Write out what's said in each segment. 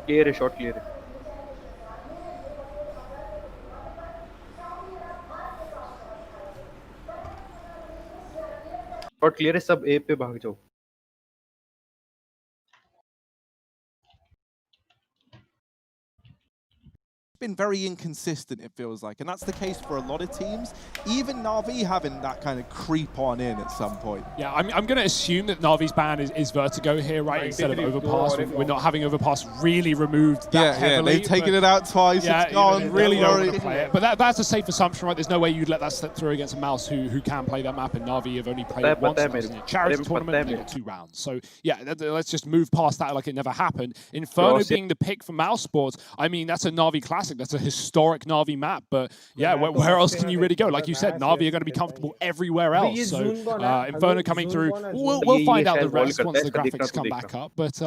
Clear है, shot clear है। Shot clear है, सब ए पे भाग जाओ। Been very inconsistent, it feels like, and that's the case for a lot of teams. Even Na'Vi having that kind of creep on in at some point. Yeah, I'm going to assume that Na'Vi's ban is Vertigo here, right? Instead of Overpass. We're not having Overpass really removed that heavily. They've taken it out twice. Yeah, it's gone. You know, really don't want to play it. But that's a safe assumption, right? There's no way you'd let that slip through against a Mouse who can play that map, and Na'Vi have only played it once. In a charity tournament, they got 2 rounds. So yeah, let's just move past that like it never happened. Inferno being the pick for mousesports, I mean, that's a Na'Vi classic. That's a historic Na'Vi map, but yeah, where else can you really go? Like you said, Na'Vi are going to be comfortable everywhere else. So Inferno coming through, we'll find out the rest once the graphics come back up. But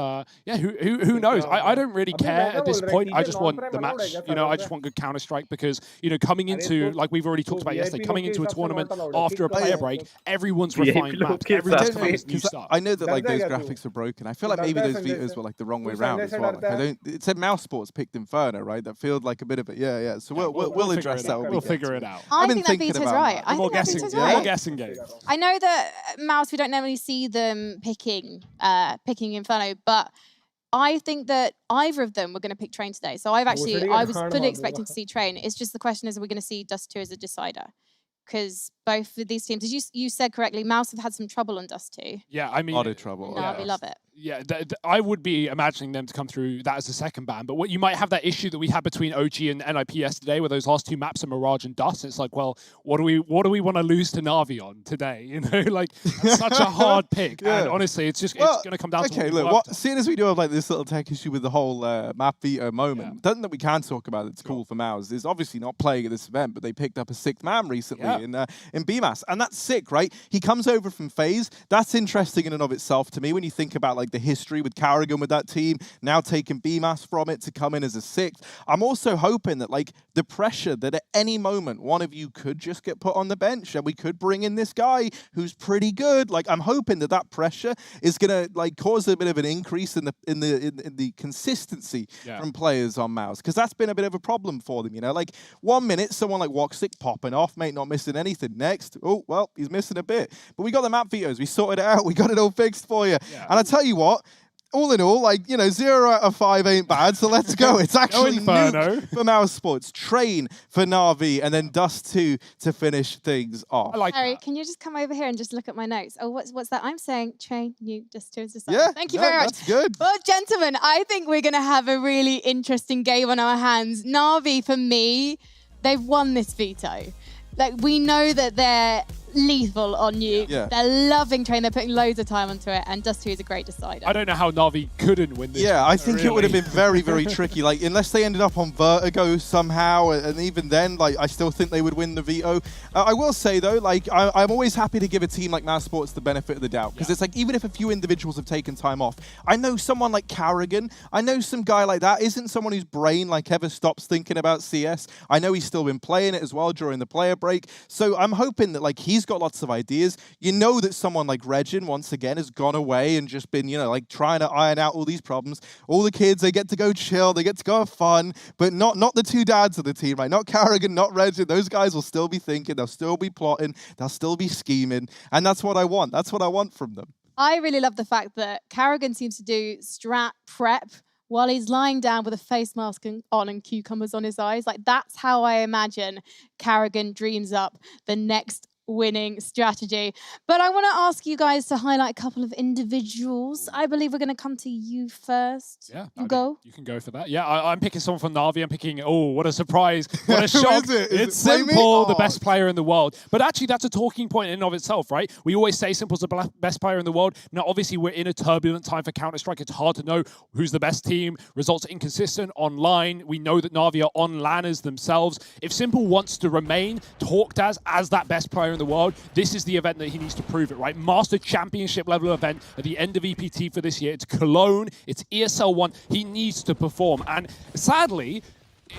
yeah, who knows? I don't really care at this point. I just want the match. You know, I just want good Counter-Strike because, you know, coming into, like we've already talked about yesterday, coming into a tournament after a player break, everyone's refined maps. Everyone's coming with new stuff. I know that like those graphics are broken. I feel like maybe those vetoes were like the wrong way around as well. Like, it said mousesports picked Inferno, right? That feels like a bit of it. Yeah. So we'll address that. We'll figure it out. I think that veto's right. I think that veto's right. More guessing game. I know that Mouse, we don't normally see them picking Inferno, but I think that either of them were going to pick Train today. So I was fully expecting to see Train. It's just the question is, are we going to see Dust 2 as a decider? Because both of these teams, as you said correctly, Mouse have had some trouble on Dust 2. Yeah, I mean, a lot of trouble. No, we love it. Yeah, I would be imagining them to come through that as a second ban. But what you might have that issue that we had between OG and NIP yesterday, where those last 2 maps are Mirage and Dust. It's like, well, what do we want to lose to Na'Vi on today? You know, like such a hard pick. And honestly, it's going to come down to seeing as we do have like this little tech issue with the whole map veto moment, something that we can talk about that's cool for Mouse is obviously not playing at this event, but they picked up a 6th man recently in BMAS, and that's sick, right? He comes over from FaZe. That's interesting in and of itself to me when you think about like the history with Carrigan with that team, now taking BMAS from it to come in as a 6th. I'm also hoping that like the pressure that at any moment one of you could just get put on the bench and we could bring in this guy who's pretty good. Like I'm hoping that pressure is gonna like cause a bit of an increase in the consistency from players on Mouse, because that's been a bit of a problem for them. You know, like 1 minute someone like Woxic popping off, mate, not missing anything. Next, oh well, he's missing a bit, but we got the map vetoes. We sorted it out. We got it all fixed for you. And I tell you what, all in all, like, you know, 0 out of 5 ain't bad, so let's go. It's actually Nuke for mousesports, Train for Na'Vi, and then Dust 2 to finish things off. I like Harry, that. can you just come over here and just look at my notes? Oh, what's that? I'm saying Train, Nuke, Dust 2 is the Yeah, thank you very much. That's good. Well, gentlemen, I think we're going to have a really interesting game on our hands. Na'Vi, for me, they've won this veto. Like, we know that they're lethal on you. They're loving Train. They're putting loads of time onto it, and Dust 2 is a great decider. I don't know how Na'Vi couldn't win this. Yeah, I think it would have been very, very tricky. Like, unless they ended up on Vertigo somehow, and even then, like, I still think they would win the veto. I will say, though, like, I'm always happy to give a team like mousesports the benefit of the doubt, because it's like, even if a few individuals have taken time off, I know someone like Carrigan, I know some guy like that isn't someone whose brain, like, ever stops thinking about CS. I know he's still been playing it as well during the player break, so I'm hoping that, like, he's got lots of ideas. You know that someone like Regin, once again, has gone away and just been, you know, like trying to iron out all these problems. All the kids, they get to go chill, they get to go have fun, but not the 2 dads of the team, right? Not Carrigan, not Regin. Those guys will still be thinking, they'll still be plotting, they'll still be scheming, and that's what I want. That's what I want from them. I really love the fact that Carrigan seems to do strat prep while he's lying down with a face mask on and cucumbers on his eyes. Like, that's how I imagine Carrigan dreams up the next winning strategy. But I want to ask you guys to highlight a couple of individuals. I believe we're going to come to you first. Yeah, you go. You can go for that. Yeah, I'm picking someone from Na'Vi. I'm picking, oh, what a surprise. What a shock. It's Simple, the best player in the world. But actually, that's a talking point in and of itself, right? We always say Simple's the best player in the world. Now, obviously, we're in a turbulent time for Counter-Strike. It's hard to know who's the best team. Results are inconsistent online. We know that Na'Vi are on lanners themselves. If Simple wants to remain talked as that best player in the world, this is the event that he needs to prove it, right? Master Championship level event at the end of EPT for this year. It's Cologne, it's ESL 1. He needs to perform. And sadly,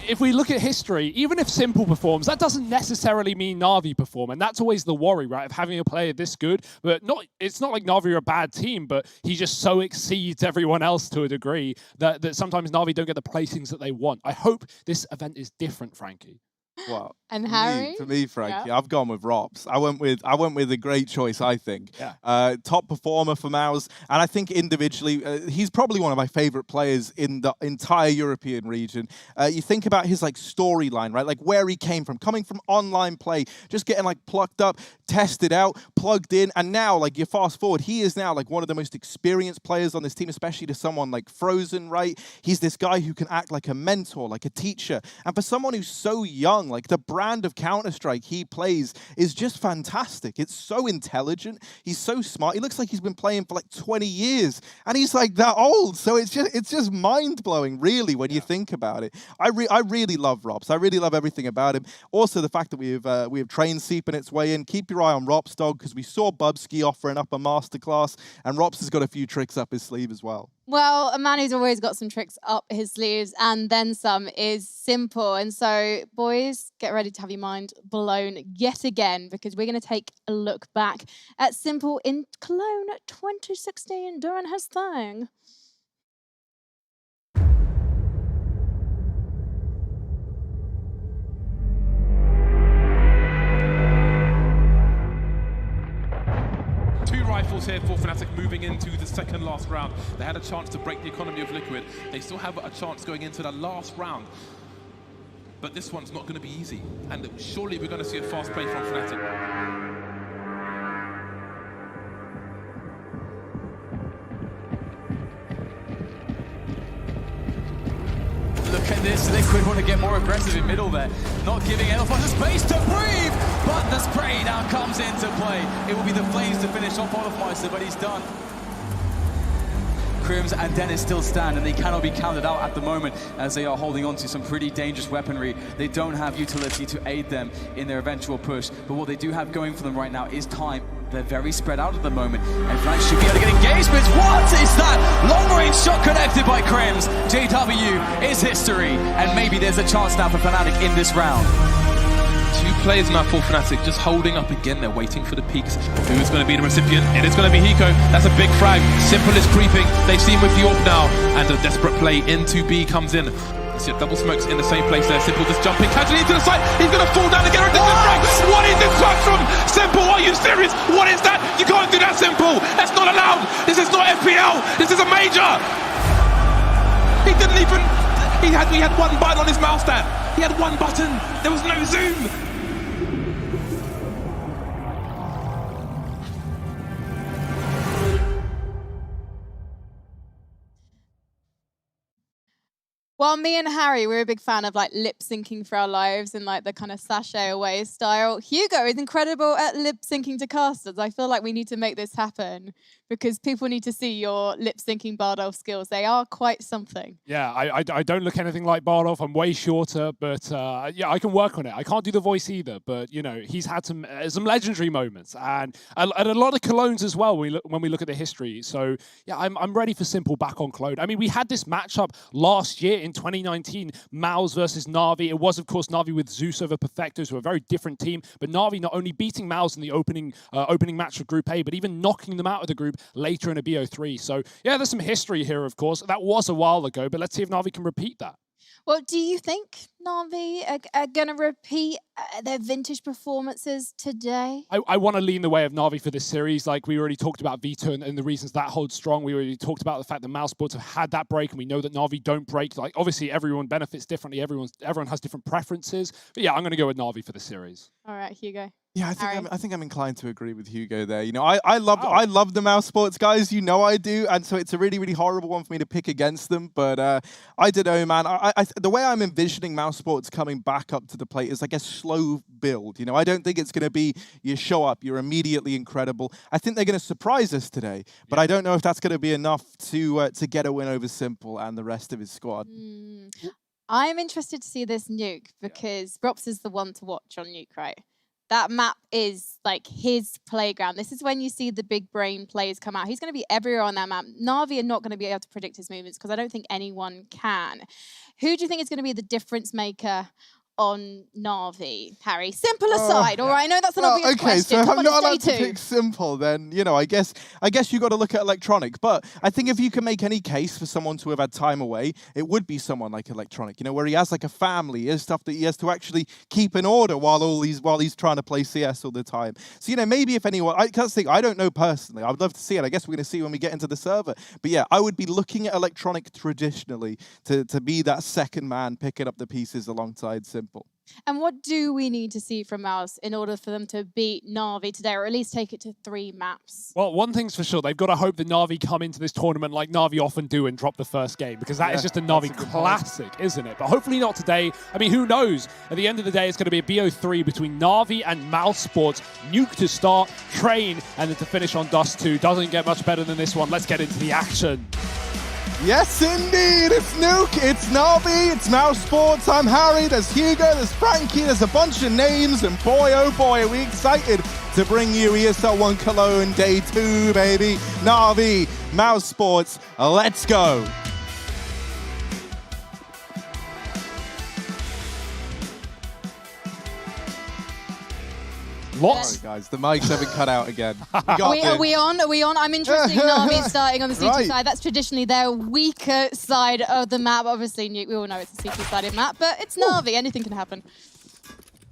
if we look at history, even if Simple performs, that doesn't necessarily mean Na'Vi perform, and that's always the worry, right, of having a player this good. But it's not like Na'Vi are a bad team, but he just so exceeds everyone else to a degree that sometimes Na'Vi don't get the placings that they want. I hope this event is different, Frankie. Well, and Harry? For me, Frankie, I've gone with Rops. I went with a great choice, I think. Yeah. Top performer for Mouse, and I think individually, he's probably one of my favorite players in the entire European region. You think about his like storyline, right? Like where he came from, coming from online play, just getting like plucked up, tested out, plugged in, and now like you fast forward, he is now like one of the most experienced players on this team, especially to someone like Frozen, right? He's this guy who can act like a mentor, like a teacher, and for someone who's so young, like the brand of Counter-Strike he plays is just fantastic. It's so intelligent. He's so smart. He looks like he's been playing for like 20 years and he's like that old. So it's just mind-blowing, really, when you think about it. I really love Rops. I really love everything about him. Also, the fact that we have Train seeping its way in. Keep your eye on Rops, dog, because we saw Bubsky offering up a masterclass, and Rops has got a few tricks up his sleeve as well. Well, a man who's always got some tricks up his sleeves and then some is Simple. And so, boys, get ready to have your mind blown yet again, because we're going to take a look back at Simple in Cologne 2016 doing his thing. Rifles here for Fnatic moving into the second last round. They had a chance to break the economy of Liquid. They still have a chance going into the last round. But this one's not going to be easy. And surely we're going to see a fast play from Fnatic. Look at this, Liquid want to get more aggressive in middle there. Not giving anyone the space to breathe, but the spray now comes into play. It will be the Flames to finish off Olofmeister, but he's done. Crims and Dennis still stand, and they cannot be counted out at the moment as they are holding on to some pretty dangerous weaponry. They don't have utility to aid them in their eventual push, but what they do have going for them right now is time. They're very spread out at the moment, and Fnatic should be able to get engagements. What is that? Long-range shot connected by Crims. JW is history, and maybe there's a chance now for Fnatic in this round. Two players now for Fnatic, just holding up again. They're waiting for the peaks. Who is going to be the recipient? It is going to be Hiko. That's a big frag. Simple is creeping. They've seen with the AWP now, and a desperate play into B comes in. See double smokes in the same place there. Simple just jumping casually into the side. He's going to fall down and get a ridiculous frag. What is this touch from Simple? Are you serious? What is that? You can't do that, Simple. That's not allowed. This is not FPL. This is a major. He didn't even. He had one button on his mouse stand. He had one button. There was no zoom. Well, me and Harry, we're a big fan of like lip syncing for our lives and like the kind of sashay away style. Hugo is incredible at lip syncing to casters. I feel like we need to make this happen because people need to see your lip syncing Bardolph skills. They are quite something. Yeah, I don't look anything like Bardolph. I'm way shorter, but yeah, I can work on it. I can't do the voice either, but you know, he's had some legendary moments and a lot of Colognes as well when we look at the history. So yeah, I'm ready for Simple back on Cologne. I mean, we had this matchup last year in 2019, Mouse versus Na'Vi. It was, of course, Na'Vi with Zeus over Perfectos, who are a very different team, but Na'Vi not only beating Mouse in the opening match of Group A, but even knocking them out of the group later in a BO3. So yeah, there's some history here, of course. That was a while ago, but let's see if Na'Vi can repeat that. Well, do you think Na'Vi are going to repeat their vintage performances today? I want to lean the way of Na'Vi for this series. Like we already talked about Vito and the reasons that holds strong. We already talked about the fact that mousesports have had that break, and we know that Na'Vi don't break. Like obviously everyone benefits differently. Everyone has different preferences. But yeah, I'm going to go with Na'Vi for the series. All right, Hugo. Yeah, I think I'm inclined to agree with Hugo there. You know, I love the mousesports guys. You know I do, and so it's a really, really horrible one for me to pick against them. But I don't know, man. The way I'm envisioning mousesports coming back up to the plate is like a slow build. You know, I don't think it's going to be you show up, you're immediately incredible. I think they're going to surprise us today, but I don't know if that's going to be enough to get a win over Simple and the rest of his squad. I'm interested to see this nuke because Brops is the one to watch on nuke, right? That map is like his playground. This is when you see the big brain players come out. He's going to be everywhere on that map. Na'Vi are not going to be able to predict his movements because I don't think anyone can. Who do you think is going to be the difference maker on Na'Vi, Harry? Simple aside, all right? I know that's an obvious question. So if Come I'm on, not it's allowed day to 2. pick simple, then, you know, I guess you got to look at Electronic. But I think if you can make any case for someone to have had time away, it would be someone like Electronic, you know, where he has like a family, he has stuff that he has to actually keep in order while he's trying to play CS all the time. So, you know, maybe if anyone, I don't know personally. I would love to see it. I guess we're going to see when we get into the server. But yeah, I would be looking at Electronic traditionally to be that second man picking up the pieces alongside Simple. And what do we need to see from Mouse in order for them to beat Na'Vi today, or at least take it to 3 maps? Well, one thing's for sure, they've got to hope that Na'Vi come into this tournament like Na'Vi often do and drop the first game, because that is just a Na'Vi classic, isn't it? But hopefully not today. I mean, who knows? At the end of the day, it's going to be a BO3 between Na'Vi and mousesports. Nuke to start, train, and then to finish on Dust 2. Doesn't get much better than this one. Let's get into the action. Yes, indeed. It's Nuke, it's Na'Vi, it's mousesports. I'm Harry, there's Hugo, there's Frankie, there's a bunch of names, and boy, oh boy, are we excited to bring you ESL 1 Cologne Day 2, baby. Na'Vi, mousesports, let's go. Lots. Sorry, guys, the mics haven't cut out again. Are we on? I'm interested in Na'Vi starting on the CT Right. side. That's traditionally their weaker side of the map. Obviously, we all know it's a CT-sided map, but it's Na'Vi. Anything can happen.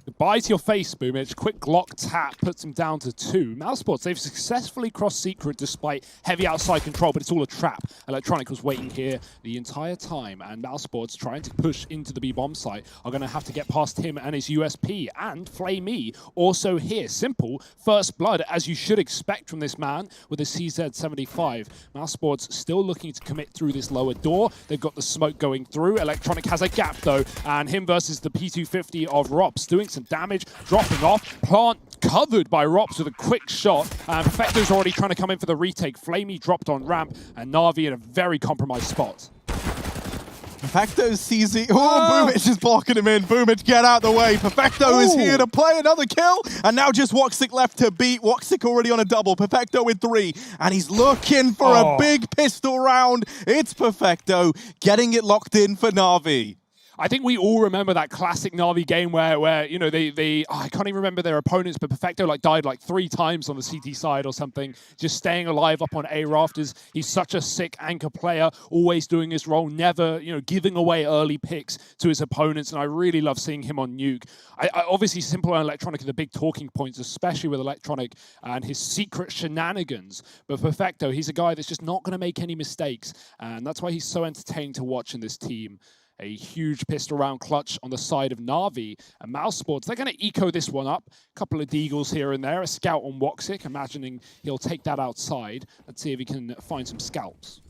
Goodbye to your face, Boomich. Quick Glock tap puts him down to 2. mousesports, they've successfully crossed Secret despite heavy outside control, but it's all a trap. Electronic was waiting here the entire time, and mousesports trying to push into the B-bomb site are going to have to get past him and his USP, and Flamey also here. Simple, first blood, as you should expect from this man with a CZ75. mousesports still looking to commit through this lower door. They've got the smoke going through. Electronic has a gap, though, and him versus the P250 of Rops, doing some damage, dropping off. Plant covered by Rops with a quick shot. Perfecto's already trying to come in for the retake. Flamey dropped on ramp, and Na'Vi in a very compromised spot. Perfecto CZ. Oh, Boomich is blocking him in. Boomich, get out the way. Perfecto is here to play another kill. And now just Woxic left to beat. Woxic already on a double. Perfecto with 3. And he's looking for a big pistol round. It's Perfecto getting it locked in for Na'Vi. I think we all remember that classic Na'Vi game where you know, I can't even remember their opponents, but Perfecto died 3 times on the CT side or something, just staying alive up on A rafters. He's such a sick anchor player, always doing his role, never, you know, giving away early picks to his opponents, and I really love seeing him on Nuke. I obviously, Simple and Electronic are the big talking points, especially with Electronic and his secret shenanigans, but Perfecto, he's a guy that's just not going to make any mistakes, and that's why he's so entertaining to watch in this team. A huge pistol round clutch on the side of Na'Vi, and mousesports, they're going to eco this one up. A couple of deagles here and there, a scout on Woxic, imagining he'll take that outside. Let's see if he can find some scalps.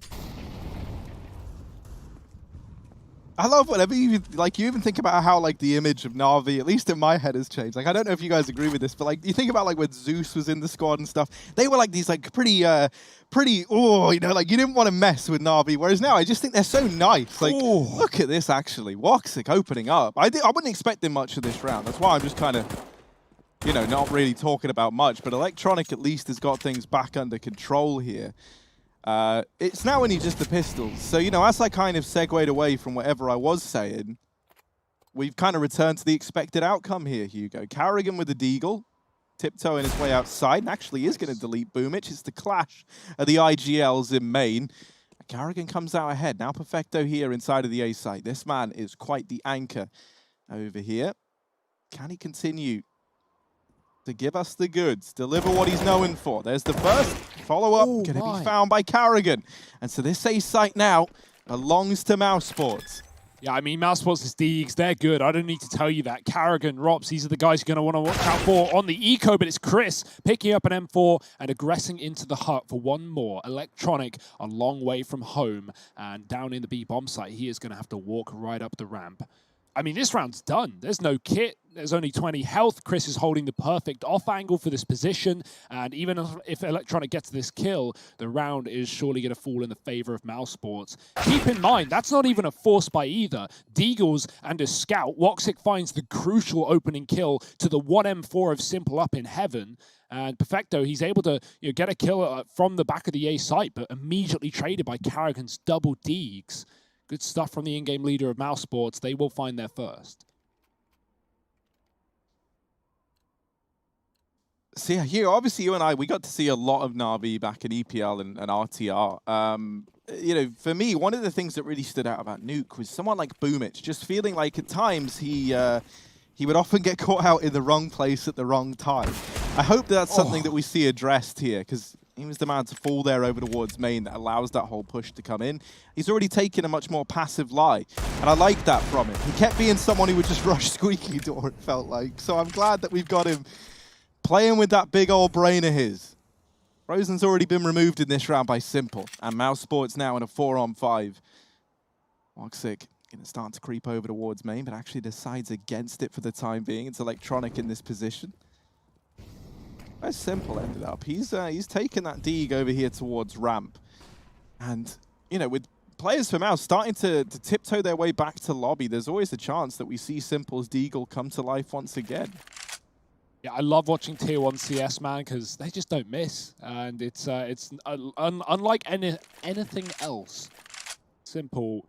I love whatever you even think about how the image of Na'Vi, at least in my head, has changed. I don't know if you guys agree with this, but you think about when Zeus was in the squad and stuff, they were these pretty, oh, you know, you didn't want to mess with Na'Vi. Whereas now I just think they're so nice. Look at this actually, Woxic opening up. I wouldn't expect him much of this round. That's why I'm just kind of, you know, not really talking about much. But Electronic at least has got things back under control here. It's now only just the pistols. So, you know, as I kind of segued away from whatever I was saying, we've kind of returned to the expected outcome here, Hugo. Carrigan with the deagle, tiptoeing his way outside, and actually is going to delete Boomich. It's the clash of the IGLs in main. Carrigan comes out ahead. Now Perfecto here inside of the A site. This man is quite the anchor over here. Can he continue to give us the goods, deliver what he's known for? There's the first follow-up, going to be found by Carrigan. And so this A site now belongs to mousesports. Yeah, I mean, mousesports is Deegs, they're good. I don't need to tell you that. Carrigan, Rops, these are the guys you're going to want to watch out for on the eco, but it's Chris picking up an M4 and aggressing into the hut for one more. Electronic, a long way from home, and down in the B bomb site, he is going to have to walk right up the ramp. I mean, this round's done. There's no kit. There's only 20 health. Chris is holding the perfect off angle for this position. And even if Electronic gets this kill, the round is surely going to fall in the favor of mousesports. Keep in mind, that's not even a force by either. Deagles and a scout. Woxic finds the crucial opening kill to the 1M4 of Simple up in heaven. And Perfecto, he's able to get a kill from the back of the A site, but immediately traded by Karrigan's double Deags. Good stuff from the in-game leader of mousesports. They will find their first. So yeah, here, obviously you and I, we got to see a lot of Na'Vi back in EPL and RTR. For me, one of the things that really stood out about Nuke was someone like Boomich, just feeling like at times he would often get caught out in the wrong place at the wrong time. I hope that's something that we see addressed here, because he was the man to fall there over towards main that allows that whole push to come in. He's already taken a much more passive lie, and I like that from him. He kept being someone who would just rush squeaky door, it felt like. So I'm glad that we've got him playing with that big old brain of his. Rosen's already been removed in this round by Simple, and mousesports now in a 4-on-5. Woxic starting to creep over towards main, but actually decides against it for the time being. It's Electronic in this position. Where's Simple ended up? He's taken that Deag over here towards ramp. And, with players from Mouse starting to tiptoe their way back to lobby, there's always a chance that we see Simple's Deagle come to life once again. Yeah, I love watching Tier 1 CS, man, because they just don't miss. And it's unlike anything else. Simple.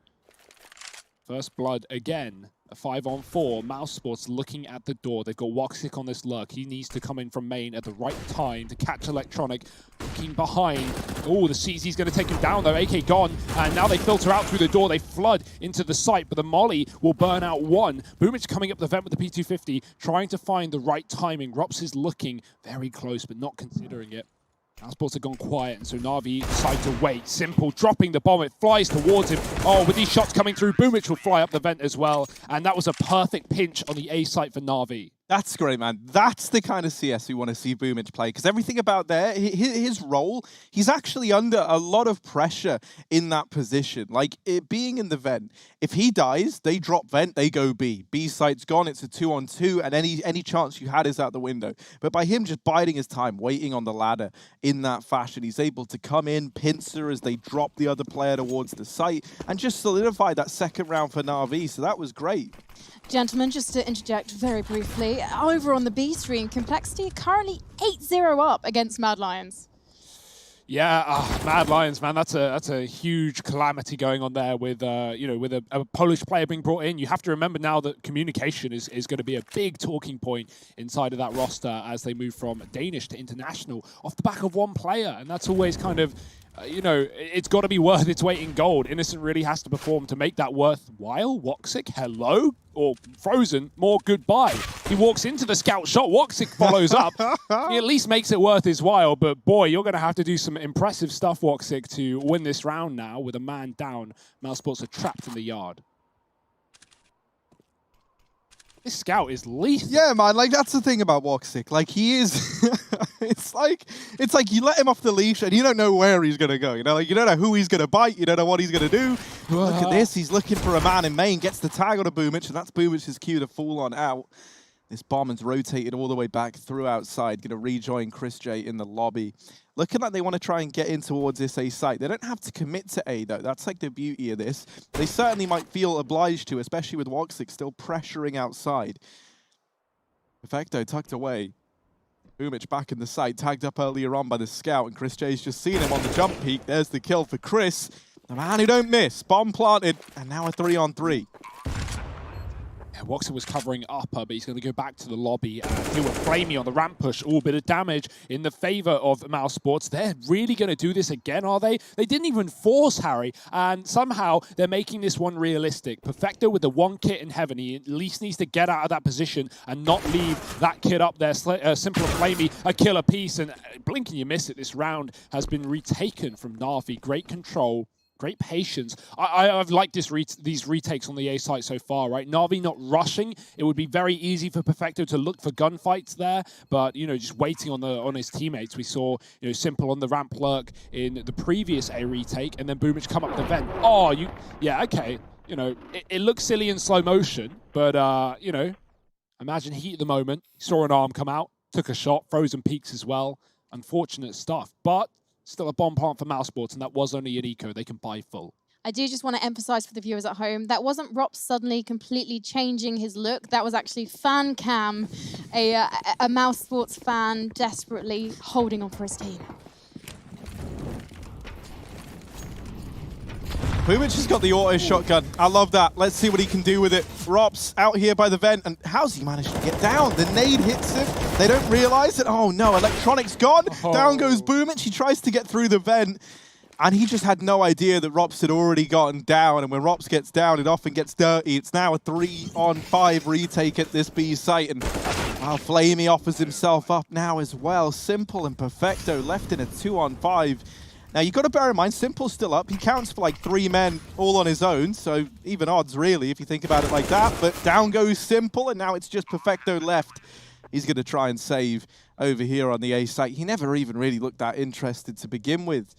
First blood again. A 5-on-4. mousesports looking at the door. They've got Woxic on this lurk. He needs to come in from main at the right time to catch Electronic. Looking behind. Oh, the CZ's going to take him down, though. AK gone. And now they filter out through the door. They flood into the site, but the molly will burn out one. Boomich coming up the vent with the P250, trying to find the right timing. Rops is looking very close, but not considering it. mousesports have gone quiet, and so Na'Vi decide to wait. Simple dropping the bomb. It flies towards him. Oh, with these shots coming through, Boomich will fly up the vent as well. And that was a perfect pinch on the A site for Na'Vi. That's great, man. That's the kind of CS we want to see Boomich play, because everything about there, his role, he's actually under a lot of pressure in that position. Like, it being in the vent, if he dies, they drop vent, they go B. B site's gone, it's a 2-on-2, and any chance you had is out the window. But by him just biding his time, waiting on the ladder in that fashion, he's able to come in, pincer as they drop the other player towards the site, and just solidify that second round for Na'Vi, so that was great. Gentlemen, just to interject very briefly, over on the B screen, Complexity currently 8-0 up against Mad Lions. Yeah, Mad Lions, man, that's a huge calamity going on there with with a Polish player being brought in. You have to remember now that communication is going to be a big talking point inside of that roster as they move from Danish to international off the back of one player, and that's always kind of it's got to be worth its weight in gold. Innocent really has to perform to make that worthwhile. Woxic, hello? Or Frozen, more goodbye. He walks into the scout shot. Woxic follows up. He at least makes it worth his while, but boy, you're going to have to do some impressive stuff, Woxic, to win this round now with a man down. mousesports are trapped in the yard. This scout is lethal. Yeah, man, like, that's the thing about Woxic. Like, he is... it's like you let him off the leash and you don't know where he's going to go. Like, you don't know who he's going to bite. You don't know what he's going to do. Look at this. He's looking for a man in main. Gets the tag on a Boomich, and that's Boomich's cue to fall on out. This bomb has rotated all the way back through outside. Going to rejoin Chris J in the lobby. Looking like they want to try and get in towards this A site. They don't have to commit to A, though. That's like the beauty of this. They certainly might feel obliged to, especially with Woxic still pressuring outside. Perfecto tucked away. Boomich back in the site, tagged up earlier on by the scout, and Chris J's just seen him on the jump peak. There's the kill for Chris. The man who don't miss. Bomb planted, and now a 3-on-3. Woxic was covering upper, but he's going to go back to the lobby and do a flamey on the ramp push. All bit of damage in the favor of mousesports. They're really going to do this again, are they? They didn't even force Harry, and somehow they're making this one realistic. Perfecto with the one kit in heaven. He at least needs to get out of that position and not leave that kid up there. Simple flamey, a killer piece, and blink and you miss it. This round has been retaken from Na'Vi. Great control. Great patience. I've liked these retakes on the A site so far, right? Na'Vi not rushing. It would be very easy for Perfecto to look for gunfights there, but, just waiting on his teammates. We saw, Simple on the ramp lurk in the previous A retake, and then Boomich come up the vent. Oh, yeah, okay. you know, it looks silly in slow motion, but, you know, imagine heat at the moment. Saw an arm come out, took a shot, frozen peaks as well. Unfortunate stuff, but still a bomb plant for mousesports, and that was only an eco. They can buy full. I do just want to emphasize for the viewers at home, that wasn't Rops suddenly completely changing his look. That was actually fan cam, a mousesports fan desperately holding on for his team. Boomic has got the auto shotgun. I love that. Let's see what he can do with it. Rops out here by the vent, and how's he managed to get down? The nade hits him. They don't realize it. Oh no, electronics gone. Oh. Down goes Boomic. He tries to get through the vent. And he just had no idea that Rops had already gotten down. And when Rops gets down, it often gets dirty. It's now a 3-on-5 retake at this B site. And wow, Flamey offers himself up now as well. Simple and Perfecto left in a 2-on-5. Now, you've got to bear in mind, Simple's still up. He counts for like 3 men all on his own. So even odds, really, if you think about it like that. But down goes Simple, and now it's just Perfecto left. He's going to try and save over here on the A site. He never even really looked that interested to begin with.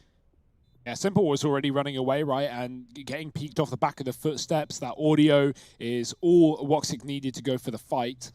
Yeah, Simple was already running away, right, and getting peeked off the back of the footsteps. That audio is all Woxic needed to go for the fight.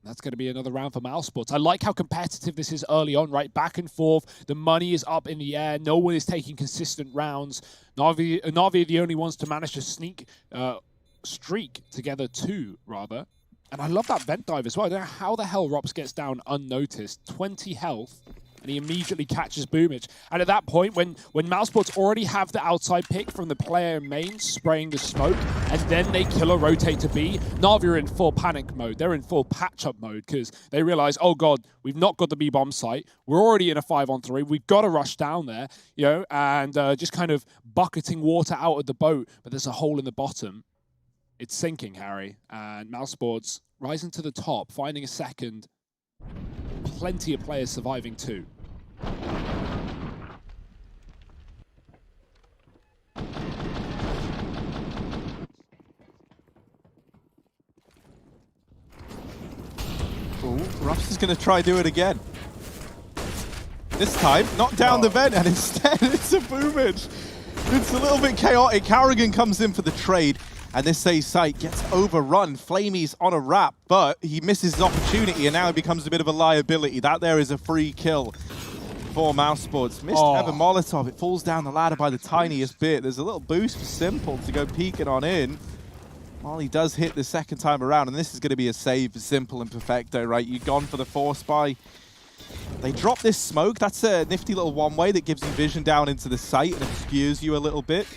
That's going to be another round for mousesports. I like how competitive this is early on, right? Back and forth. The money is up in the air. No one is taking consistent rounds. Na'Vi are the only ones to manage to streak together too, rather. And I love that vent dive as well. I don't know how the hell Rops gets down unnoticed. 20 health. And he immediately catches Boomic. And at that point, when mousesports already have the outside pick from the player main spraying the smoke, and then they kill a rotate to B, Na'Vi are in full panic mode. They're in full patch-up mode because they realize, oh god, we've not got the B bomb site. We're already in a 5-on-3. We've got to rush down there, you know, and just kind of bucketing water out of the boat. But there's a hole in the bottom. It's sinking, Harry. And mousesports rising to the top, finding a second. Plenty of players surviving too. Ooh, Ruffs is going to try do it again. This time, not down the vent, and instead it's a Boomic. It's a little bit chaotic. Carrigan comes in for the trade. And this A site gets overrun. Flamey's on a wrap, but he misses his opportunity, and now he becomes a bit of a liability. That there is a free kill for mousesports. Missed Evan Molotov. It falls down the ladder by the tiniest bit. There's a little boost for Simple to go peeking on in. Well, he does hit the second time around, and this is going to be a save for Simple and Perfecto, right? You've gone for the force buy. They drop this smoke. That's a nifty little one-way that gives you vision down into the site and obscures you a little bit.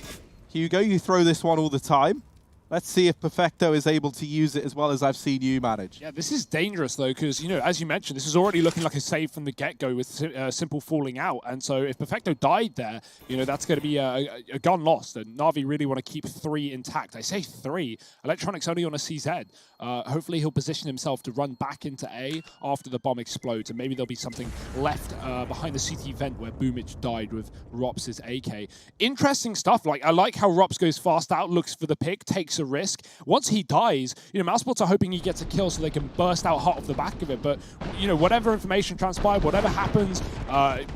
Hugo, you throw this one all the time. Let's see if Perfecto is able to use it as well as I've seen you manage. Yeah, this is dangerous, though, because, you know, as you mentioned, this is already looking like a save from the get-go with Simple falling out. And so if Perfecto died there, you know, that's going to be a gun lost. And Na'Vi really want to keep 3 intact. I say 3. Electronics only on a CZ. Hopefully he'll position himself to run back into A after the bomb explodes. And maybe there'll be something left behind the CT vent where Boomic died with Rops' AK. Interesting stuff. Like, I like how Rops goes fast out, looks for the pick, takes a risk. Once he dies, you know, mousesports are hoping he gets a kill so they can burst out hot off the back of it. But, you know, whatever information transpired, whatever happens,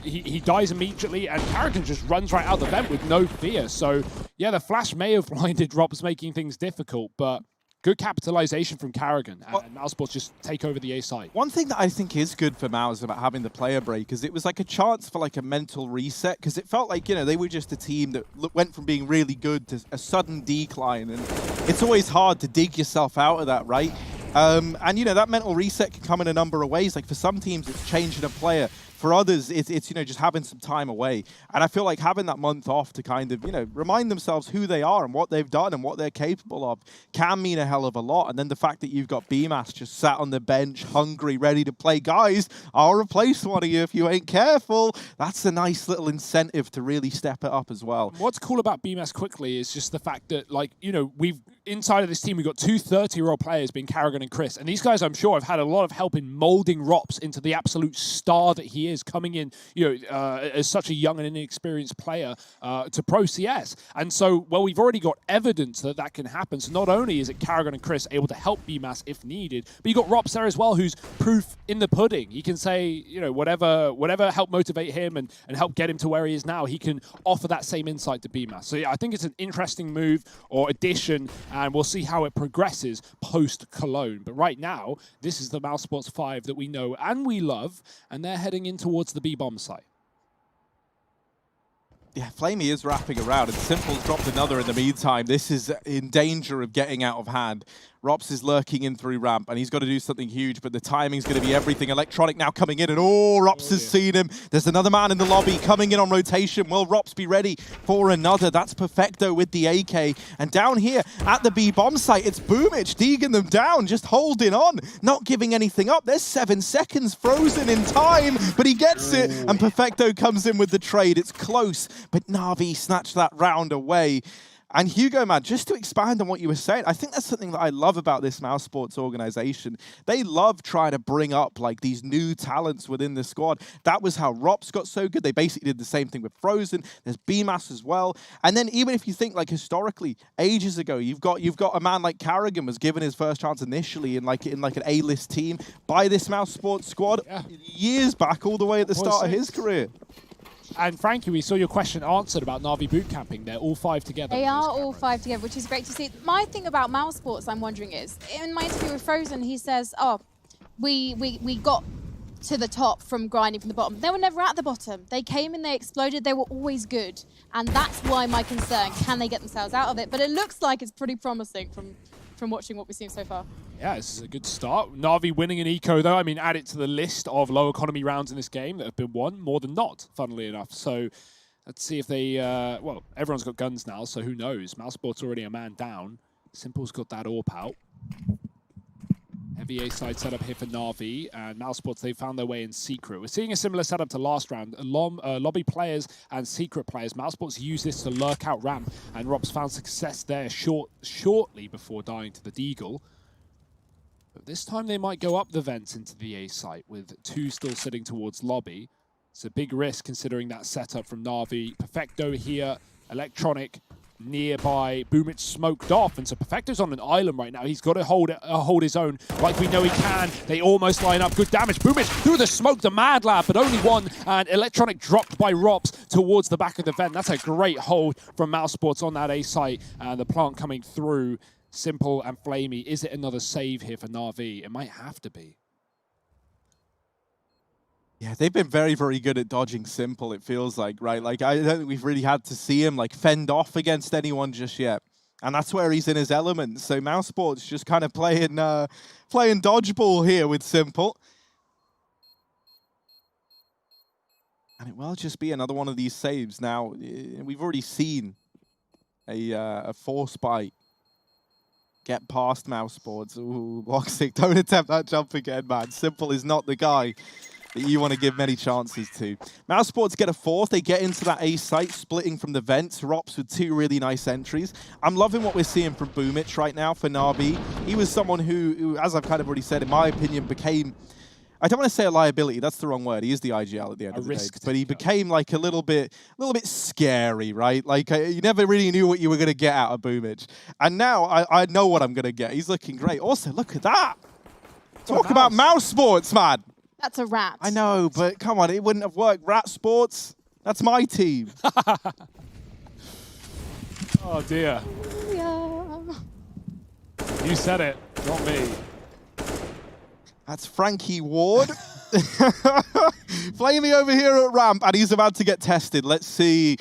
he dies immediately, and Carrigan just runs right out the vent with no fear. So, yeah, the flash may have blinded Rops, making things difficult, but good capitalization from Carrigan, and mousesports just take over the A site. One thing that I think is good for Mouse about having the player break is it was like a chance for like a mental reset, because it felt like, you know, they were just a team that went from being really good to a sudden decline, and it's always hard to dig yourself out of that, right? And, you know, that mental reset can come in a number of ways. Like for some teams, it's changing a player. For others, it's you know, just having some time away. And I feel like having that month off to kind of, you know, remind themselves who they are and what they've done and what they're capable of can mean a hell of a lot. And then the fact that you've got BMAS just sat on the bench, hungry, ready to play. Guys, I'll replace one of you if you ain't careful. That's a nice little incentive to really step it up as well. What's cool about BMAS quickly is just the fact that, like, you know, inside of this team, we've got 2 30-year-old players being Carrigan and Chris. And these guys, I'm sure, have had a lot of help in molding Rops into the absolute star that he is, coming in, as such a young and inexperienced player to Pro CS. And so, well, we've already got evidence that that can happen. So not only is it Karrigan and Chris able to help BMAS if needed, but you got Rops there as well, who's proof in the pudding. He can say, whatever helped motivate him and help get him to where he is now, he can offer that same insight to BMAS. So yeah, I think it's an interesting move or addition, and we'll see how it progresses post-Cologne. But right now, this is the mousesports 5 that we know and we love, and they're heading in towards the B-bomb site. Yeah, Flamey is wrapping around, and Simple's dropped another in the meantime. This is in danger of getting out of hand. Rops is lurking in through ramp, and he's got to do something huge, but the timing's going to be everything. Electronic now coming in, and Rops has seen him. There's another man in the lobby coming in on rotation. Will Rops be ready for another? That's Perfecto with the AK. And down here at the B-bomb site, it's Boomich digging them down, just holding on, not giving anything up. There's 7 seconds frozen in time, but he gets it, and Perfecto comes in with the trade. It's close, but Na'Vi snatched that round away. And Hugo, man, just to expand on what you were saying, I think that's something that I love about this mousesports organization. They love trying to bring up like these new talents within the squad. That was how Rops got so good. They basically did the same thing with Frozen. There's BMAS as well. And then even if you think like historically, ages ago, you've got a man like Karrigan was given his first chance initially in like an A-list team by this mousesports squad years back, all the way at the start of his career. And Frankie, we saw your question answered about Na'Vi boot camping. They're all 5 together. They are all 5 together, which is great to see. My thing about mousesports, I'm wondering is, in my interview with Frozen, he says, oh, we got to the top from grinding from the bottom. They were never at the bottom. They came in, they exploded, they were always good. And that's why my concern, can they get themselves out of it? But it looks like it's pretty promising from watching what we've seen so far. Yeah, this is a good start. Na'Vi winning an eco, though. I mean, add it to the list of low economy rounds in this game that have been won, more than not, funnily enough. So let's see if they, well, everyone's got guns now, so who knows? mousesports already a man down. Simple's got that AWP out. Heavy A-side setup here for Na'Vi, and mousesports, they found their way in secret. We're seeing a similar setup to last round. Lobby players and secret players. mousesports use this to lurk out ramp, and Rops found success there shortly before dying to the Deagle. But this time they might go up the vents into the A site with 2 still sitting towards lobby. It's a big risk considering that setup from Na'Vi. Perfecto here, Electronic nearby. Boomich smoked off, and so Perfecto's on an island right now. He's got to hold his own like we know he can. They almost line up. Good damage. Boomich through the smoke, the Mad Lab, but only one, and Electronic dropped by Rops towards the back of the vent. That's a great hold from mousesports on that A site, and the plant coming through. Simple and Flamey. Is it another save here for Na'Vi? It might have to be. Yeah, they've been very, very good at dodging Simple, it feels like, right? Like, I don't think we've really had to see him, like, fend off against anyone just yet. And that's where he's in his element. So mousesports just kind of playing dodgeball here with Simple. And it will just be another one of these saves. Now, we've already seen a force bite get past mousesports. Ooh, Boxic, don't attempt that jump again, man. Simple is not the guy that you want to give many chances to. mousesports get a 4th. They get into that A site, splitting from the vents. Rops with 2 really nice entries. I'm loving what we're seeing from Boomich right now for Na'Vi. He was someone who, as I've kind of already said, in my opinion, became, I don't want to say a liability, that's the wrong word. He is the IGL at the end of the day. But he became like a little bit scary, right? Like you never really knew what you were going to get out of Boomich. And now I know what I'm going to get. He's looking great. Also, look at that. Talk about mousesports, man. That's a rat. I know, but come on, it wouldn't have worked. Rat Sports, that's my team. Oh, dear. Yeah. You said it, not me. That's Frankie Ward. Flamey over here at ramp, and he's about to get tested. Let's see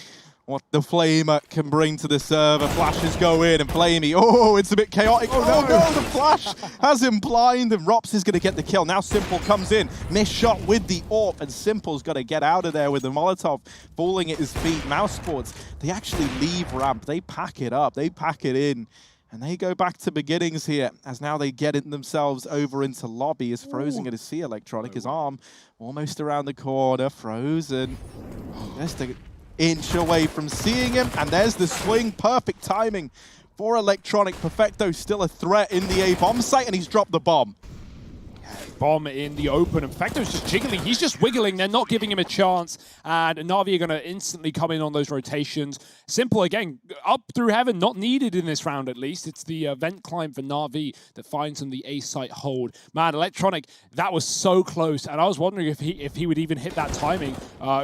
what the Flamer can bring to the server. Flashes go in, and Flamey, oh, it's a bit chaotic. Oh, no, the flash has him blind, and Rops is going to get the kill. Now Simple comes in, missed shot with the AWP, and Simple's got to get out of there with the Molotov falling at his feet. mousesports, they actually leave ramp. They pack it up. They pack it in. And they go back to beginnings here, as now they get it themselves over into lobby. Is Frozen going to see Electronic? His arm almost around the corner. Frozen just an inch away from seeing him. And there's the swing. Perfect timing for Electronic. Perfecto still a threat in the A bomb site, and he's dropped the bomb. Bomb in the open, and Fecto's just jiggling. He's just wiggling. They're not giving him a chance, and Na'Vi are going to instantly come in on those rotations. Simple, again, up through heaven, not needed in this round at least. It's the vent climb for Na'Vi that finds him the A site hold. Man, Electronic, that was so close, and I was wondering if he would even hit that timing.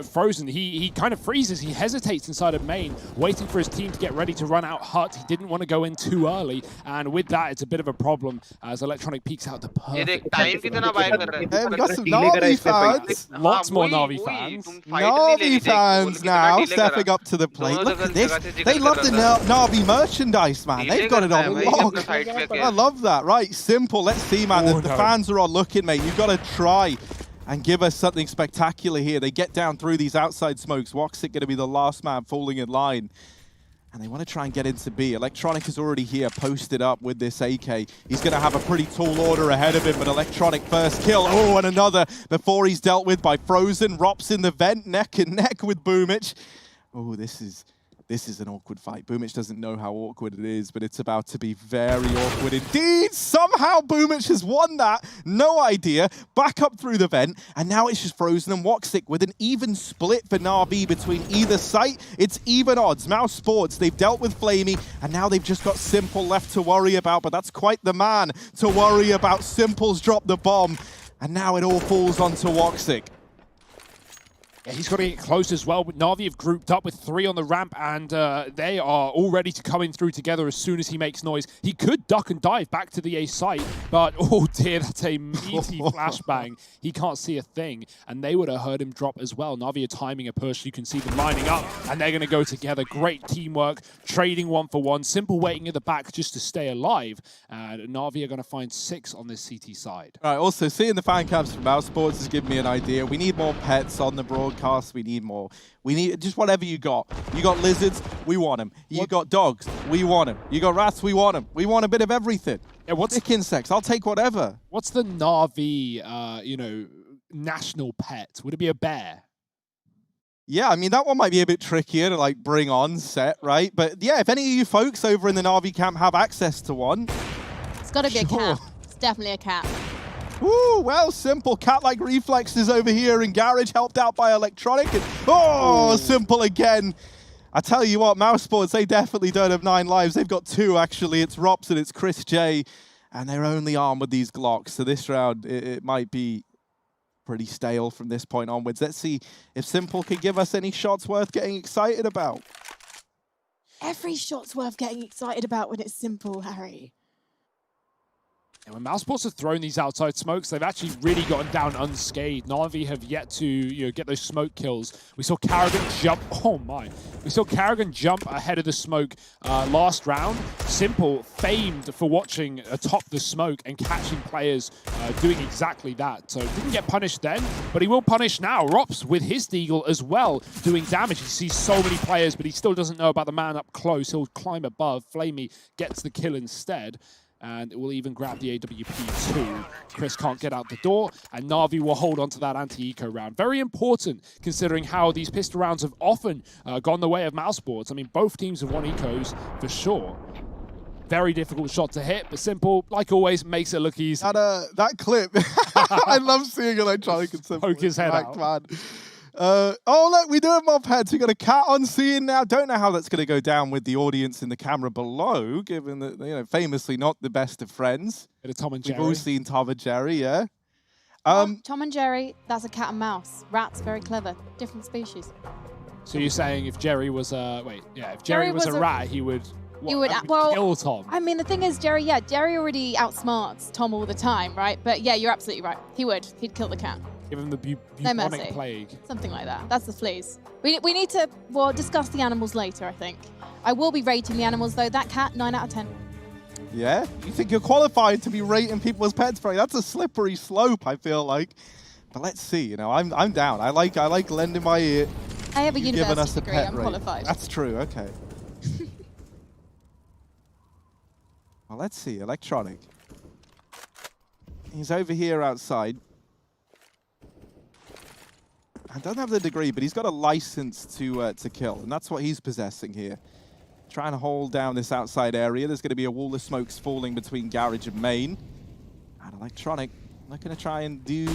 Frozen, he kind of freezes. He hesitates inside of main, waiting for his team to get ready to run out hut. He didn't want to go in too early, and with that, it's a bit of a problem as Electronic peeks out the perfect. Hey, we got some Na'Vi fans. Lots more Na'Vi fans. Na'Vi fans now stepping up to the plate. Look at this. They love the Na'Vi merchandise, man. They've got it on lock. I love that. Right, Simple. Let's see, man. The fans are all looking, mate. You've got to try and give us something spectacular here. They get down through these outside smokes. Woxic going to be the last man falling in line. And they want to try and get into B. Electronic is already here, posted up with this AK. He's going to have a pretty tall order ahead of him, but Electronic first kill. Oh, and another before he's dealt with by Frozen. Rops in the vent, neck and neck with Boomich. Oh, this is an awkward fight. Boomich doesn't know how awkward it is, but it's about to be very awkward indeed. Somehow Boomich has won that. No idea. Back up through the vent, and now it's just Frozen and Woxic with an even split for Na'Vi between either site. It's even odds. mousesports, they've dealt with Flamey, and now they've just got Simple left to worry about, but that's quite the man to worry about. Simple's dropped the bomb, and now it all falls onto Woxic. Yeah, he's got to get close as well. But Na'Vi have grouped up with 3 on the ramp, and they are all ready to come in through together as soon as he makes noise. He could duck and dive back to the A site, but oh dear, that's a meaty flashbang. He can't see a thing, and they would have heard him drop as well. Na'Vi are timing a push. You can see them lining up, and they're going to go together. Great teamwork, trading 1 for 1. Simple waiting at the back just to stay alive, and Na'Vi are going to find 6 on this CT side. Right, also seeing the fan cams from mousesports has given me an idea. We need more pets on the broadcast. We need more. We need just whatever you got. You got lizards, we want them. You got dogs, we want them. You got rats, we want them. We want a bit of everything. Yeah, what's Sick insects? I'll take whatever. What's the Na'Vi, national pet? Would it be a bear? Yeah, I mean, that one might be a bit trickier to, like, bring on set, right? But, yeah, if any of you folks over in the Na'Vi camp have access to one... It's got to be a cat. It's definitely a cat. Woo, well, Simple. Cat-like reflexes over here in Garage, helped out by Electronic. And, oh, Simple again. I tell you what, mousesports, they definitely don't have 9 lives. They've got 2, actually. It's Rops and it's Chris J. And they're only armed with these Glocks. So this round, it might be pretty stale from this point onwards. Let's see if Simple can give us any shots worth getting excited about. Every shot's worth getting excited about when it's Simple, Harry. And when mousesports have thrown these outside smokes, they've actually really gotten down unscathed. Na'Vi have yet to get those smoke kills. We saw Karrigan jump. Oh my! We saw Karrigan jump ahead of the smoke last round. Simple, famed for watching atop the smoke and catching players doing exactly that. So didn't get punished then, but he will punish now. Rops with his deagle as well, doing damage. He sees so many players, but he still doesn't know about the man up close. He'll climb above. Flamey gets the kill instead. And it will even grab the AWP too. Chris can't get out the door, and Na'Vi will hold on to that anti-eco round. Very important, considering how these pistol rounds have often gone the way of mousesports. I mean, both teams have won ecos, for sure. Very difficult shot to hit, but Simple, like always, makes it look easy. That clip. I love seeing Electronic and Simple. Poke his head out. Man. Oh, look, we do have more pets. We got a cat on scene now. Don't know how that's going to go down with the audience in the camera below, given that, famously not the best of friends. Bit of Tom and Jerry. We've all seen Tom and Jerry, yeah. Tom and Jerry, that's a cat and mouse. Rats, very clever. Different species. So you're saying if Jerry was if Jerry was a rat, he would... He would kill Tom. I mean, the thing is, Jerry already outsmarts Tom all the time, right? But yeah, you're absolutely right. He would. He'd kill the cat. Give him the No bubonic mercy. plague. Something like that. That's the fleas. We need to, discuss the animals later, I think. I will be rating the animals, though. That cat, 9 out of 10. Yeah? You think you're qualified to be rating people as pets, Frank? That's a slippery slope, I feel like. But let's see, I'm down. I like lending my ear. I have a university degree. I'm rate. qualified. That's true, okay. Well, let's see. Electronic. He's over here outside. I don't have the degree, but he's got a license to kill, and that's what he's possessing here. Trying to hold down this outside area. There's going to be a wall of smokes falling between Garage and Main. And Electronic They're going to try and do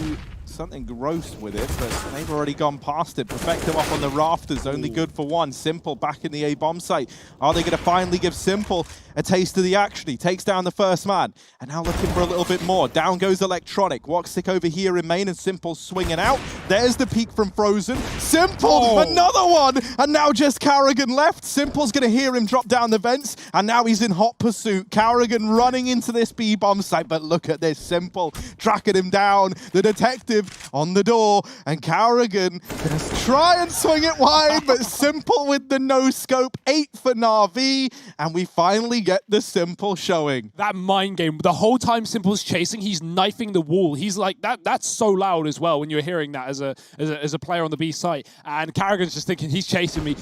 something gross with it, but they've already gone past it. Perfecto up on the rafters, only good for one. Simple back in the A bomb site. Are they going to finally give Simple a taste of the action? He takes down the first man, and now looking for a little bit more. Down goes Electronic. Woxic over here in main, and Simple swinging out. There's the peak from Frozen. Simple, another one, and now just Carrigan left. Simple's going to hear him drop down the vents, and now he's in hot pursuit. Carrigan running into this B bomb site, but look at this. Simple tracking him down. The detective on the door, and Carrigan gonna try and swing it wide, but Simple with the no scope. 8 for Na'Vi, and we finally get the Simple showing. That mind game, the whole time Simple's chasing, he's knifing the wall. He's like, that's so loud as well when you're hearing that as a player on the B site. And Carrigan's just thinking, he's chasing me,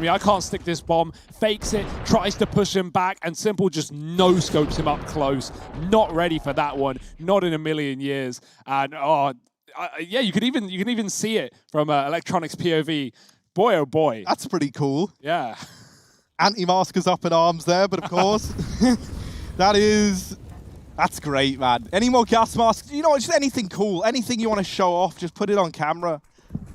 I can't stick this bomb. Fakes it, tries to push him back, and Simple just no scopes him up close. Not ready for that one, not in a million years. And yeah, you can even see it from Electronic's POV. Boy, oh boy. That's pretty cool. Yeah. Anti-mask is up in arms there, but of course, that's great, man. Any more gas masks? You know, just anything cool, anything you want to show off, just put it on camera.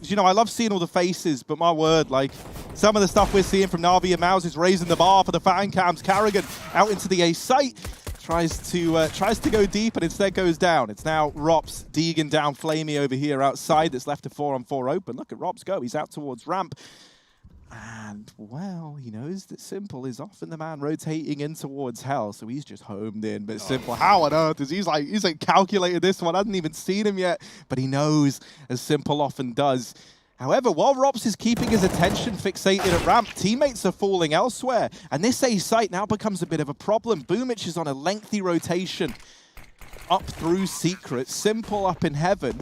You know, I love seeing all the faces, but my word, like, some of the stuff we're seeing from Na'Vi and Mouse is raising the bar for the fan cams. Carrigan out into the A site. Tries to go deep, and instead goes down. It's now Rops Deegan down Flamey over here outside. That's left a 4-on-4 open. Look at Rops go. He's out towards ramp. And, well, he knows that Simple is often the man rotating in towards Hell, so he's just homed in. But Simple, how on earth is he's like calculated this one. I hadn't even seen him yet, but he knows, as Simple often does. However, while Rops is keeping his attention fixated at ramp, teammates are falling elsewhere, and this A site now becomes a bit of a problem. Boomich is on a lengthy rotation up through Secret. Simple up in heaven.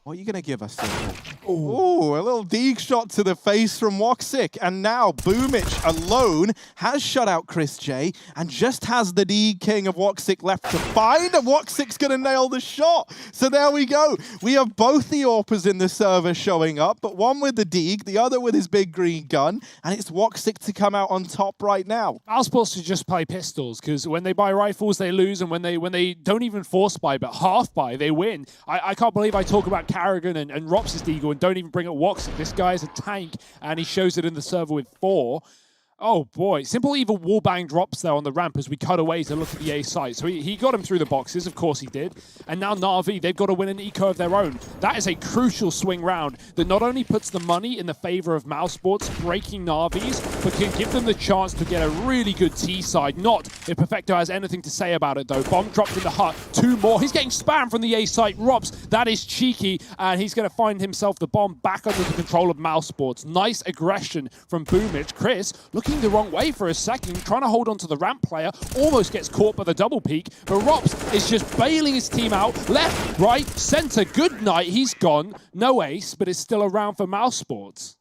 What are you going to give us, Simple? Ooh, a little Deeg shot to the face from Woxic. And now Boomich alone has shut out Chris J and just has the Deeg King of Woxic left to find. And Woxic's going to nail the shot. So there we go. We have both the AWPers in the server showing up, but one with the Deeg, the other with his big green gun. And it's Woxic to come out on top right now. mousesports should just play pistols, because when they buy rifles, they lose. And when they don't even force buy, but half buy, they win. I can't believe I talk about Carrigan and Rops' Deagle and don't even bring up Woxic. This guy's a tank, and he shows it in the server with 4. Oh boy, Simple even wallbang drops there on the ramp as we cut away to look at the A site. So he got him through the boxes, of course he did. And now Na'Vi, they've got to win an eco of their own. That is a crucial swing round that not only puts the money in the favor of mousesports, breaking Na'Vi's, but can give them the chance to get a really good T side. Not if Perfecto has anything to say about it though. Bomb dropped in the hut, 2 more. He's getting spammed from the A site. Rops, that is cheeky, and he's going to find himself the bomb back under the control of mousesports. Nice aggression from Boomich. Chris, looking the wrong way for a second, trying to hold on to the ramp player, almost gets caught by the double peek, but Rops is just bailing his team out, left, right, center, good night, he's gone, no ace, but it's still around for mousesports.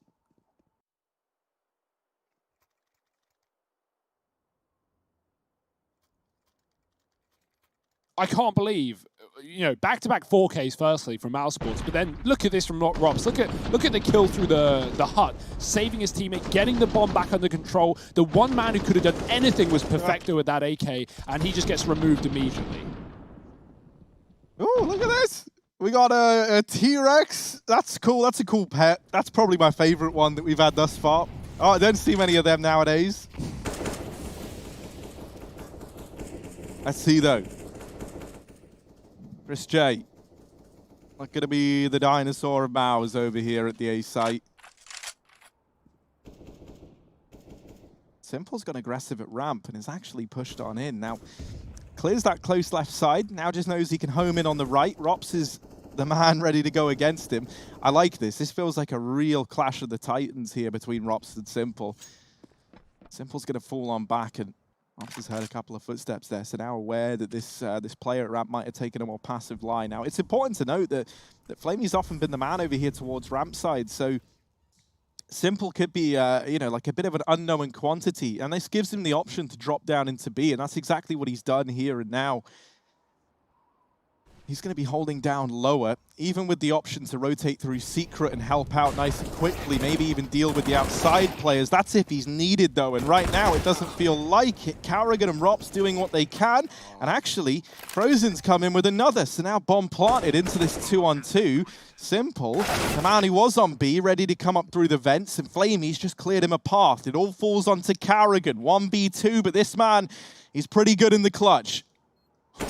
I can't believe, you know, back-to-back 4Ks firstly from mousesports, but then look at this from Rops. Look at the kill through the hut, saving his teammate, getting the bomb back under control. The one man who could have done anything was Perfecto with that AK, and he just gets removed immediately. Oh, look at this. We got a T-Rex. That's cool. That's a cool pet. That's probably my favorite one that we've had thus far. Oh, I don't see many of them nowadays. Let's see, though. Chris J. Not going to be the dinosaur of Mouse over here at the A site. Simple's gone aggressive at ramp and is actually pushed on in. Now, clears that close left side. Now just knows he can home in on the right. Rops is the man ready to go against him. I like this. This feels like a real clash of the titans here between Rops and Simple. Simple's going to fall on back, and Rops has heard a couple of footsteps there, so now aware that this player at ramp might have taken a more passive line. Now, it's important to note that Flamey's often been the man over here towards ramp side, so Simple could be, you know, like a bit of an unknown quantity, and this gives him the option to drop down into B, and that's exactly what he's done here and now. He's going to be holding down lower, even with the option to rotate through Secret and help out nice and quickly, maybe even deal with the outside players. That's if he's needed, though, and right now it doesn't feel like it. Carrigan and Rops doing what they can, and actually, Frozen's come in with another, so now bomb planted into this 2-on-2. Simple, the man who was on B, ready to come up through the vents, and Flamey's just cleared him a path. It all falls onto Carrigan, 1v2, but this man, he's pretty good in the clutch.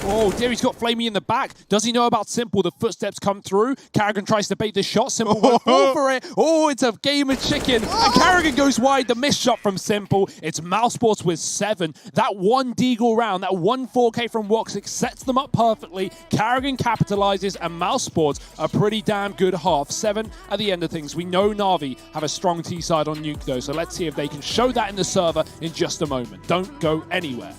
Oh dear, he's got Flamey in the back. Does he know about Simple? The footsteps come through. Carrigan tries to bait this shot. Simple won't fall for it. Oh, it's a game of chicken. And Carrigan goes wide. The missed shot from Simple. It's mousesports with 7. That one Deagle round, that one 4K from Woxic sets them up perfectly. Carrigan capitalizes, and mousesports a pretty damn good half. 7 at the end of things. We know Na'Vi have a strong T side on Nuke though, so let's see if they can show that in the server in just a moment. Don't go anywhere.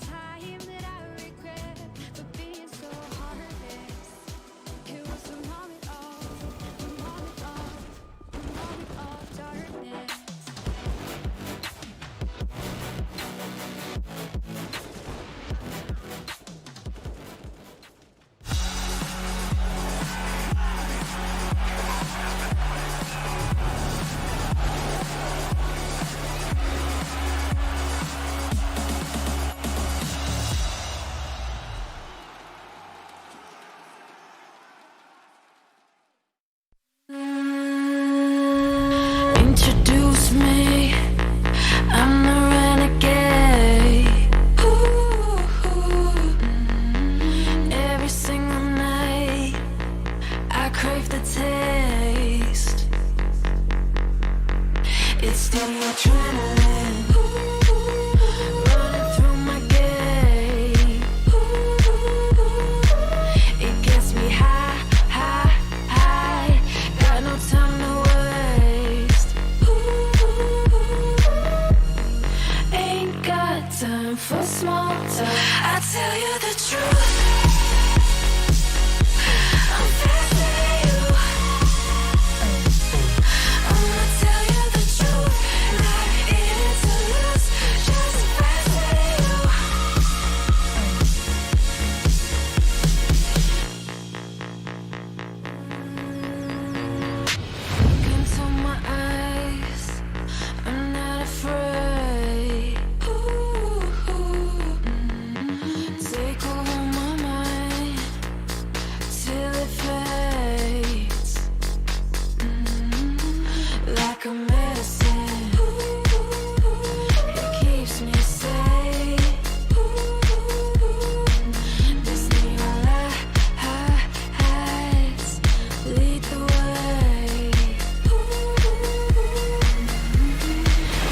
Introduce me, I'm the renegade. Every single night, I crave the taste. It's the adrenaline running through my gate. It gets me high, high, high. Got no time to time for small talk. I tell you the truth. I'm faster than you. I'm gonna tell you the truth. Not in it to lose, just faster than you. Look into my eyes. I'm not afraid. Take over my mind till it fades, like a medicine. It keeps me safe. This neon lights lead the way.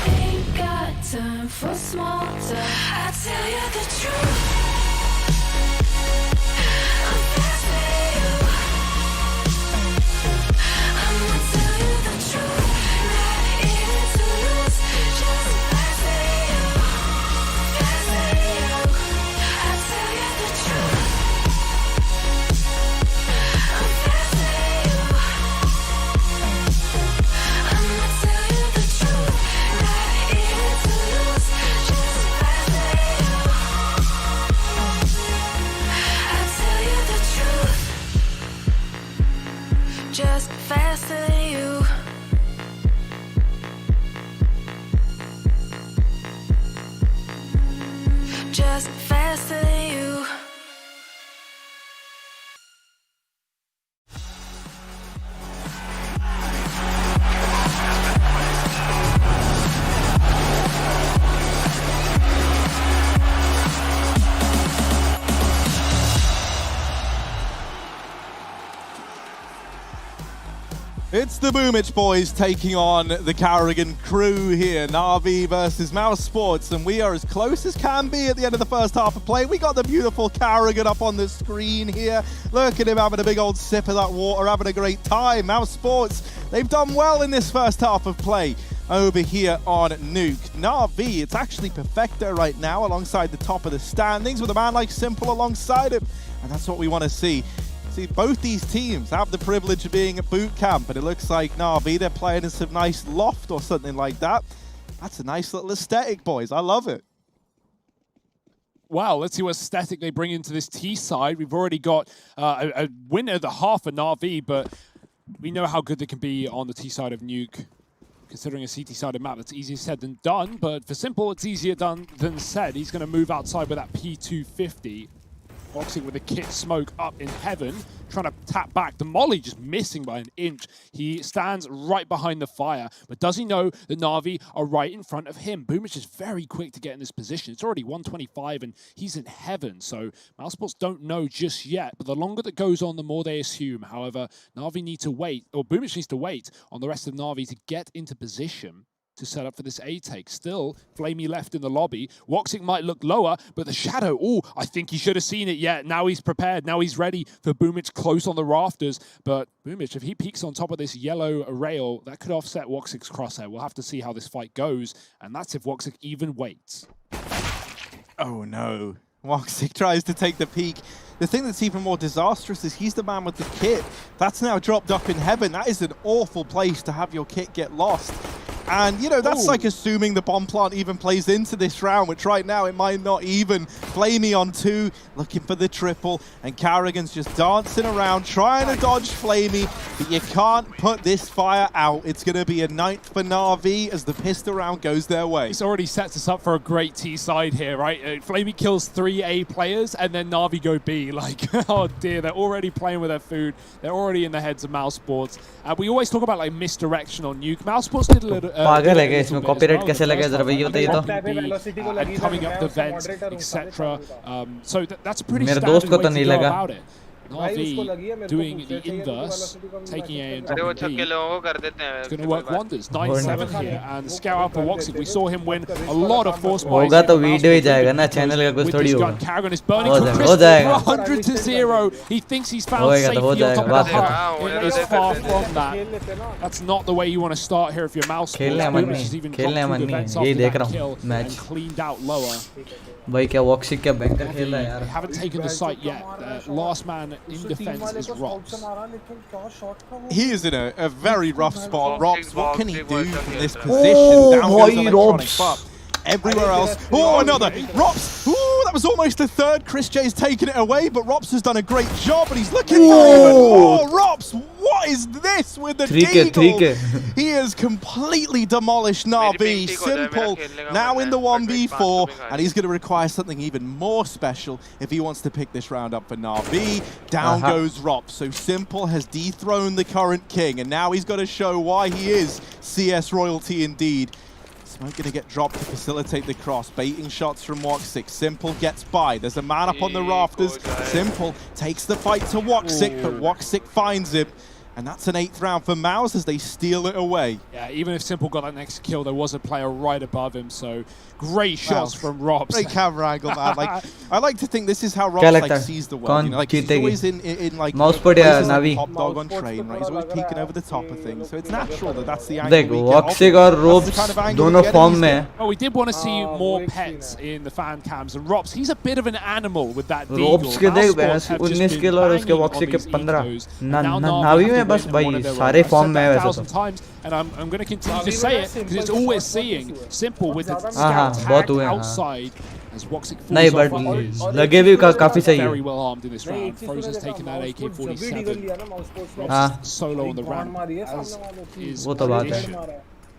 Ain't got time for small talk. I tell you the truth. Just faster than you. Just faster than you. It's the Boomich boys taking on the Carrigan crew here. Na'Vi versus mousesports, and we are as close as can be at the end of the first half of play. We got the beautiful Carrigan up on the screen here. Look at him having a big old sip of that water, having a great time. mousesports, they've done well in this first half of play over here on Nuke. Na'Vi, it's actually perfecto right now alongside the top of the standings with a man like Simple alongside him, and that's what we want to see. See, both these teams have the privilege of being at boot camp, but it looks like Na'Vi, they're playing in some nice loft or something like that. That's a nice little aesthetic, boys. I love it. well. Let's see what aesthetic they bring into this T side. We've already got a winner of the half for Na'Vi, but we know how good they can be on the T side of Nuke. Considering a CT-sided map, that's easier said than done, but for Simple, it's easier done than said. He's going to move outside with that P250. Boxing with a kit smoke up in heaven, trying to tap back. The molly just missing by an inch. He stands right behind the fire, but does he know that Na'Vi are right in front of him? Boomich is very quick to get in this position. It's already 125 and he's in heaven, so mousesports don't know just yet, but the longer that goes on, the more they assume. However, Na'Vi need to wait, or Boomich needs to wait on the rest of Na'Vi to get into position to set up for this A take. Still, Flamey left in the lobby. Woxic might look lower, but the shadow, oh, I think he should have seen it yet. Now he's prepared. Now he's ready for Boomich close on the rafters. But Boomich, if he peeks on top of this yellow rail, that could offset Woxic's crosshair. We'll have to see how this fight goes, and that's if Woxic even waits. Oh no. Woxic tries to take the peak. The thing that's even more disastrous is he's the man with the kit. That's now dropped up in heaven. That is an awful place to have your kit get lost. And, you know, that's like assuming the bomb plant even plays into this round, which right now it might not even. Flamey on 2, looking for the triple, and Carrigan's just dancing around, trying to dodge Flamey, but you can't put this fire out. It's going to be a 9th for Na'Vi as the pistol round goes their way. This already sets us up for a great T side here, right? Flamey kills 3 A players, and then Na'Vi go B. Like, oh dear, they're already playing with their food. They're already in the heads of mousesports. We always talk about like misdirection on Nuke. Mousesports did a little... पागल है क्या इसमें copyright कैसे लगा जरा भाई बताइए तो and coming up the vent, etc. So that's a pretty मेरे standard दोस्त को way तो to नहीं go लगा about it. Na'Vi doing the inverse, taking A and dropping B. It's going to work wonders. 9-7 here, and the scout out for Woxic. We saw him win a lot of force buys. होगा तो video ही जाएगा ना channel का कुछ थोड़ी होगा Carrigan is burning हो for जाएगा हो Crystal जाएगा 100-0. He thinks he's found होएगा तो हो safety on top जाएगा of the बात hut. It is far from that. That's not the way you want to start here if you're mouse. खेलने मन नहीं खेलने मन नहीं यही देख रहा हूँ मैच cleaned out lower. भाई क्या वॉक्सिक क्या बैंकर खेल रहा है यार They haven't taken the site yet. Last man in defense is Rops. He is in a very rough spot. Rops, what can he do from this position? Down goes Electronic, but everywhere else. Oh, another. Rops. Ooh, that was almost the third. Chris J's taken it away, but Rops has done a great job, but he's looking for even more. Rops, what is this with the Deagle? He has completely demolished Na'Vi. Simple now in the 1v4, and he's going to require something even more special if he wants to pick this round up for Na'Vi. Down goes Rops. So Simple has dethroned the current king, and now he's got to show why he is CS royalty indeed. Smoke going to get dropped to facilitate the cross. Baiting shots from Woxic. Simple gets by. There's a man up on the rafters. Simple takes the fight to Woxic, but Woxic finds him. And that's an 8th round for Mouse as they steal it away. Yeah, even if Simple got that next kill, there was a player right above him. So great shots from Robs. Great camera angle, man. Like, I like to think this is how Robs like sees the world. You know, like he's always in like places like Top Dog on train, right? He's always peeking over the top of things. So it's natural that that's the angle. देख वॉक्सिक और ropes दोनों form में हैं. Well, we did want to see more pets in the fan cams, and Rops, he's a bit of an animal with that Deagle. Ropes के देख 19 किल और उसके वॉक्सिक के 15 Na'Vi में बस भाई सारे फॉर्म में वैसे तो. And I'm going to continue to say it because it's always seeing Simple with the scout tagged outside as Woxic नहीं falls but off on his. लगे भी काफी सही Very है. well armed in this round. Frozen's taking that AK-47. Robs solo on the ramp. वो तो बात है.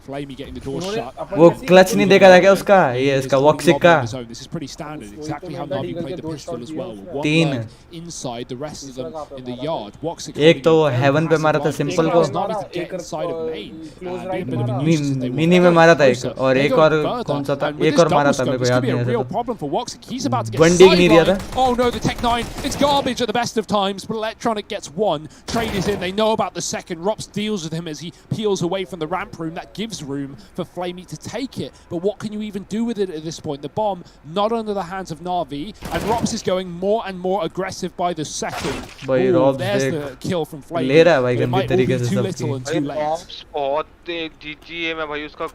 Flamey getting the door shut. वो क्लच नहीं देखा था क्या उसका ये इसका वॉक्सिक का This is pretty standard. Exactly how Na'Vi played the pistol as well. One 3 leg inside, the rest of them in the yard. Woxic एक तो वो हेवन पे मारा था सिंपल को मिनी में मारा था एक और एक और कौन सा था एक और मारा था मेरे को याद नहीं आ रहा बंडी नहीं दिया था. Oh no, the Tech 9, it's garbage at the best of times, but Electronic gets one. Trade is in, they know about the second. Rops deals with him as he peels away from the ramp room. That gives room for Flamey to take it, but what can you even do with it at this point? The bomb not under the hands of Na'Vi, and Rops is going more and more aggressive by the second. Ooh, there's the kill from Flamey. It might all be too little and too late.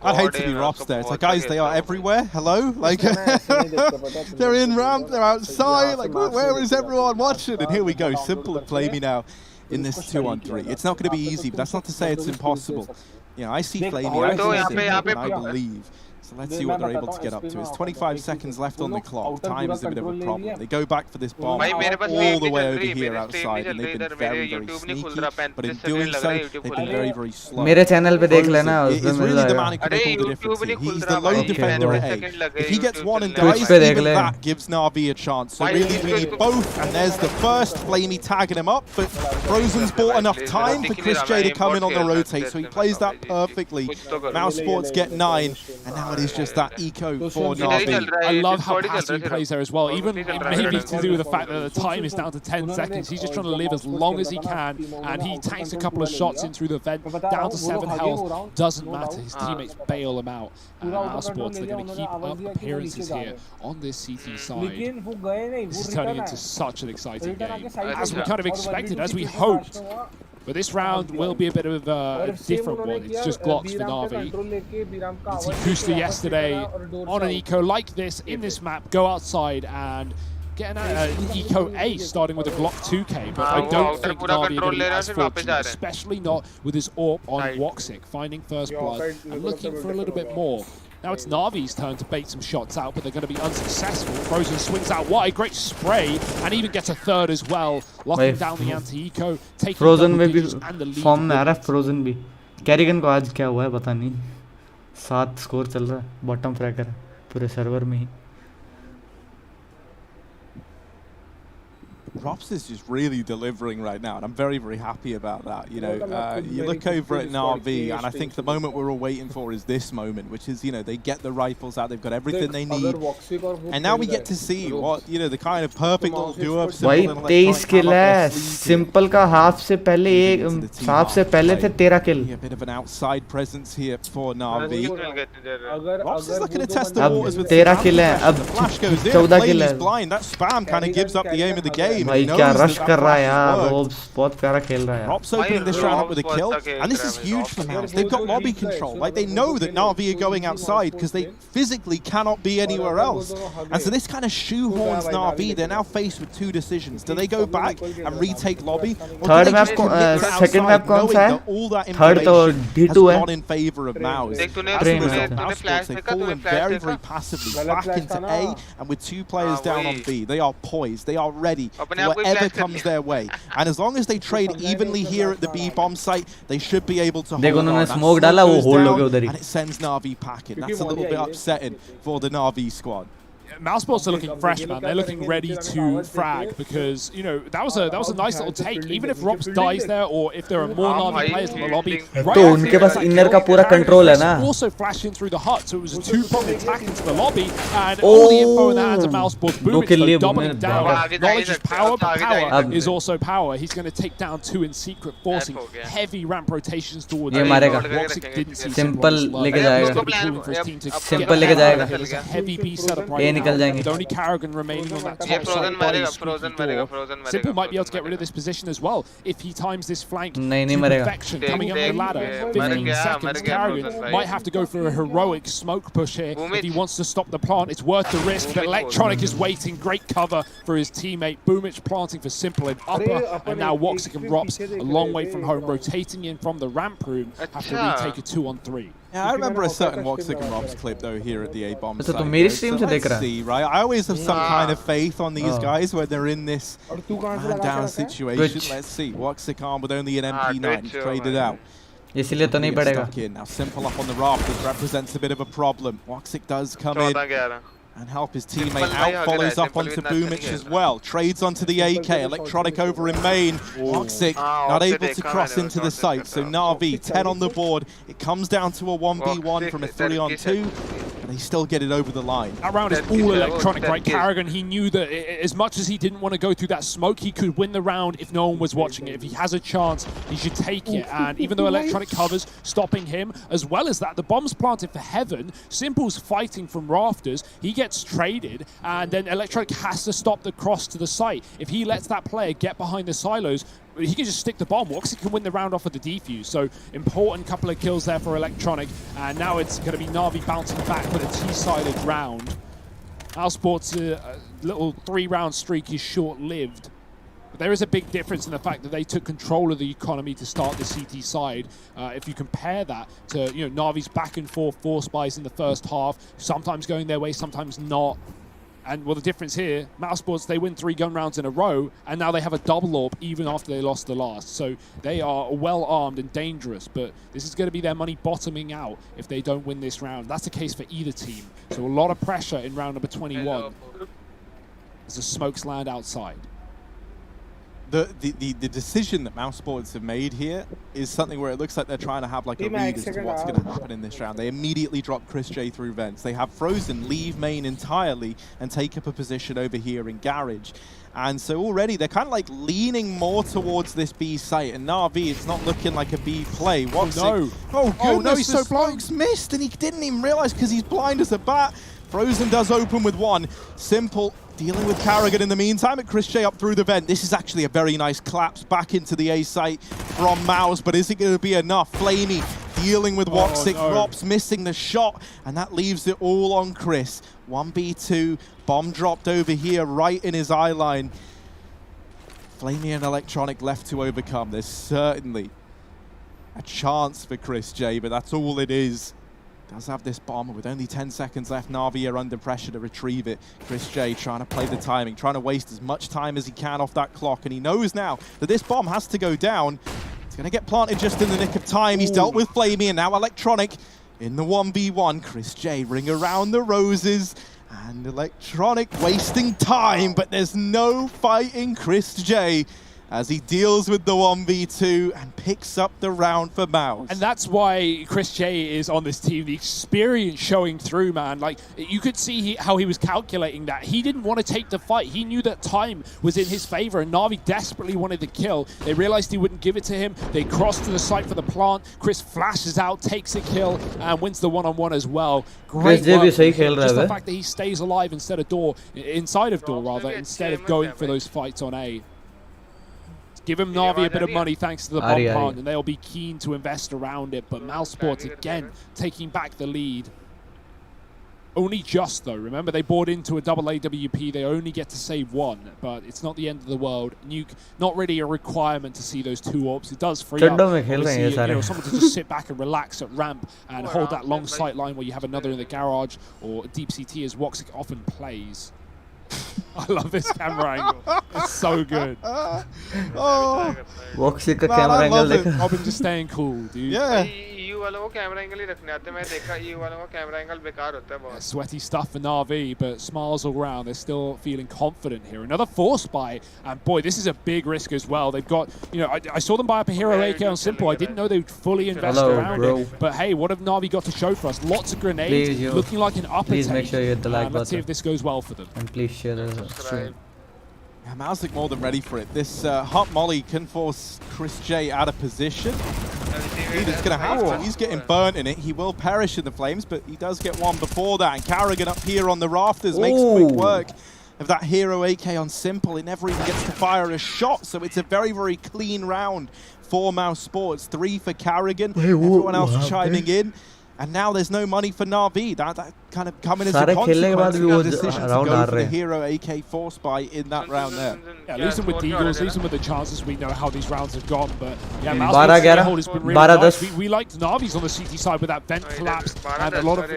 I'd hate to be Rops there. It's like, guys, they are everywhere. Hello? Like, they're in ramp, they're outside. Like, where is everyone watching? And here we go, Simple and Flamey now in this 2-on-3. It's not going to be easy, but that's not to say it's impossible. You know, I see Flamey, I see Simple, and I believe So let's see what they're able to get up to. It's 25 seconds left on the clock. Time is a bit of a problem. They go back for this bomb all the way over here outside, and they've been very, very sneaky. But in doing so, they've been very, very slow. मेरे channel पे देख लेना, It is really the man who can make all the difference here. He's the lone defender at A. If he gets one and dies, even that gives Na'Vi a chance. So really, we need both. And there's the first Flamey tagging him up, but Frozen's bought enough time for Chris J to come in on the rotate, so he plays that perfectly. mousesports get 9, and now it is just that eco for Na'Vi. I love how passive he plays there as well. Even maybe to do with the fact that the time is down to 10 seconds. He's just trying to live as long as he can, and he tanks a couple of shots in through the vent, down to 7 health. Doesn't matter. His teammates bail him out. And mousesports, they're going to keep up appearances here on this CT side. This is turning into such an exciting game, as we kind of expected, as we hoped. But this round will be a bit of a different one. It's just Glocks for Na'Vi. Kusta yesterday on an eco like this, in this map, go outside and get an eco ace, starting with a Glock 2K. But I don't think Na'Vi are going to be as fortunate, especially not with his AWP on Woxic, finding first blood and looking for a little bit more. Now it's Na'Vi's turn to bait some shots out, but they're going to be unsuccessful. Frozen swings out wide, great spray, and even gets a third as well, locking down the anti-eco, taking Frozen में भी and the lead. Form में आ रहा है Frozen भी. कैरिगन को आज क्या हुआ है पता नहीं. 7 स्कोर चल रहा है, बॉटम फ्रैगर पूरे सर्वर में ही. Rops is just really delivering right now, and I'm very, very happy about that. You know, you look over at Na'Vi, and I think the moment we're all waiting for is this moment, which is, you know, they get the rifles out, they've got everything they need, and now we get to see what, you know, the kind of perfect little duo. भाई 23 किल है, simple का half से पहले थे 13 किल. A bit of an outside presence here for Na'Vi. Rops is looking to test the waters with 13 किल है, अब 14 किल है. Blind. That spam kind of gives up the aim of the game. भाई क्या rush कर रहा है यार, वो बहुत प्यारा खेल रहा है. Rops opening this round up with a kill, and this is huge for Natus. They've got lobby control. Like, they know that Na'Vi are going outside because they physically cannot be anywhere else. And so this kind of shoehorns Na'Vi. They're now faced with 2 decisions. Do they go back and retake lobby? Third map, second map कौन सा है? Third तो D2 है. Not in favor of Maus. They fall in very, very passively back into A, and with 2 players down on B, they are poised. They are ready. Whatever comes their way, and as long as they trade evenly here at the B bomb site, they should be able to hold on. Smoke डाला, वो hold हो गया उधर ही. And it sends Na'Vi packing. That's a little bit upsetting for the Na'Vi squad. mousesports are looking fresh, man. They're looking ready to frag because, you know, that was a nice little take. Even if Rops dies there, or if there are more Na'Vi players in the lobby, तो उनके पास inner का पूरा control है ना. Also flashing through the hut, so it was a 2-pronged attack into the lobby, and all the info in the hands of mousesports. Boomich doubling down. Knowledge is power, but power is also power. He's going to take down 2 in secret, forcing heavy ramp rotations towards. ये मारेगा. Simple लेके जाएगा. Simple लेके जाएगा. Heavy B setup right now. With only Karrigan remaining on that top side by his Simple might be able to get rid of this position as well if he times this flank to perfection. Coming up the ladder, 15 seconds. Karrigan might have to go for a heroic smoke push here if he wants to stop the plant. It's worth the risk. But Electronic is waiting. Great cover for his teammate. Boomich planting for Simple in upper, and now Woxic and Rops a long way from home, rotating in from the ramp room, have to retake a 2-on-3. Yeah, I remember a certain Woxic and Rops clip though here at the A bomb site. तो मेरी stream से देख रहा है. Right, I always have some kind of faith on these guys when they're in this man-down situation. Let's see, Woxic armed with only an MP9 traded out. इसलिए तो नहीं पड़ेगा. Now Simple up on the rafters represents a bit of a problem. Woxic does come in and help his teammate out, follows up onto Boomich as well. Trades onto the AK, Electronic over in main. Woxic not able to cross into the site, so Na'Vi 10 on the board. It comes down to a 1v1 from a 3-on-2. And they still get it over the line. That round is all Electronic, right? Karrigan, he knew that as much as he didn't want to go through that smoke, he could win the round if no one was watching it. If he has a chance, he should take it. And even though Electronic covers, stopping him, as well as that, the bomb's planted for Heaven. Simple's fighting from rafters. He gets traded, and then Electronic has to stop the cross to the site. If he lets that player get behind the silos, he can just stick the bomb. Woxic can win the round off with the defuse. So important couple of kills there for Electronic. And now it's going to be Na'Vi bouncing back with a T-sided round. mousesports' little 3-round streak is short-lived. But there is a big difference in the fact that they took control of the economy to start the CT side. If you compare that to Na'Vi's back and forth force buys in the first half, sometimes going their way, sometimes not. And well, the difference here, mousesports, they win 3 gun rounds in a row, and now they have a double AWP even after they lost the last. So they are well armed and dangerous, but this is going to be their money bottoming out if they don't win this round. That's the case for either team. So a lot of pressure in round number 21 as the smokes land outside. The decision that mousesports have made here is something where it looks like they're trying to have like a read as to what's going to happen in this round. They immediately drop Chris J through vents. They have Frozen leave main entirely and take up a position over here in garage. And so already they're kind of like leaning more towards this B site. And Na'Vi, it's not looking like a B play. What's no. Oh, goodness, no, he's so blind. Missed and he didn't even realize because he's blind as a bat. Frozen does open with one. Simple dealing with Carrigan in the meantime, at Chris J up through the vent. This is actually a very nice collapse back into the A site from Mouse, but is it going to be enough? Flamey dealing with Woxic, Rops missing the shot, and that leaves it all on Chris. 1v2, bomb dropped over here right in his eye line. Flamey and Electronic left to overcome. There's certainly a chance for Chris J, but that's all it is. Does have this bomb with only 10 seconds left. Na'Vi are under pressure to retrieve it. Chris J trying to play the timing, trying to waste as much time as he can off that clock. And he knows now that this bomb has to go down. It's going to get planted just in the nick of time. He's dealt with Flamey and now Electronic in the 1v1. Chris J ring around the roses. And Electronic wasting time, but there's no fighting Chris J as he deals with the 1v2 and picks up the round for Mouse. And that's why Chris J is on this team. The experience showing through, man. Like, you could see how he was calculating that. He didn't want to take the fight. He knew that time was in his favor, and Na'Vi desperately wanted the kill. They realized he wouldn't give it to him. They crossed to the site for the plant. Chris flashes out, takes a kill, and wins the one-on-one as well. Great work. Just the fact that he stays alive instead of inside of door rather, instead of going for those fights on A. Give him Na'Vi a bit of money thanks to the bomb plant, and they'll be keen to invest around it. But mousesports, again, taking back the lead. Only just, though. Remember, they bought into a double AWP. They only get to save one, but it's not the end of the world. Nuke, not really a requirement to see those 2 AWPs. It does free up someone to just sit back and relax at ramp and hold that long sight line where you have another in the garage, or deep CT as Woxic often plays. I love this camera angle. It's so good. Woxic का camera angle. Robin just staying cool, dude. Yeah. Sweaty stuff for Na'Vi, but smiles all around. They're still feeling confident here. Another force buy, and boy, this is a big risk as well. They've got, I saw them buy up a hero AK on Simple. I didn't know they would fully invest around it. But hey, what have Na'Vi got to show for us? Lots of grenades, looking like an upper Please make sure you hit the like button. Let's see if this goes well for them. And please share the stream. Yeah, Mouse look more than ready for it. This hot molly can force Chris J out of position. He's going to have to. He's getting burnt in it. He will perish in the flames, but he does get one before that. And Carrigan up here on the rafters makes quick work of that hero AK on Simple. It never even gets to fire a shot, so it's a very, very clean round for mousesports. 3 for Carrigan. Everyone else chiming in. And now there's no money for Na'Vi. That kind of coming as a consequence of the decision to go for the hero AK force buy in that round there. Yeah, losing with Deagles, losing with the chances. We know how these rounds have gone, but yeah, mousesports hold has been really nice. We liked Na'Vi's on the CT side with that vent collapse and a lot of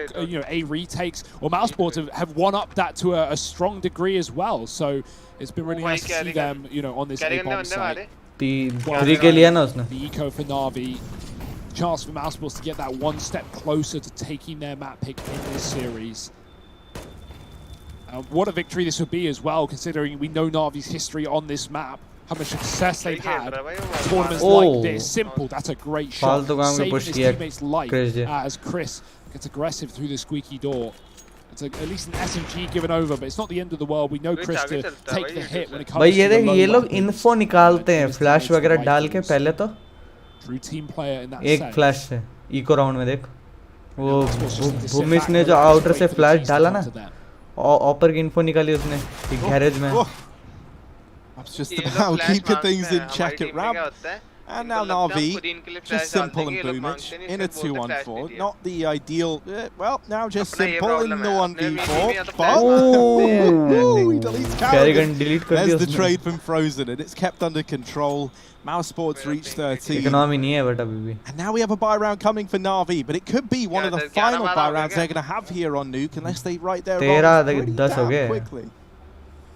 A retakes. Well, mousesports have one-upped that to a strong degree as well. So it's been really nice to see them, on this A-bomb side. The eco for Na'Vi. Chance for mousesports to get that one step closer to taking their map pick in this series. What a victory this would be as well, considering we know Na'Vi's history on this map, how much success they've had. Tournaments like this, Simple, that's a great shot. Saving his teammate's life as Chris gets aggressive through the squeaky door. It's at least an SMG given over, but it's not the end of the world. We know Chris to take the hit when it comes to the low ये लोग info निकालते हैं, flash वगैरह डाल के पहले तो. True team player in that एक फ्लैश है इको राउंड में देख वो भूमिश ने जो आउटर से फ्लैश डाला ना ऑपर की इन्फो निकाली उसने गैरेज में. That's just about keeping things in check at ramp. And now Na'Vi, just simple and Boomich in a 2-on-4. Not the ideal, well, now just simple in the 1v4. But, he deletes Carrigan. There's the trade from Frozen, and it's kept under control. mousesports reached 13. Economy नहीं है but अभी भी. And now we have a buy round coming for Na'Vi, but it could be one of the final buy rounds they're going to have here on Nuke, unless they write their roles pretty damn quickly.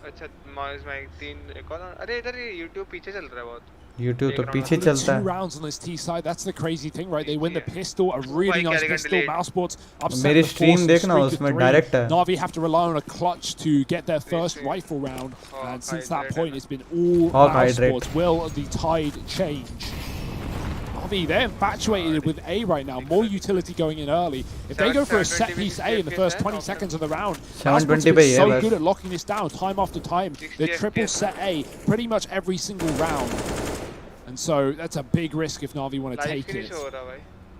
अच्छा मॉइस में 3 एक और अरे इधर YouTube पीछे चल रहा है बहुत YouTube तो पीछे चलता है. 2 rounds on this T side. That's the crazy thing, right? They win the pistol, a really nice pistol. mousesports upset मेरी the stream force देखना streak उसमें to 3. direct है. Na'Vi have to rely on a clutch to get their first rifle round, and since that point, it's been all mousesports. Will the tide change? Na'Vi, they're infatuated with A right now. More utility going in early. If they go for a set piece A in the first 20 seconds of the round, mousesports have been so good at locking this down time after time. They triple set A pretty much every single round. And so that's a big risk if Na'Vi want to take it,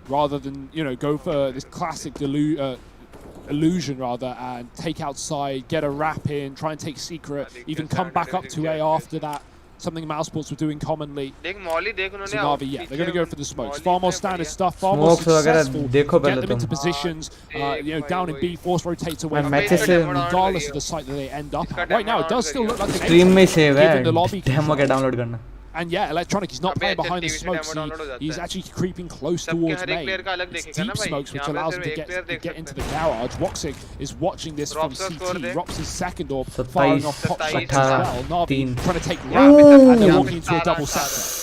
rather than, you know, go for this classic illusion rather and take outside, get a wrap in, try and take secret, even come back up to A after that. Something mousesports were doing commonly. So Na'Vi, yeah, they're going to go for the smokes. Far more standard stuff, far more successful. Get them into positions, you know, down in B, force rotates away from them, regardless of the site that they end up at. Right now, it does still look like an Stream में save है. given the lobby Demo के download करना. And yeah, Electronic, he's not playing behind the smokes. He's actually creeping close towards main. It's deep smokes, which allows him to get into the garage. Woxic is watching this from CT. Rops is second orb, firing off pop shots as well. Na'Vi trying to take Rap, and they're walking into a double sector.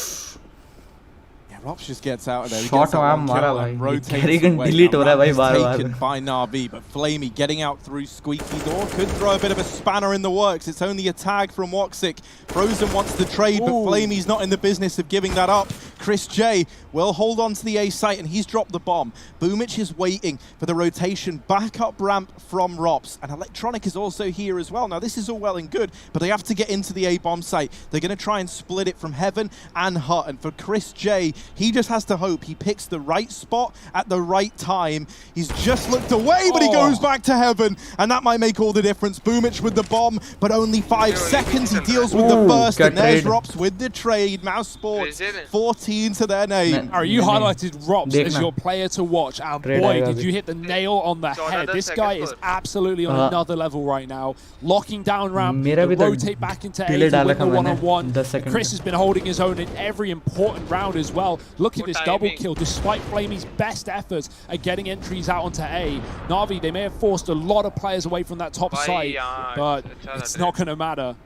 Rops just gets out of there. Shot arm मारा भाई. Carrigan delete हो रहा है भाई बार-बार. Taken by Na'Vi, but Flamey getting out through squeaky door could throw a bit of a spanner in the works. It's only a tag from Woxic. Frozen wants the trade, but Flamey's not in the business of giving that up. Chris J will hold on to the A site, and he's dropped the bomb. Boomich is waiting for the rotation back up ramp from Rops, and Electronic is also here as well. Now this is all well and good, but they have to get into the A bomb site. They're going to try and split it from Heaven and Hut, and for Chris J, he just has to hope he picks the right spot at the right time. He's just looked away, but he goes back to Heaven, and that might make all the difference. Boomich with the bomb, but only 5 seconds. He deals with the burst, and there's Rops with the trade. mousesports 14 to their name. You highlighted Rops as your player to watch, and boy, did you hit the nail on the head. This guy is absolutely on another level right now. Locking down ramp, rotate back into A to win the one-on-one. Chris has been holding his own in every important round as well. Look at this double kill, despite Flamey's best efforts at getting entries out onto A. Na'Vi, they may have forced a lot of players away from that top site, but it's not going to matter.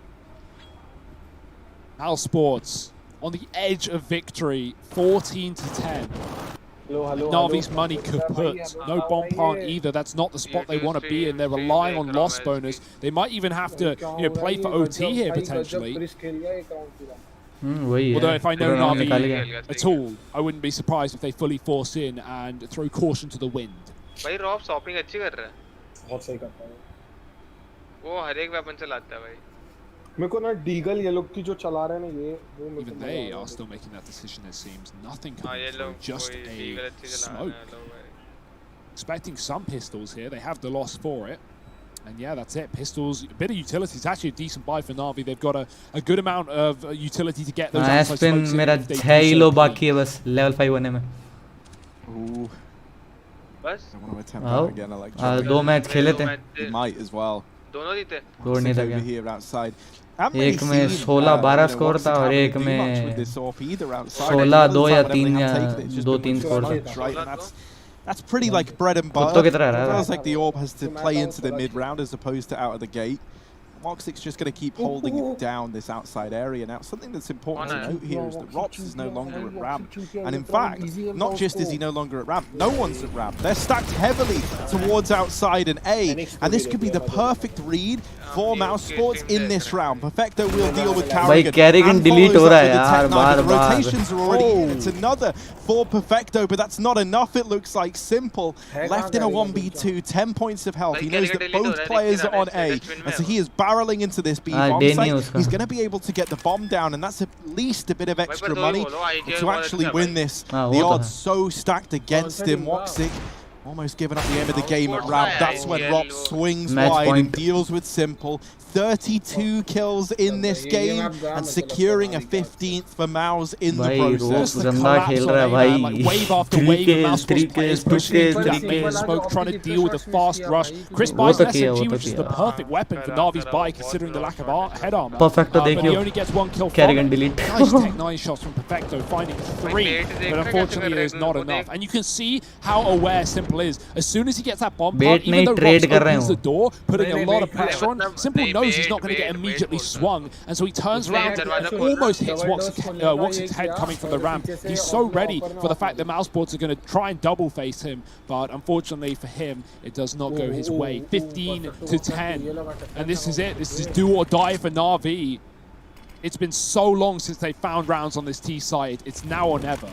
mousesports on the edge of victory, 14 to 10. Na'Vi's money kaput. No bomb plant either. That's not the spot they want to be in. They're relying on loss bonus. They might even have to, you know, play for OT here potentially. Although if I know Na'Vi at all, I wouldn't be surprised if they fully force in and throw caution to the wind. भाई रॉप shopping अच्छी कर रहा है बहुत सही करता है वो हर एक वेपन चलाता है भाई मेरे को ना डीगल ये लोग की जो चला रहे हैं ना ये वो मेरे को Even they are still making that decision, it seems. Nothing coming through, just a smoke. Expecting some pistols here. They have the loss for it. And yeah, that's it. Pistols, a bit of utility. It's actually a decent buy for Na'Vi. They've got a good amount of utility to get those outside smokes in. मेरा 6 ही लो बाकी है बस level 5 होने में. Ooh. बस. I want to attempt that again. I like 2 match खेले थे. He might as well. दोनों जीते. Goal नहीं था क्या? Here outside. एक में 16-12 स्कोर था और एक में 16-2 या 3 या 2-3 स्कोर था. That's pretty like bread and butter. It feels like the orb has to play into the mid round as opposed to out of the gate. Woxic's just going to keep holding it down this outside area. Now, something that's important to note here is that Rops is no longer at ramp. And in fact, not just is he no longer at ramp, no one's at ramp. They're stacked heavily towards outside and A. And this could be the perfect read for mousesports in this round. Perfecto will deal with Carrigan. delete हो रहा है यार बार बार. Rotations are already in. It's another for Perfecto, but that's not enough, it looks like. Simple left in a 1v2, 10 points of health. He knows that both players are on A. And so he is barreling into this B bomb site. He's going to be able to get the bomb down, and that's at least a bit of extra money to actually win this. The odds so stacked against him. Woxic Almost giving up the aim of the game at Ramp. That's when Rob swings Match wide point. and deals with Simple. 32 kills in this game and securing a 15th for Mouse in the भाई process. रोज गंदा खेल रहा है भाई. Like wave after wave of mousesports players pushing into that main smoke, trying to deal with the fast rush. Chris buys an SMG, which is the perfect weapon for Navi's buy, considering the lack of head armor. Perfecto But he देखियो. only gets one kill from Carrigan it. delete. Nice Tech 9 shots from Perfecto, finding 3, but unfortunately it is not enough. And you can see how aware Simple is. As soon as he gets that bomb plant, even though Rox opens the door, putting a lot of pressure on, Simple knows he's not going to get immediately swung, and so he turns around and almost hits Wox's head coming from the ramp. He's so ready for the fact that mousesports are going to try and double face him, but unfortunately for him, it does not go his way. 15-10, and this is it. This is do or die for Na'Vi. It's been so long since they found rounds on this T side. It's now or never.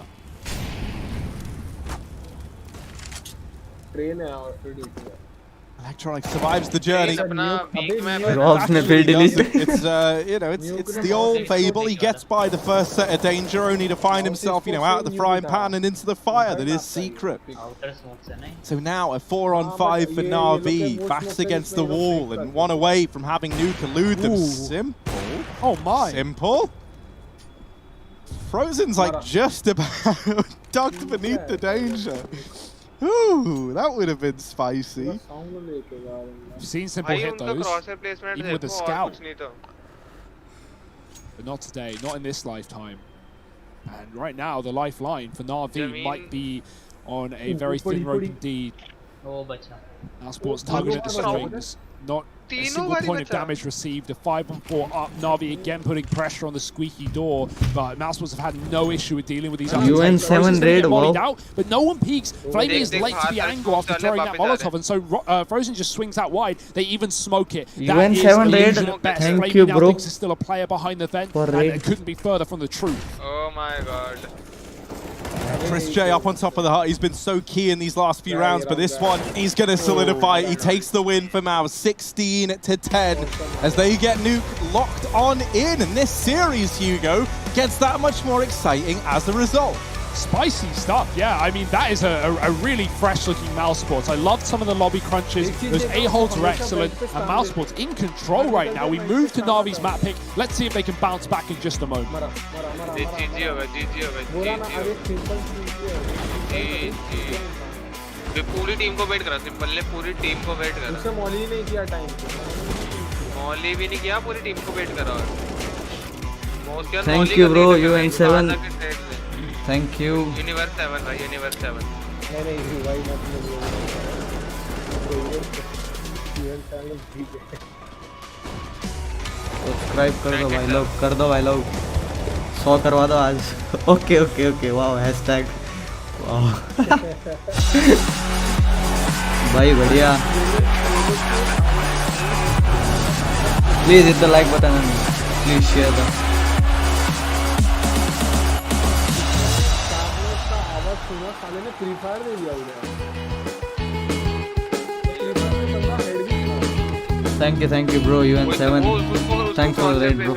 Electronic survives the journey. Robs ने फिर delete. It's it's the old fable. He gets by the first set of danger, only to find himself, out of the frying pan and into the fire that is Secret. So now a 4-on-5 for Na'Vi, backs against the wall and one away from having Nuke elude them. Simple. Oh my! Simple. Frozen's like just about ducked beneath the danger. Ooh, that would have been spicy. I've seen Simple hit those, even with the scout. But not today, not in this lifetime. And right now, the lifeline for Na'Vi might be on a very thin rope indeed. mousesports tugging at the strings. Not a single point of damage received. A 5-on-4 up. Na'Vi again putting pressure on the squeaky door. But mousesports have had no issue with dealing with these. UN7 raid, wow. But no one peeks. Flaming is late to the angle after throwing that Molotov. And so Frozen just swings out wide. They even smoke it. UN7 raid. Thank you, bro. Thinks there's still a player behind the vent. And it couldn't be further from the truth. Oh my god. Chris J up on top of the hut. He's been so key in these last few rounds, but this one, he's going to solidify. He takes the win for Mouse, 16-10, as they get Nuke locked on in. And this series, Hugo, gets that much more exciting as a result. Spicy stuff, yeah. I mean, that is a really fresh-looking mousesports. I loved some of the lobby crunches. Those A-holds were excellent, and mousesports in control right now. We move to Na'Vi's map pick. Let's see if they can bounce back in just a moment. पूरी team को wait करा, simple ने पूरी team को wait करा। उसने Molly नहीं किया टाइम पे। मॉली भी नहीं किया, पूरी टीम को वेट करा। Thank you, bro. UN7. Thank you. Universe 7 भाई, Universe 7. नहीं भाई मतलब सब्सक्राइब कर दो भाई लोग, कर दो भाई लोग। 100 करवा दो आज। Okay okay okay, wow, hashtag wow. भाई बढ़िया। Please hit the like button and please share the Thank you, bro. UN7. Thanks for the raid, bro.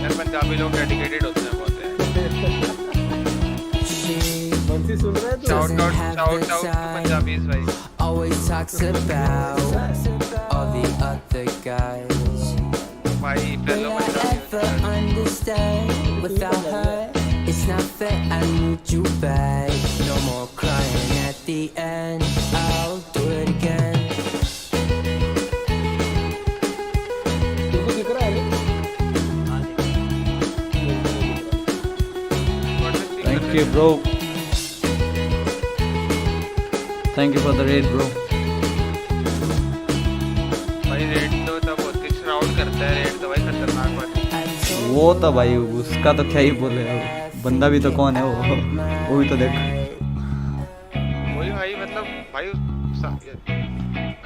यार पंजाबी लोग डेडिकेटेड होते हैं बहुत हैं। Shout out पंजाबीज़ भाई। Always talks about all the other guys. भाई Will I ever understand without her? It's not fair, I need you back. No more crying at the end. I'll do it again. Thank you, bro. Thank you for the raid, bro. भाई red तो तब होती है, shroud करता है red तो भाई खतरनाक बात है। वो तो भाई उसका तो क्या ही बोले, बंदा भी तो कौन है वो भी तो देख। वही भाई मतलब भाई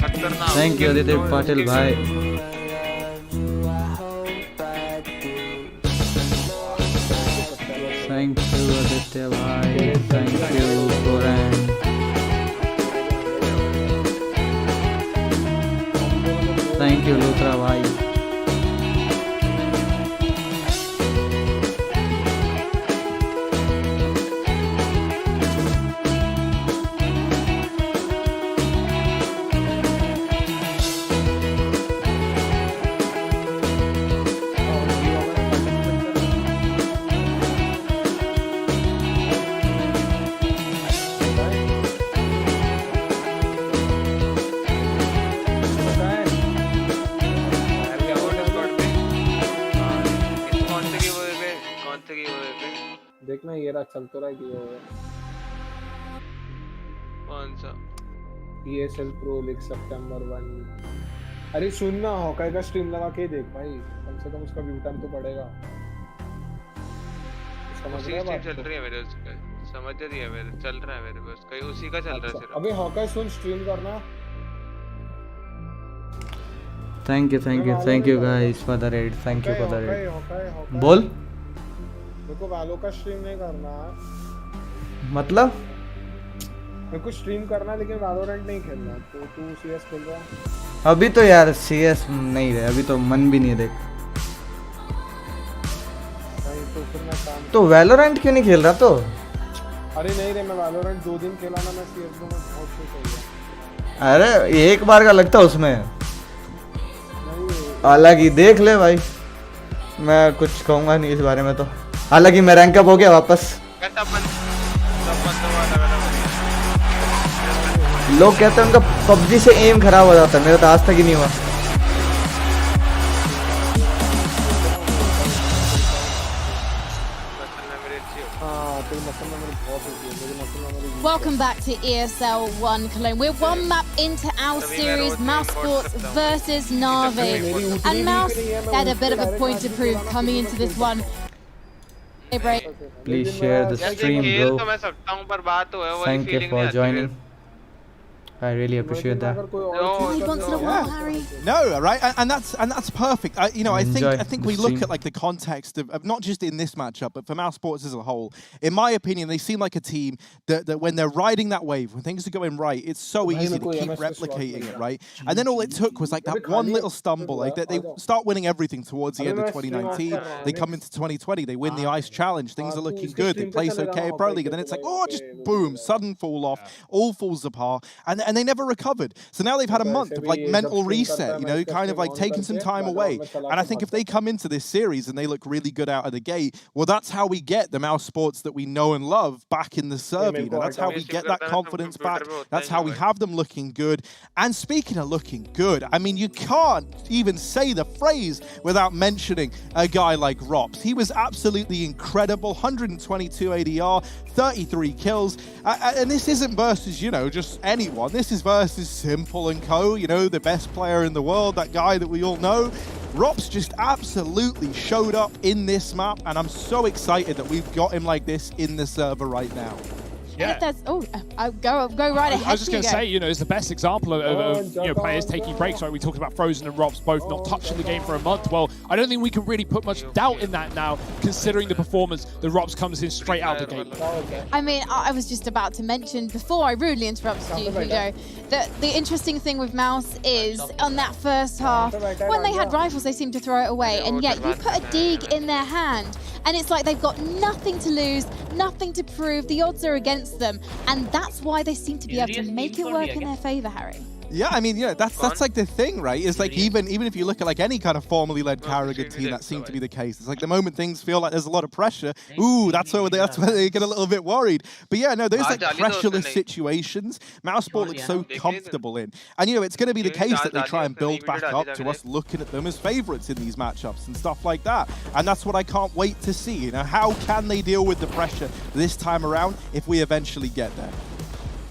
खतरनाक। थैंक यू आदित्य पाटिल भाई। Thank you Aditya bhai. Thank you Goran. Thank you Luthra bhai. ये रहा चल तो रहा है ये कौन सा ESL Pro League सितंबर 1। अरे सुन ना हॉकाई का स्ट्रीम लगा के देख भाई, कम से कम उसका व्यू टाइम तो बढ़ेगा। उसी स्ट्रीम चल रही है मेरे उसका, समझ रही है मेरे, चल रहा है मेरे पास कहीं उसी का चल रहा है सिर्फ। अबे हॉकाई सुन स्ट्रीम करना। Thank you guys for the red, thank you for the red. बोल मेरे को वैलो का स्ट्रीम नहीं करना, मतलब मेरे को स्ट्रीम करना लेकिन वैलोरेंट नहीं खेलना। तो तू CS खेल रहा है अभी? तो यार CS नहीं रहे अभी, तो मन भी नहीं देख। तो फिर मैं काम तो वैलोरेंट क्यों नहीं खेल रहा तो? अरे नहीं रे, मैं वैलोरेंट 2 दिन खेला ना, मैं CS:GO में बहुत खुश हो गया। अरे एक बार का लगता उसमें, हालांकि देख ले भाई, मैं कुछ कहूंगा नहीं इस बारे में। तो हालांकि मैं रैंक अप हो गया वापस। लोग कहते हैं उनका PUBG से एम खराब हो जाता है, मेरा तो आज तक ही नहीं हुआ। Welcome back to ESL 1 Cologne. We're one map into our series, mousesports versus Navi. And Mouse had a bit of a point to prove coming into this one. Please share the stream, bro. Thank you for joining. I really appreciate that. No, right, and that's perfect. I think we look at like the context of not just in this matchup, but for mousesports as a whole. In my opinion, they seem like a team that when they're riding that wave, when things are going right, it's so easy to keep replicating it, right? And then all it took was like that one little stumble, like that they start winning everything towards the end of 2019. They come into 2020, they win the Ice Challenge, things are looking good, they place okay in Pro League, and then it's like, oh, just boom, sudden fall off, all falls apart, and they never recovered. So now they've had a month of like mental reset, you know, kind of like taking some time away. And I think if they come into this series and they look really good out of the gate, well, that's how we get the mousesports that we know and love back in the server. You know, that's how we get that confidence back. That's how we have them looking good. And speaking of looking good, I mean, you can't even say the phrase without mentioning a guy like Rops. He was absolutely incredible. 122 ADR, 33 kills. And this isn't versus, you know, just anyone. This is versus Simple and Co, you know, the best player in the world, that guy that we all know. Rops just absolutely showed up in this map, and I'm so excited that we've got him like this in the server right now. Yeah. Go right ahead. I was just going to say, you know, it's the best example of you know, players taking breaks, right? We talked about Frozen and Rops both not touching the game for a month. Well, I don't think we can really put much doubt in that now, considering the performance that Rops comes in straight out the gate. I mean, I was just about to mention, before I rudely interrupted you, Hugo, that the interesting thing with Mouse is, on that first half, when they had rifles, they seemed to throw it away, and yet you put a dig in their hand, and it's like they've got nothing to lose, nothing to prove, the odds are against them, and that's why they seem to be able to make it work in their favor, Harry. Yeah, I mean, yeah, that's like the thing, right? It's like even if you look at like any kind of formally led Carrigan team, that seemed to be the case. It's like the moment things feel like there's a lot of pressure, ooh, that's where they get a little bit worried. But yeah, no, those like pressureless situations, mousesports looks so comfortable in. And you know, it's going to be the case that they try and build back up to us looking at them as favorites in these matchups and stuff like that. And that's what I can't wait to see. You know, how can they deal with the pressure this time around if we eventually get there?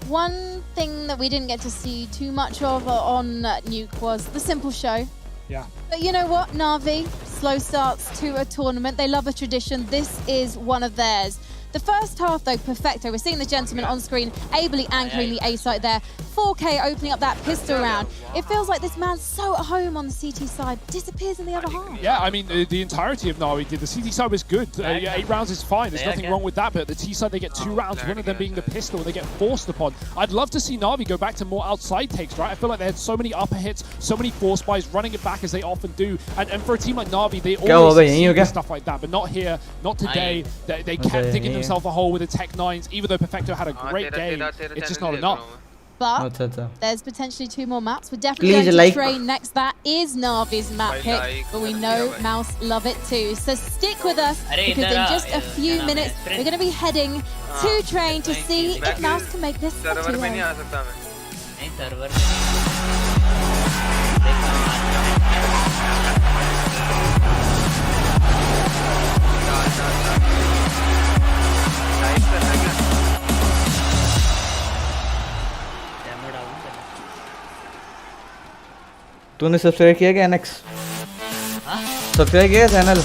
One thing that we didn't get to see too much of on Nuke was the Simple show. Yeah. But you know what, Na'Vi, slow starts to a tournament. They love a tradition. This is one of theirs. The first half, though, perfecto. We're seeing the gentleman on screen ably anchoring the A site there. 4K opening up that pistol round. It feels like this man's so at home on the CT side, disappears in the other half. Yeah, I mean, the entirety of Navi did. The CT side was good. 8 rounds is fine. There's nothing wrong with that. But the T side, they get 2 rounds, one of them being the pistol, and they get forced upon. I'd love to see Navi go back to more outside takes, right? I feel like they had so many upper hits, so many force buys, running it back as they often do. And for a team like Navi, they always see stuff like that. But not here, not today. They kept digging themselves a hole with the Tech 9s. Even though Perfecto had a great game, it's just not enough. But there's potentially 2 more maps. We're definitely going to train next. That is Navi's map pick, but we know Mouse love it too. So stick with us, because in just a few minutes, we're going to be heading to train to see if Mouse can make this a 2-0. तूने subscribe किया क्या NX? Subscribe किया channel?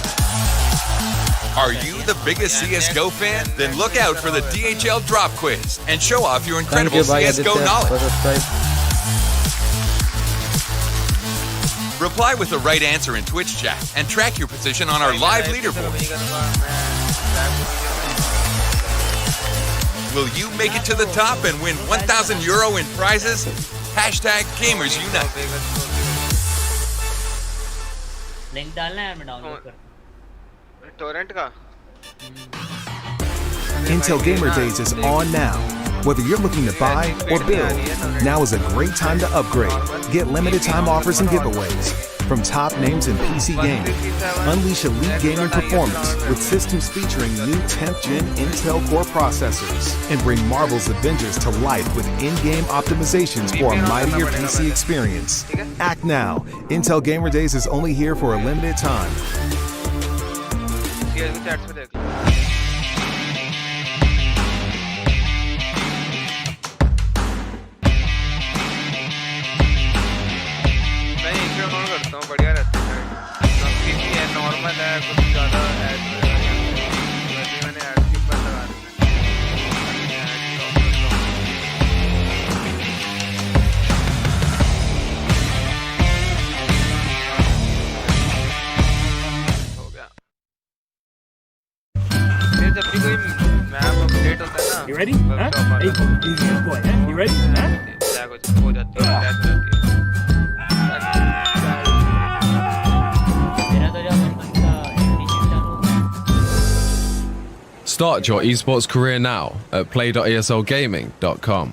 Are you the biggest CSGO fan? Then look out for the DHL Drop Quiz and show off your incredible CSGO knowledge. Reply with the right answer in Twitch chat and track your position on our live leaderboard. Will you make it to the top and win €1,000 in prizes? #GamersUnite. Link डालना है, मैं download करता हूं Torrent का। Intel Gamer Days is on now. Whether you're looking to buy or build, now is a great time to upgrade. Get limited time offers and giveaways from top names in PC gaming. Unleash elite gaming performance with systems featuring new 10th gen Intel Core processors and bring Marvel's Avengers to life with in-game optimizations for a mightier PC experience. Act now. Intel Gamer Days is only here for a limited time. बढ़िया रहता है, PC है, normal है, कुछ ज़्यादा add मैंने add की पर लगा हो गया। फिर जब भी कोई मैप अपडेट होता है ना, You ready? You ready? हो जाती है, Start your esports career now at play.eslgaming.com.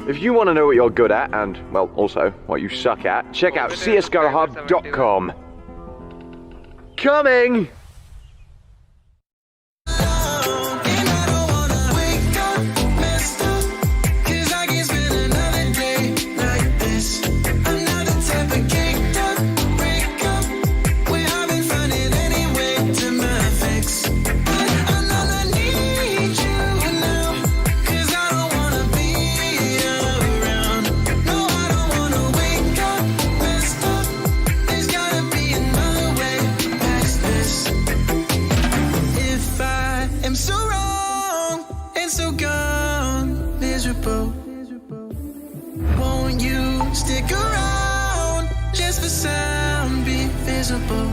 If you want to know what you're good at and, well, also what you suck at, check out csgohub.com. Coming! Won't you stick around just for some be visible?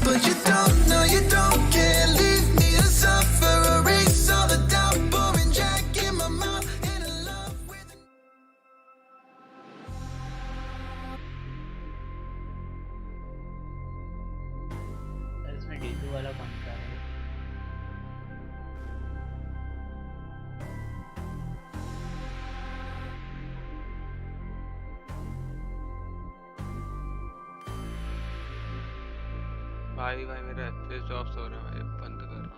But you don't know, you don't care. Leave me to suffer, erase all the doubt, pouring Jack in my mouth, and in love with. इसमें D2 वाला कौन सा है? भाई मेरा FPS drops हो रहा है, बंद कर रहा हूँ।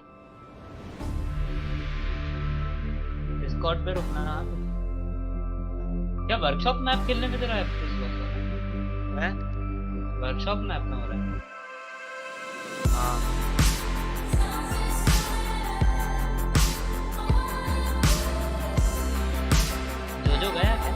डिस्कॉर्ड पे रुकना ना। क्या वर्कशॉप मैप खेलने में तेरा FPS ड्रॉप हो रहा है? वर्कशॉप मैप में हो रहा है? हाँ। जो गया क्या?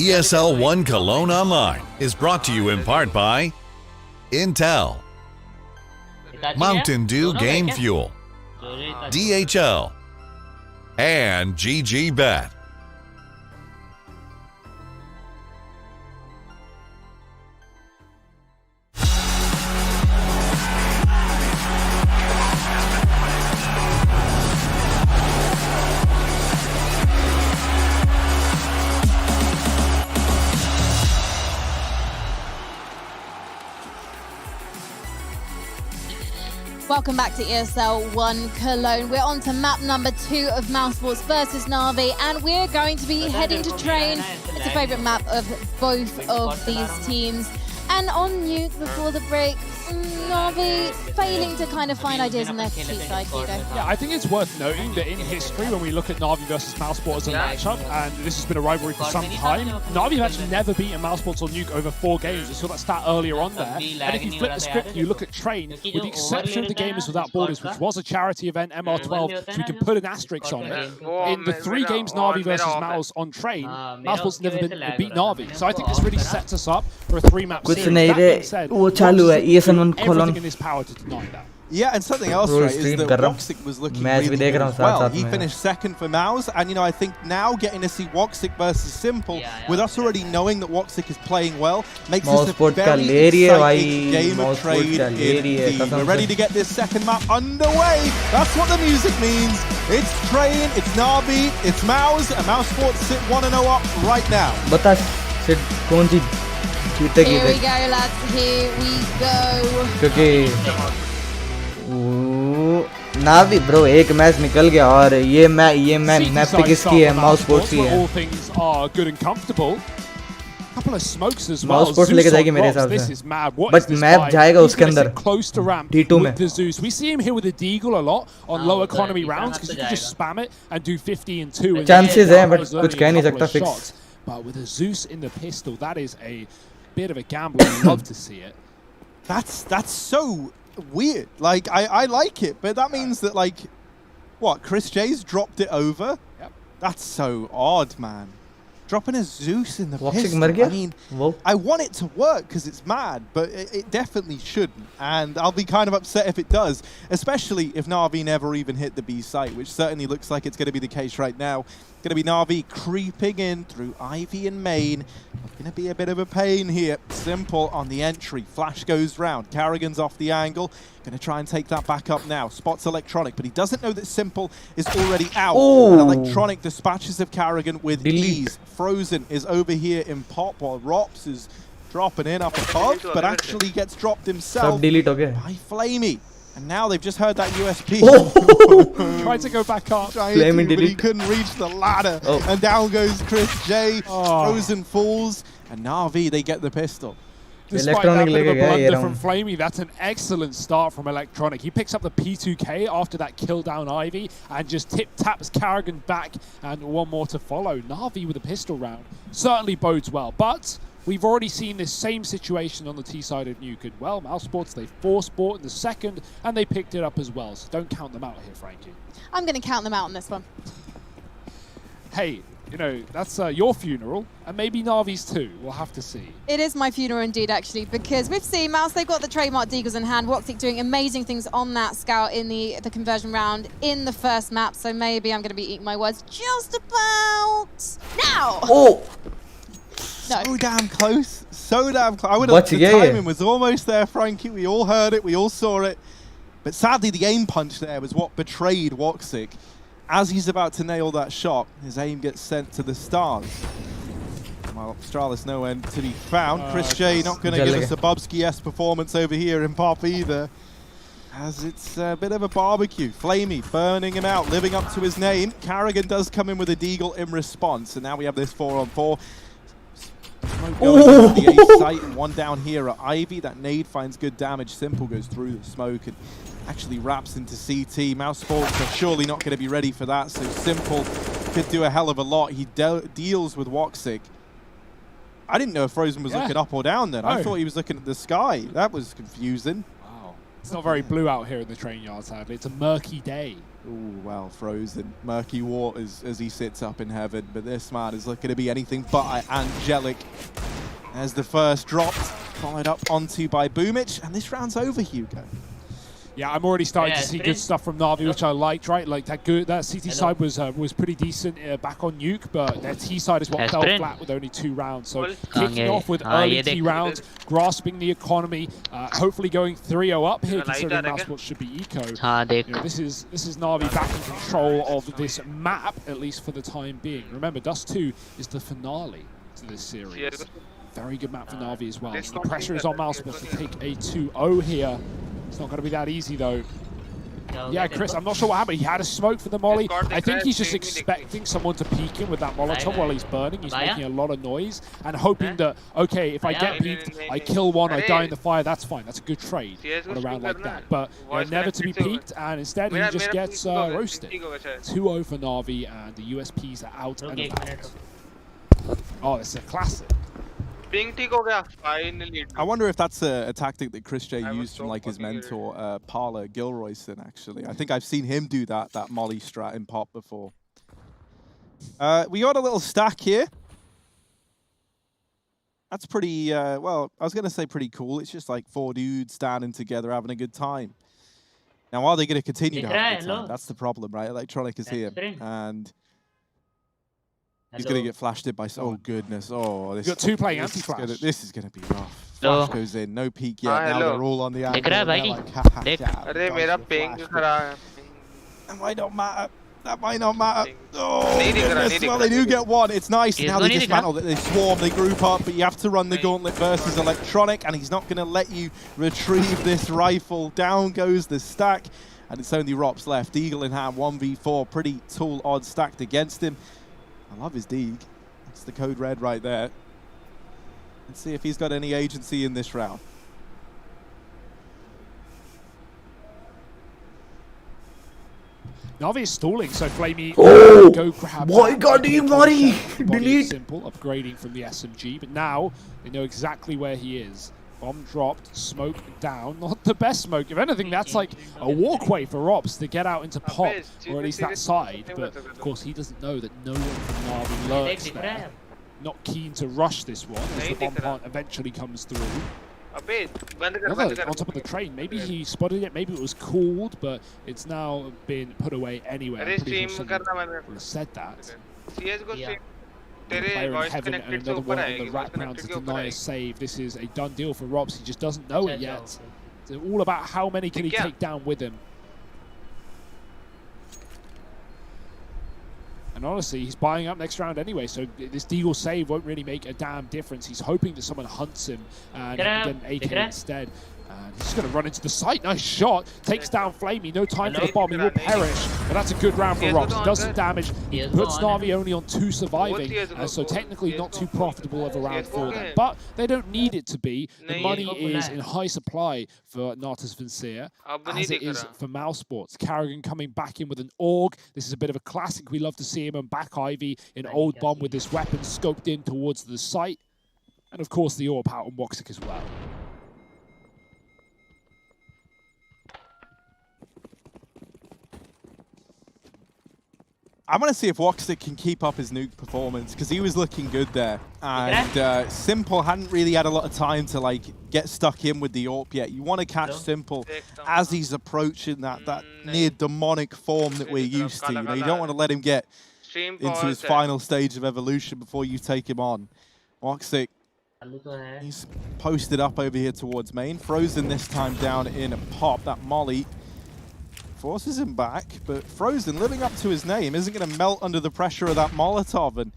ESL 1 Cologne Online is brought to you in part by Intel, Mountain Dew Game Fuel, DHL, and GG Bet. Welcome back to ESL 1 Cologne. We're on to map number 2 of mousesports versus Na'Vi, and we're going to be heading to train. It's a favourite map of both of these teams. And on Nuke before the break, Na'Vi failing to kind of find ideas in their T side, Hugo. Yeah, I think it's worth noting that in history, when we look at Na'Vi versus mousesports as a matchup, and this has been a rivalry for some time, Na'Vi have actually never beaten mousesports or Nuke over 4 games. We saw that stat earlier on there. And if you flip the script, you look at Train, with the exception of the Gamers Without Borders, which was a charity event, MR12, so we can put an asterisk on it. In the 3 games Na'Vi versus Mouse on Train, mousesports never beat Na'Vi. So I think this really sets us up for a 3-map series. That being said, everything in this power to deny that. Yeah, and something else, right, is that Woxic was looking really good as well. He finished second for Mouse, and you know, I think now getting to see Woxic versus Simple, with us already knowing that Woxic is playing well, makes this a very exciting game of trade indeed. We're ready to get this second map underway. That's what the music means. It's Train, it's Na'Vi, it's Mouse, and mousesports sit 1-0 up right now. Here we go, lads. Here we go. Na'Vi bro, एक match निकल गया और ये map पे किसकी है? mousesports की है. All things are good and comfortable. Couple of smokes as well. mousesports लेके जाएगी मेरे हिसाब से. But मैप जाएगा उसके अंदर. D2 में. The Zeus. We see him here with the Deagle a lot on low economy rounds because you can just spam it and do 50 and 2. Chances हैं, but कुछ कह नहीं सकता fix. But with a Zeus in the pistol, that is a bit of a gamble. I'd love to see it. That's so weird. Like, I like it, but that means that, like, what, Chris J's dropped it over? Yep. That's so odd, man. Dropping a Zeus in the pistol. I mean, I want it to work because it's mad, but it definitely shouldn't. And I'll be kind of upset if it does, especially if Na'Vi never even hit the B site, which certainly looks like it's going to be the case right now. Going to be Na'Vi creeping in through Ivy and Main. Going to be a bit of a pain here. Simple on the entry. Flash goes round. Carrigan's off the angle. Going to try and take that back up now. Spots Electronic, but he doesn't know that Simple is already out. And Electronic dispatches of Carrigan with ease. Frozen is over here in pop while Rops is dropping in up above, but actually gets dropped himself by Flamey. And now they've just heard that USP. Tried to go back up. But he couldn't reach the ladder. And down goes Chris J. Frozen falls. And Na'Vi, they get the pistol. Despite that bit of a blunder from Flamey, that's an excellent start from Electronic. He picks up the P2K after that kill down Ivy and just tip-taps Carrigan back, and one more to follow. Na'Vi with a pistol round certainly bodes well, but we've already seen this same situation on the T side of Nuke. Well, mousesports, they forced bought in the second, and they picked it up as well, so don't count them out here, Frankie. I'm going to count them out on this one. Hey, you know, that's your funeral, and maybe Na'Vi's too. We'll have to see. It is my funeral indeed, actually, because we've seen Mouse, they've got the trademark Deagles in hand. Woxic doing amazing things on that scout in the conversion round in the first map, so maybe I'm going to be eating my words just about now. No. So damn close. So damn close. I would have, the timing was almost there, Frankie. We all heard it. We all saw it. But sadly, the aim punch there was what betrayed Woxic. As he's about to nail that shot, his aim gets sent to the stars. Well, Stralis nowhere to be found. Chris J not going to give us a Bubsky-esque performance over here in Pop either, as it's a bit of a barbecue. Flamey burning him out, living up to his name. Carrigan does come in with a Deagle in response, and now we have this 4-on-4. Smoke going to the A site, and one down here at Ivy. That nade finds good damage. Simple goes through the smoke and actually wraps into CT. mousesports are surely not going to be ready for that, so Simple could do a hell of a lot. He deals with Woxic. I didn't know if Frozen was looking up or down then. I thought he was looking at the sky. That was confusing. Wow. It's not very blue out here in the train yard, sadly. It's a murky day. Ooh, well, Frozen. Murky waters as he sits up in heaven, but this man is looking to be anything but angelic. There's the first drop, followed up onto by Boomic, and this round's over, Hugo. Yeah, I'm already starting to see good stuff from Na'Vi, which I liked, right? Like that CT side was pretty decent back on Nuke, but their T side is what fell flat with only 2 rounds. So kicking off with early T rounds, grasping the economy, hopefully going 3-0 up here, considering mousesports should be eco. You know, this is Na'Vi back in control of this map, at least for the time being. Remember, Dust 2 is the finale to this series. Very good map for Na'Vi as well. So the pressure is on mousesports to take a 2-0 here. It's not going to be that easy, though. Yeah, Chris, I'm not sure what happened. He had a smoke for the molly. I think he's just expecting someone to peek him with that Molotov while he's burning. He's making a lot of noise and hoping that, okay, if I get peeked, I kill one, I die in the fire, that's fine. That's a good trade on a round like that. But never to be peeked, and instead he just gets roasted. 2-0 for Na'Vi, and the USPs are out and about. Oh, this is a classic. I wonder if that's a tactic that Chris J used from like his mentor, Parla Gilroyson, actually. I think I've seen him do that molly strat in pop before. We got a little stack here. That's pretty, well, I was going to say pretty cool. It's just like 4 dudes standing together having a good time. Now, are they going to continue to have a good time? That's the problem, right? Electronic is here. And he's going to get flashed in by... Oh, goodness. Oh, this, got 2 playing anti-flash. This is going to be rough. Flash goes in. No peek yet. Now they're all on the angle. That might not matter. That might not matter. Oh, goodness. Well, they do get 1. It's nice. Now they dismantle it. They swarm. They group up. But you have to run the gauntlet versus Electronic. And he's not going to let you retrieve this rifle. Down goes the stack. And it's only Rops left. Eagle in hand. 1v4. Pretty tall odds stacked against him. I love his Deeg. That's the code red right there. Let's see if he's got any agency in this round. Na'Vi is stalling, so Flamey go grab. Boy, God, Mori! Delete. Simple, upgrading from the SMG, but now they know exactly where he is. Bomb dropped, smoke down. Not the best smoke. If anything, that's like a walkway for Robs to get out into pop, or at least that side. But of course, he doesn't know that no one from Na'Vi lurks there. Not keen to rush this one as the bomb plant eventually comes through. On top of the train, maybe he spotted it, maybe it was called, but it's now been put away anyway. I'm pretty sure someone would have said that. Player in heaven and another one on the wraparound to deny a save. This is a done deal for Robs. He just doesn't know it yet. It's all about how many can he take down with him. And honestly, he's buying up next round anyway, so this Deagle save won't really make a damn difference. He's hoping that someone hunts him and get an AK instead. And he's just going to run into the site. Nice shot. Takes down Flamey. No time for the bomb. He will perish. But that's a good round for Robs. Does some damage. He puts Na'Vi only on 2 surviving. So technically not too profitable of a round for them. But they don't need it to be. The money is in high supply for Natus Vincere, as it is for mousesports. Carrigan coming back in with an AUG. This is a bit of a classic. We love to see him. And back Ivy in Old Bomb with this weapon scoped in towards the site. And of course the AWP out on Woxic as well. I want to see if Woxic can keep up his nuke performance, because he was looking good there. And Simple hadn't really had a lot of time to like get stuck in with the AWP yet. You want to catch Simple as he's approaching that near demonic form that we're used to. You know, you don't want to let him get into his final stage of evolution before you take him on. Woxic, he's posted up over here towards main. Frozen this time down in a pop. That molly forces him back, but Frozen, living up to his name, isn't going to melt under the pressure of that Molotov, and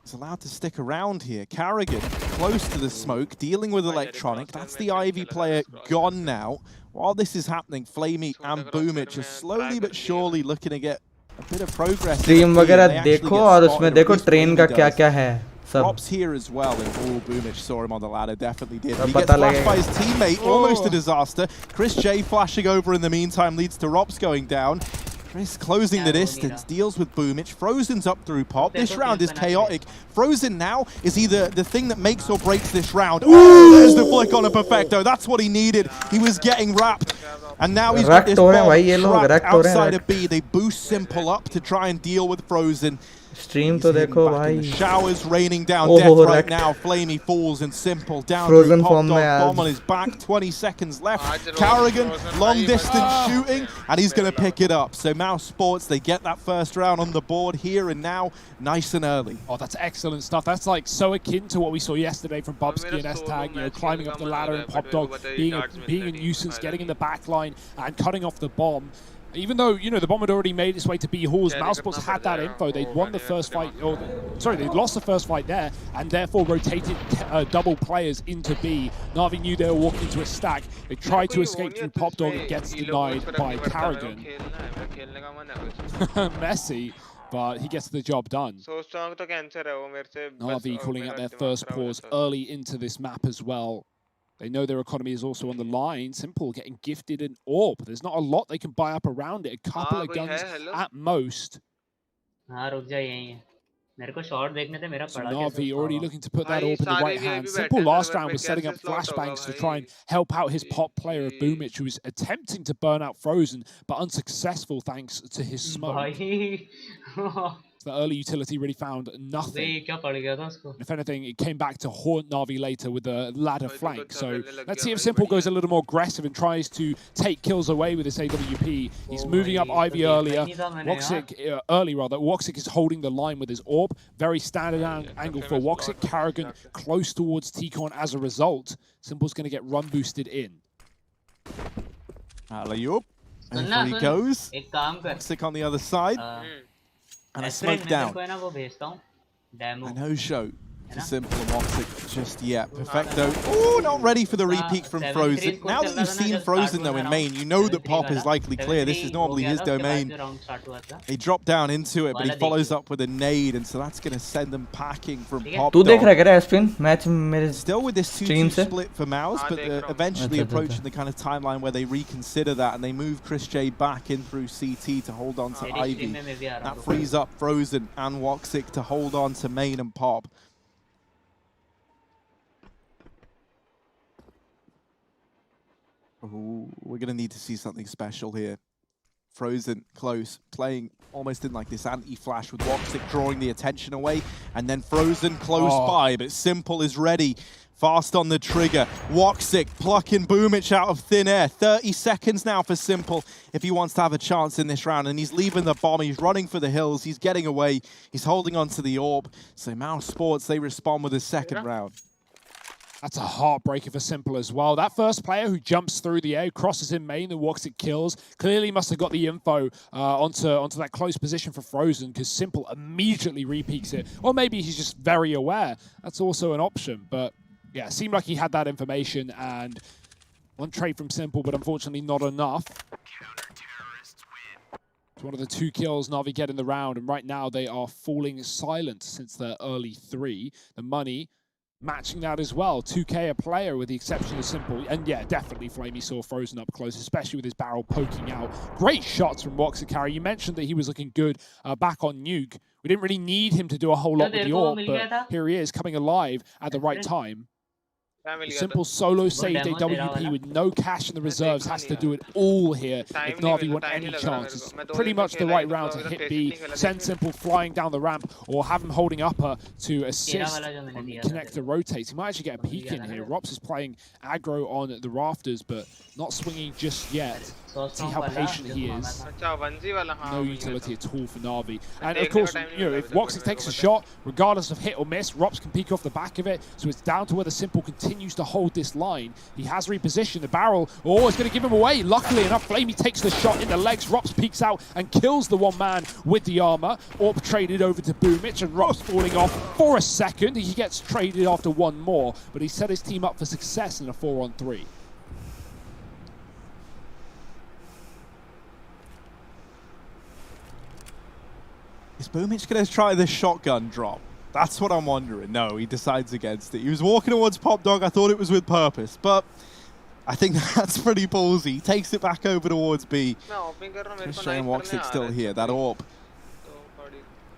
he's allowed to stick around here. Carrigan, close to the smoke, dealing with Electronic. That's the Ivy player gone now. While this is happening, Flamey and Boomic are slowly but surely looking to get a bit of progress. Stream वगैरह देखो और उसमें देखो train का क्या-क्या है. Rops here as well, and Boomic saw him on the ladder, definitely did. He gets flashed by his teammate, almost a disaster. Chris J flashing over in the meantime leads to Rops going down. Chris closing the distance, deals with Boomic. Frozen's up through pop. This round is chaotic. Frozen now is either the thing that makes or breaks this round. Oh, there's the flick on a Perfecto. That's what he needed. He was getting wrapped. And now he's got this bomb trapped outside of B. They boost Simple up to try and deal with Frozen. Stream to dekho bhai. Showers raining down death right now. Flamey falls and Simple down Frozen through Pop Dog. Bomb on his back. 20 seconds left. Carrigan, long distance shooting, and he's going to pick it up. So Mouse Sports, they get that first round on the board here and now, nice and early. Oh, that's excellent stuff. That's like so akin to what we saw yesterday from Bubsky and S-Tag, you know, climbing up the ladder and Pop Dog being a nuisance, getting in the back line and cutting off the bomb. Even though, you know, the bomb had already made its way to B halls, mousesports had that info. They'd won the first fight, or sorry, they'd lost the first fight there, and therefore rotated double players into B. Na'Vi knew they were walking into a stack. They tried to escape through Pop Dog and gets denied by Carrigan. Messy, but he gets the job done. Na'Vi calling out their first pause early into this map as well. They know their economy is also on the line. Simple getting gifted an AWP. There's not a lot they can buy up around it. A couple of guns at most. So Na'Vi already looking to put that AWP in the right hand. Simple last round was setting up flashbangs to try and help out his pop player of Boomich, who was attempting to burn out Frozen, but unsuccessful thanks to his smoke. The early utility really found nothing. If anything, it came back to haunt Na'Vi later with a ladder flank. So let's see if Simple goes a little more aggressive and tries to take kills away with this AWP. He's moving up Ivy earlier. Woxic is holding the line with his AWP. Very standard angle for Woxic. Carrigan close towards T-Con as a result. Simple's going to get run boosted in. Alley-oop. And there he goes. Woxic on the other side. And a smoke down. And no show to Simple and Woxic just yet. Perfecto. Oh, not ready for the re-peek from Frozen. Now that you've seen Frozen though in main, you know that Pop is likely clear. This is normally his domain. They drop down into it, but he follows up with a nade, and so that's going to send them packing from Pop. Still with this 2-2 split for Mouse, but eventually approaching the kind of timeline where they reconsider that, and they move Chris J back in through CT to hold on to Ivy. That frees up Frozen and Woxic to hold on to main and Pop. Ooh, we're going to need to see something special here. Frozen close, playing almost in like this anti-flash with Woxic drawing the attention away, and then Frozen close by, but Simple is ready. Fast on the trigger. Woxic plucking Boomich out of thin air. 30 seconds now for Simple if he wants to have a chance in this round, and he's leaving the bomb. He's running for the hills. He's getting away. He's holding on to the AWP. So Mouse Sports, they respond with a second round. That's a heartbreaker for Simple as well. That first player who jumps through the air, crosses in main, and Woxic kills, clearly must have got the info onto that close position for Frozen, because Simple immediately re-peeks it. Or maybe he's just very aware. That's also an option. But yeah, it seemed like he had that information, and one trade from Simple, but unfortunately not enough. It's one of the 2 kills Na'Vi get in the round, and right now they are falling silent since their early 3. The money matching that as well. 2K a player with the exception of Simple. And yeah, definitely Flamey saw Frozen up close, especially with his barrel poking out. Great shots from Woxic. You mentioned that he was looking good back on Nuke. We didn't really need him to do a whole lot with the AWP, but here he is coming alive at the right time. Simple solo saved AWP with no cash in the reserves, has to do it all here if Na'Vi want any chance. It's pretty much the right round to hit B, send Simple flying down the ramp, or have him holding upper to assist on the connector rotates. He might actually get a peek in here. Rops is playing aggro on the rafters, but not swinging just yet. See how patient he is. No utility at all for Na'Vi. And of course, you know, if Woxic takes a shot, regardless of hit or miss, Rops can peek off the back of it. So it's down to whether Simple continues to hold this line. He has repositioned the barrel. Oh, it's going to give him away. Luckily enough, Flamey takes the shot in the legs. Rops peeks out and kills the one man with the armor. AWP traded over to Boomich, and Rops falling off for a second. He gets traded after one more, but he set his team up for success in a 4-on-3. Is Boomich going to try the shotgun drop? That's what I'm wondering. No, he decides against it. He was walking towards Pop Dog. I thought it was with purpose, but I think that's pretty ballsy. He takes it back over towards B. Christian and Woxic still here. That AWP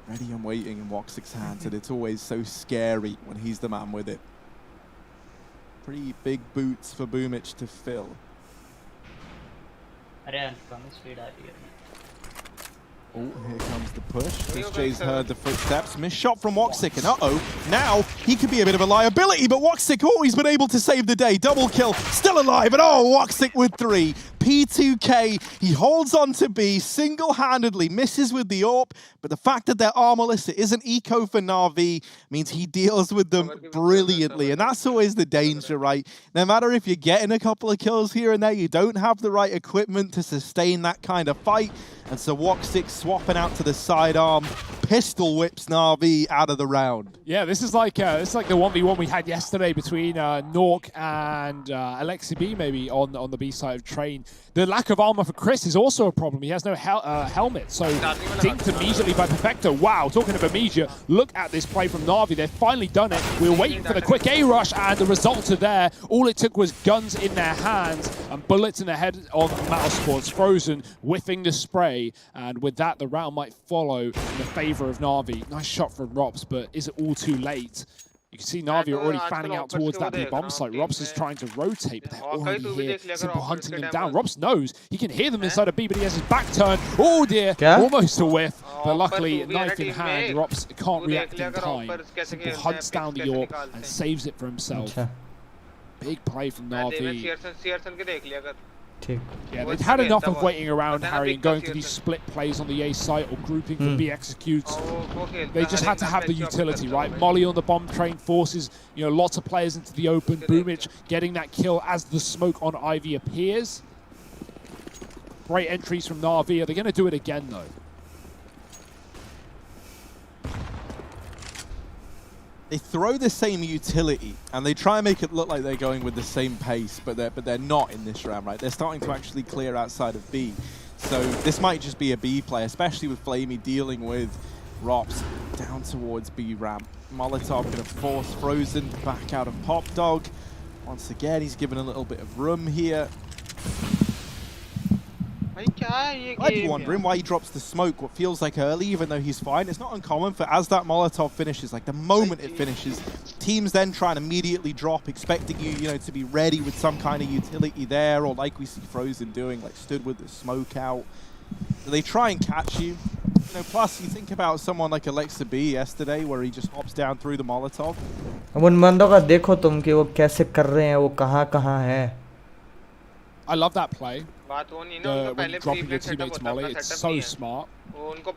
ready and waiting in Woxic's hands, and it's always so scary when he's the man with it. Pretty big boots for Boomich to fill. अरे कम speed आ रही है. Oh, here comes the push. Chris J's heard the footsteps. Missed shot from Woxic, and uh-oh, now he could be a bit of a liability, but Woxic always been able to save the day. Double kill, still alive, and oh, Woxic with 3. P2K, he holds on to B single-handedly, misses with the AWP, but the fact that they're armorless, it isn't eco for Na'Vi, means he deals with them brilliantly, and that's always the danger, right? No matter if you're getting a couple of kills here and there, you don't have the right equipment to sustain that kind of fight, and so Woxic swapping out to the sidearm, pistol whips Na'Vi out of the round. Yeah, this is like the 1v1 we had yesterday between Nork and Alexi B maybe on the B side of Train. The lack of armor for Chris is also a problem. He has no helmet, so dinked immediately by Perfecto. Wow, talking of Amnesia, look at this play from Na'Vi. They've finally done it. We were waiting for the quick A rush, and the results are there. All it took was guns in their hands and bullets in the head of mousesports. Frozen, whiffing the spray, and with that, the round might follow in the favor of Na'Vi. Nice shot from Robs, but is it all too late? You can see Na'Vi are already fanning out towards that B bomb site. Robs is trying to rotate, but they're already here. Simple hunting them down. Robs knows he can hear them inside of B, but he has his back turned. Oh dear, almost a whiff. But luckily, knife in hand, Robs can't react in time. Simple hunts down the AWP and saves it for himself. Big play from Na'Vi. Yeah, they've had enough of waiting around, Harry, and going to these split plays on the A site or grouping for B executes. They just had to have the utility, right? Molly on the bomb train forces, lots of players into the open. Boomich getting that kill as the smoke on Ivy appears. Great entries from Na'Vi. Are they going to do it again, though? They throw the same utility, and they try and make it look like they're going with the same pace, but they're not in this round, right? They're starting to actually clear outside of B. So this might just be a B play, especially with Flamey dealing with Rops down towards B ramp. Molotov going to force Frozen back out of Pop Dog. Once again, he's given a little bit of room here. I'd be wondering why he drops the smoke, what feels like early, even though he's fine. It's not uncommon for, as that Molotov finishes, like the moment it finishes, teams then try and immediately drop, expecting you, to be ready with some kind of utility there, or like we see Frozen doing, like stood with the smoke out. They try and catch you. Plus, you think about someone like Alexa B yesterday, where he just hops down through the Molotov. उन बंदों का देखो तुम कि वो कैसे कर रहे हैं, वो कहाँ है. I love that play. When dropping your teammate's molly, it's so smart. Taking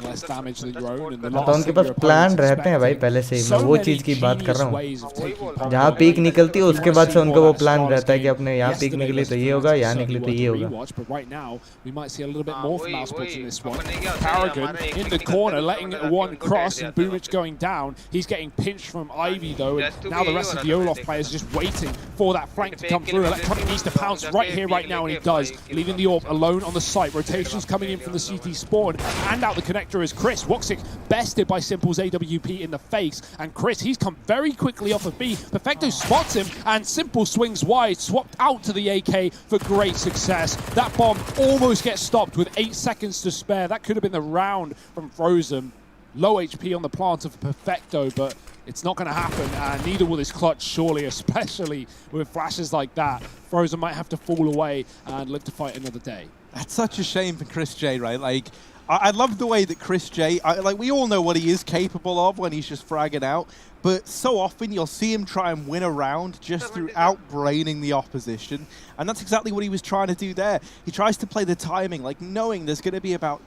less damage than your own, and the last उनके पास प्लान रहते हैं भाई पहले से ही. मैं वो चीज की बात कर रहा हूँ. जहाँ पीक निकलती है उसके बाद से उनका वो प्लान रहता है कि अपने यहाँ पीक निकली तो ये होगा, यहाँ निकली तो ये होगा. But right now, we might see a little bit more from mousesports in this one. Karrigan in the corner, letting one cross, and Boomich going down. He's getting pinched from Ivy though, and now the rest of the Olaf players are just waiting for that flank to come through. Electronic needs to pounce right here, right now, and he does, leaving the AWP alone on the site. Rotations coming in from the CT spawn, and out the connector is Chris. Woxic bested by Simple's AWP in the face, and Chris, he's come very quickly off of B. Perfecto spots him, and Simple swings wide, swapped out to the AK for great success. That bomb almost gets stopped with 8 seconds to spare. That could have been the round from Frozen. Low HP on the plant of Perfecto, but it's not going to happen, and neither will this clutch, surely, especially with flashes like that. Frozen might have to fall away and live to fight another day. That's such a shame for Chris J, right? Like, I love the way that Chris J, like, we all know what he is capable of when he's just fragging out, but so often you'll see him try and win a round just through outbraining the opposition, and that's exactly what he was trying to do there. He tries to play the timing, like knowing there's going to be about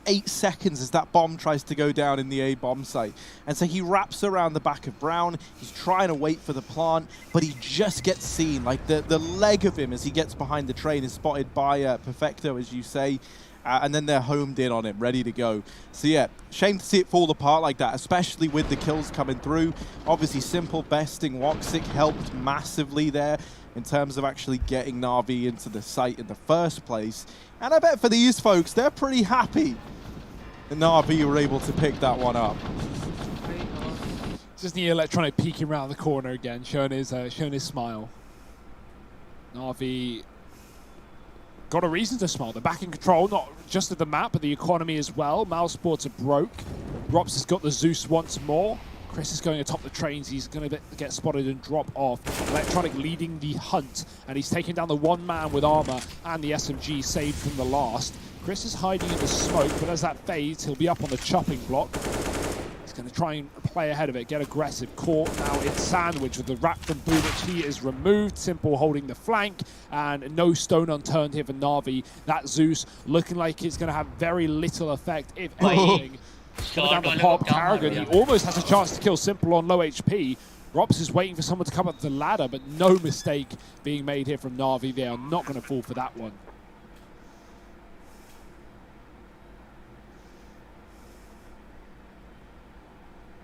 8 seconds as that bomb tries to go down in the A bomb site. And so he wraps around the back of Brown. He's trying to wait for the plant, but he just gets seen. Like the leg of him as he gets behind the train is spotted by Perfecto, as you say. And then they're homed in on him, ready to go. So yeah, shame to see it fall apart like that, especially with the kills coming through. Obviously, Simple besting Woxic helped massively there in terms of actually getting Na'Vi into the site in the first place. And I bet for these folks, they're pretty happy that Na'Vi were able to pick that one up. Just the Electronic peeking around the corner again, showing his smile. Na'Vi got a reason to smile. They're back in control, not just of the map, but the economy as well. Mousesports are broke. Rops has got the Zeus once more. Chris is going atop the trains. He's going to get spotted and drop off. Electronic leading the hunt, and he's taking down the one man with armor and the SMG saved from the last. Chris is hiding in the smoke, but as that fades, he'll be up on the chopping block. He's going to try and play ahead of it, get aggressive. Caught now in sandwich with the wrap from Bunic. He is removed. Simple holding the flank, and no stone unturned here for Na'Vi. That Zeus looking like it's going to have very little effect, if anything. Coming down the pop, Carrigan, he almost has a chance to kill Simple on low HP. Rops is waiting for someone to come up the ladder, but no mistake being made here from Na'Vi. They are not going to fall for that one.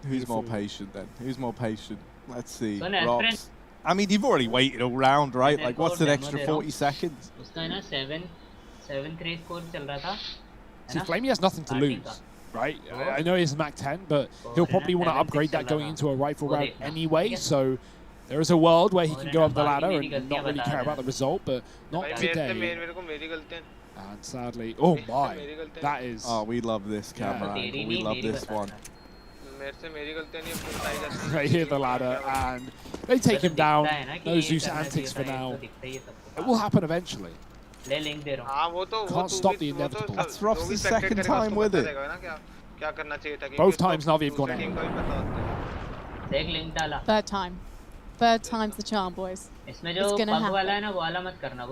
Who's more patient then? Who's more patient? Let's see. Rops. I mean, you've already waited all round, right? Like, what's an extra 40 seconds? See, Flamey has nothing to lose, right? I know he's Mach 10, but he'll probably want to upgrade that going into a rifle round anyway, so there is a world where he can go up the ladder and not really care about the result, but not today. And sadly, oh my, that is... Oh, we love this camera angle. We love this one. Right here, the ladder, and they take him down. No Zeus antics for now. It will happen eventually. Can't stop the inevitable. That's Rops' second time with it. Both times Na'Vi have gone out. Third time. Third time's the charm, boys. It's gonna happen.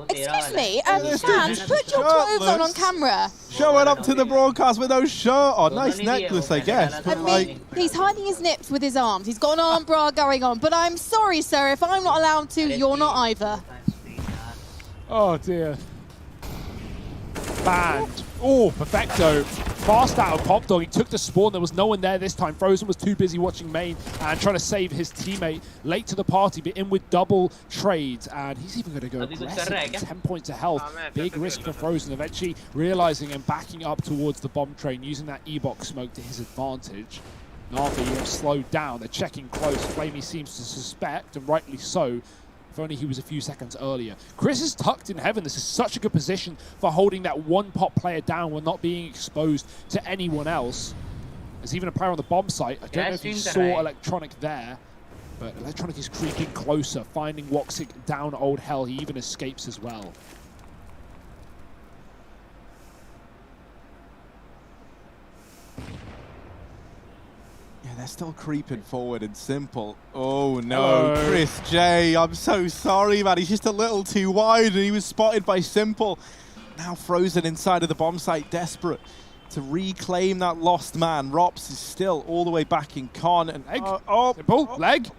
Excuse me, fans, put your clothes on camera. Show it up to the broadcast with no shirt on. Nice necklace, I guess. I mean, he's hiding his nips with his arms. He's got an arm bra going on. But I'm sorry, sir, if I'm not allowed to, you're not either. Oh, dear. Banned. Oh, perfecto. Fast out of Pop Dog. He took the spawn. There was no one there this time. Frozen was too busy watching main and trying to save his teammate. Late to the party, but in with double trades. And he's even going to go aggressive. 10 points of health. Big risk for Frozen. Eventually realizing and backing up towards the bomb train, using that E-box smoke to his advantage. Na'Vi have slowed down. They're checking close. Flamey seems to suspect, and rightly so. If only he was a few seconds earlier. Chris is tucked in heaven. This is such a good position for holding that one pop player down while not being exposed to anyone else. There's even a player on the bomb site. I don't know if you saw Electronic there, but Electronic is creeping closer, finding Woxic down old hell. He even escapes as well. They're still creeping forward and Simple. Oh no, Chris J, I'm so sorry, man. He's just a little too wide and he was spotted by Simple. Now Frozen inside of the bomb site, desperate to reclaim that lost man. Rops is still all the way back in con. And Simple, leg.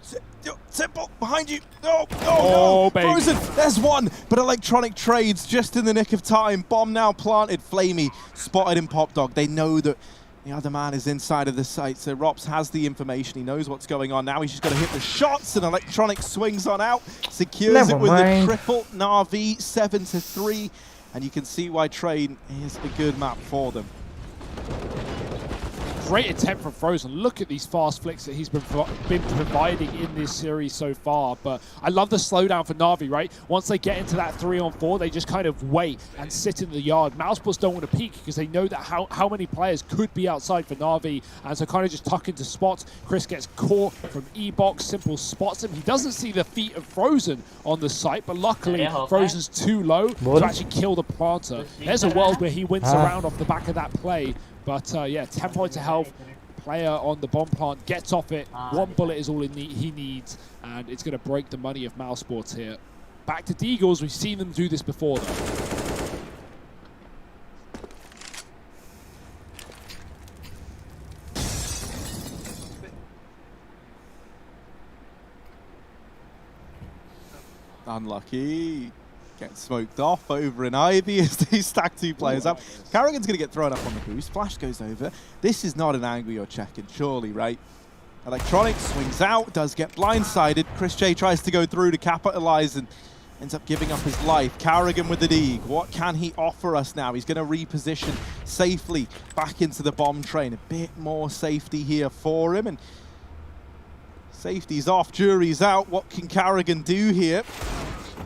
Simple, behind you. No, baby. Frozen, there's one. But Electronic trades just in the nick of time. Bomb now planted. Flamey spotted in Pop Dog. They know that the other man is inside of the site, so Rops has the information. He knows what's going on now. He's just got to hit the shots, and Electronic swings on out, secures it with the triple. Na'Vi 7-3, and you can see why Train is a good map for them. Great attempt from Frozen. Look at these fast flicks that he's been providing in this series so far. But I love the slowdown for Na'Vi, right? Once they get into that 3-on-4, they just kind of wait and sit in the yard. mousesports don't want to peek because they know that how many players could be outside for Na'Vi. And so kind of just tuck into spots. Chris gets caught from E-box. Simple spots him. He doesn't see the feet of Frozen on the site, but luckily Frozen's too low to actually kill the planter. There's a world where he wins around off the back of that play. But yeah, 10 points of health. Player on the bomb plant gets off it. One bullet is all he needs, and it's going to break the money of mousesports here. Back to Deagles. We've seen them do this before, though. Unlucky. Gets smoked off over in Ivy as they stack two players up. Carrigan's going to get thrown up on the boost. Flash goes over. This is not an angle you're checking, surely, right? Electronic swings out, does get blindsided. Chris J tries to go through to capitalize and ends up giving up his life. Carrigan with the dig. What can he offer us now? He's going to reposition safely back into the bomb train. A bit more safety here for him. And safety's off, jury's out. What can Carrigan do here?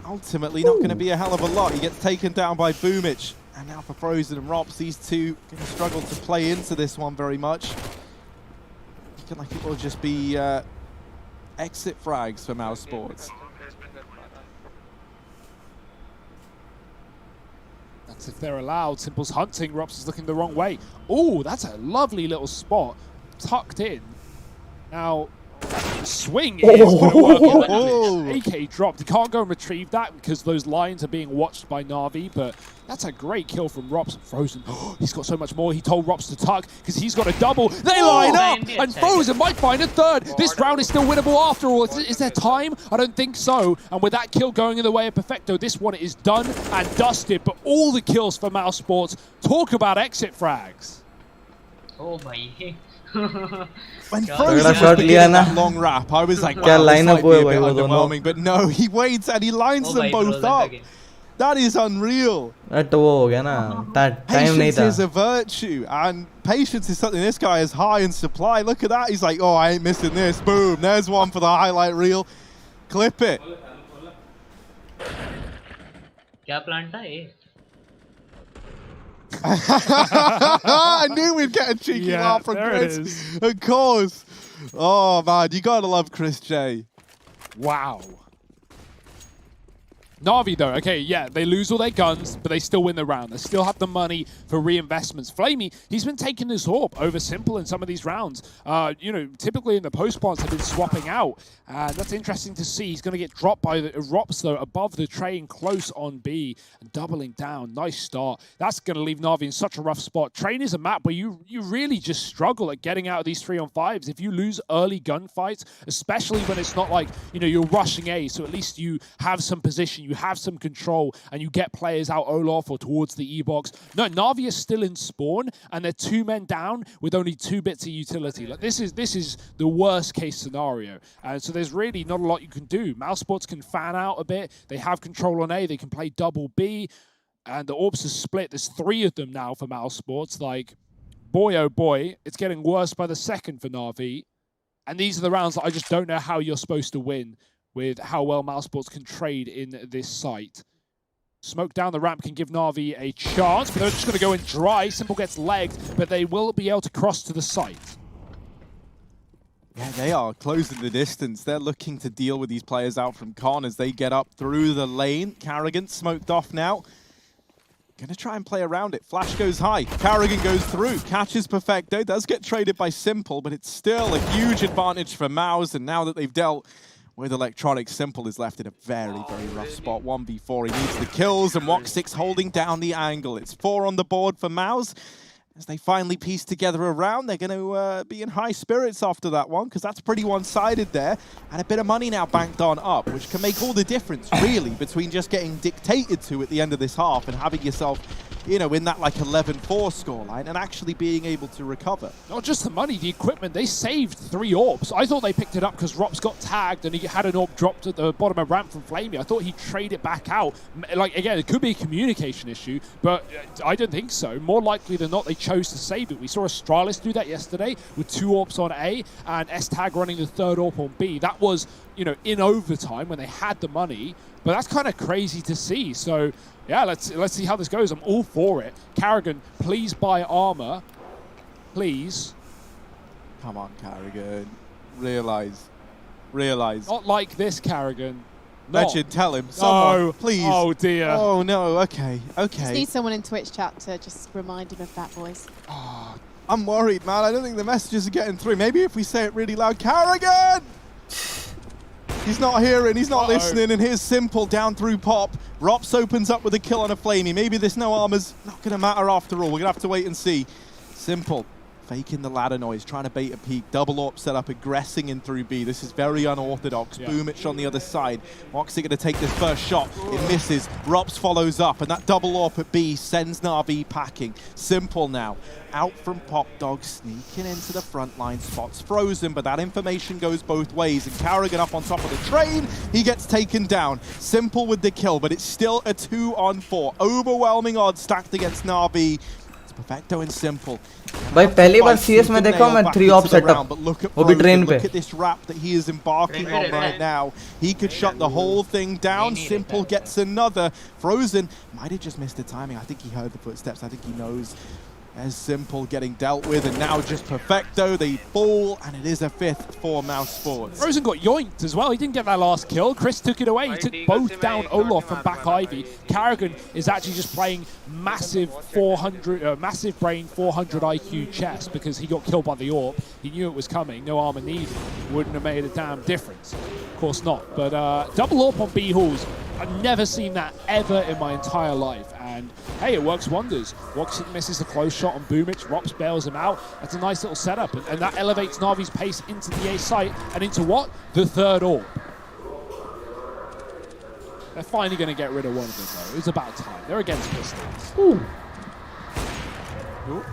Ultimately, not going to be a hell of a lot. He gets taken down by Bunic. And now for Frozen and Rops, these two going to struggle to play into this one very much. looking like it will just be exit frags for mousesports. That's if they're allowed. Simple's hunting. Rops is looking the wrong way. Oh, that's a lovely little spot. Tucked in. Now, swing is going to work. AK dropped. He can't go and retrieve that because those lines are being watched by Na'Vi, but that's a great kill from Rops. Frozen, he's got so much more. He told Rops to tuck because he's got a double. They line up, and Frozen might find a third. This round is still winnable after all. Is there time? I don't think so. And with that kill going in the way of Perfecto, this one is done and dusted. But all the kills for Mousesports. Talk about exit frags. Oh my. When Frozen was beginning that long wrap, I was like, wow, this might be a bit underwhelming. But no, he waits and he lines them both up. That is unreal. Patience is a virtue, and patience is something this guy is high in supply. Look at that. He's like, oh, I ain't missing this. Boom. There's one for the highlight reel. Clip it. क्या plan था ये? I knew we'd get a cheeky laugh from Chris. Of course. Oh, man. You got to love Chris J. Wow. Na'Vi, though, okay, yeah, they lose all their guns, but they still win the round. They still have the money for reinvestments. Flamey, he's been taking his AWP over Simple in some of these rounds. You know, typically in the post-spawns have been swapping out. That's interesting to see. He's going to get dropped by the Rops, though, above the train, close on B, and doubling down. Nice start. That's going to leave Na'Vi in such a rough spot. Train is a map where you really just struggle at getting out of these 3-on-5s. If you lose early gunfights, especially when it's not like, you know, you're rushing A, so at least you have some position, you have some control, and you get players out Olaf or towards the E-box. No, Na'Vi is still in spawn, and they're 2 men down with only 2 bits of utility. Like this is the worst case scenario. And so there's really not a lot you can do. Mousesports can fan out a bit. They have control on A. They can play double B, and the AWPs are split. There's 3 of them now for Mousesports. Like, boy, oh boy, it's getting worse by the second for Na'Vi. And these are the rounds that I just don't know how you're supposed to win with how well Mousesports can trade in this site. Smoke down the ramp can give Na'Vi a chance, but they're just going to go in dry. Simple gets legged, but they will be able to cross to the site. Yeah, they are closing the distance. They're looking to deal with these players out from Con as they get up through the lane. Carrigan smoked off now. Gonna try and play around it. Flash goes high. Carrigan goes through. Catches Perfecto. Does get traded by Simple, but it's still a huge advantage for Mouse. And now that they've dealt with Electronic, Simple is left in a very, very rough spot. 1v4. He needs the kills, and Wok6 holding down the angle. It's 4 on the board for Mouse. As they finally piece together a round, they're going to be in high spirits after that one, because that's pretty one-sided there. And a bit of money now banked on up, which can make all the difference, really, between just getting dictated to at the end of this half and having yourself, you know, in that like 11-4 scoreline and actually being able to recover. Not just the money, the equipment. They saved 3 AWPs. I thought they picked it up because Rops got tagged and he had an AWP dropped at the bottom of ramp from Flamey. I thought he'd trade it back out. Like, again, it could be a communication issue, but I don't think so. More likely than not, they chose to save it. We saw Astralis do that yesterday with 2 AWPs on A and S-Tag running the 3rd AWP on B. That was, you know, in overtime when they had the money, but that's kind of crazy to see. So yeah, let's see how this goes. I'm all for it. Carrigan, please buy armor. Please. Come on, Carrigan. Realize. Not like this, Carrigan. Legend, tell him. Someone, please. Oh, dear. Oh, no. Okay. Just need someone in Twitch chat to just remind him of that, boys. Oh, I'm worried, man. I don't think the messages are getting through. Maybe if we say it really loud. Carrigan! He's not hearing, he's not listening, and here's Simple down through Pop. Rops opens up with a kill on a Flamey. Maybe this no armor's not going to matter after all. We're going to have to wait and see. Simple faking the ladder noise, trying to bait a peek. Double AWP set up, aggressing in through B. This is very unorthodox. Boomich on the other side. Moxie going to take this first shot. It misses. Rops follows up, and that double AWP at B sends Na'Vi packing. Simple now. Out from Pop Dog, sneaking into the front line. Spots Frozen, but that information goes both ways. And Carrigan up on top of the train. He gets taken down. Simple with the kill, but it's still a 2-on-4. Overwhelming odds stacked against Na'Vi. Perfecto and Simple. भाई पहली बार CS में देखा मैं 3 AWP setup वो भी train पे. Look at this wrap that he is embarking on right now. He could shut the whole thing down. Simple gets another. Frozen might have just missed the timing. I think he heard the footsteps. I think he knows As Simple getting dealt with, and now just Perfecto, they fall, and it is a 5th for mousesports. Frozen got yoinked as well. He didn't get that last kill. Chris took it away. He took both down Olaf and back Ivy. Karrigan is actually just playing massive massive brain 400 IQ chess because he got killed by the AWP. He knew it was coming. No armor needed. Wouldn't have made a damn difference. Of course not. But double AWP on B halls. I've never seen that ever in my entire life. And hey, it works wonders. Woxic misses a close shot on Boomich. Rops bails him out. That's a nice little setup. And that elevates Na'Vi's pace into the A site and into what? The third AWP. They're finally going to get rid of one of them, though. It's about time. They're against Pistols. Ooh. Ooh.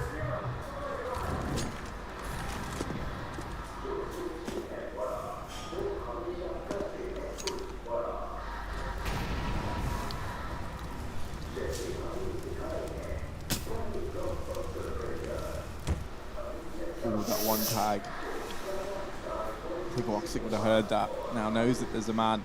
That one tag. I think Woxic would have heard that. Now knows that there's a man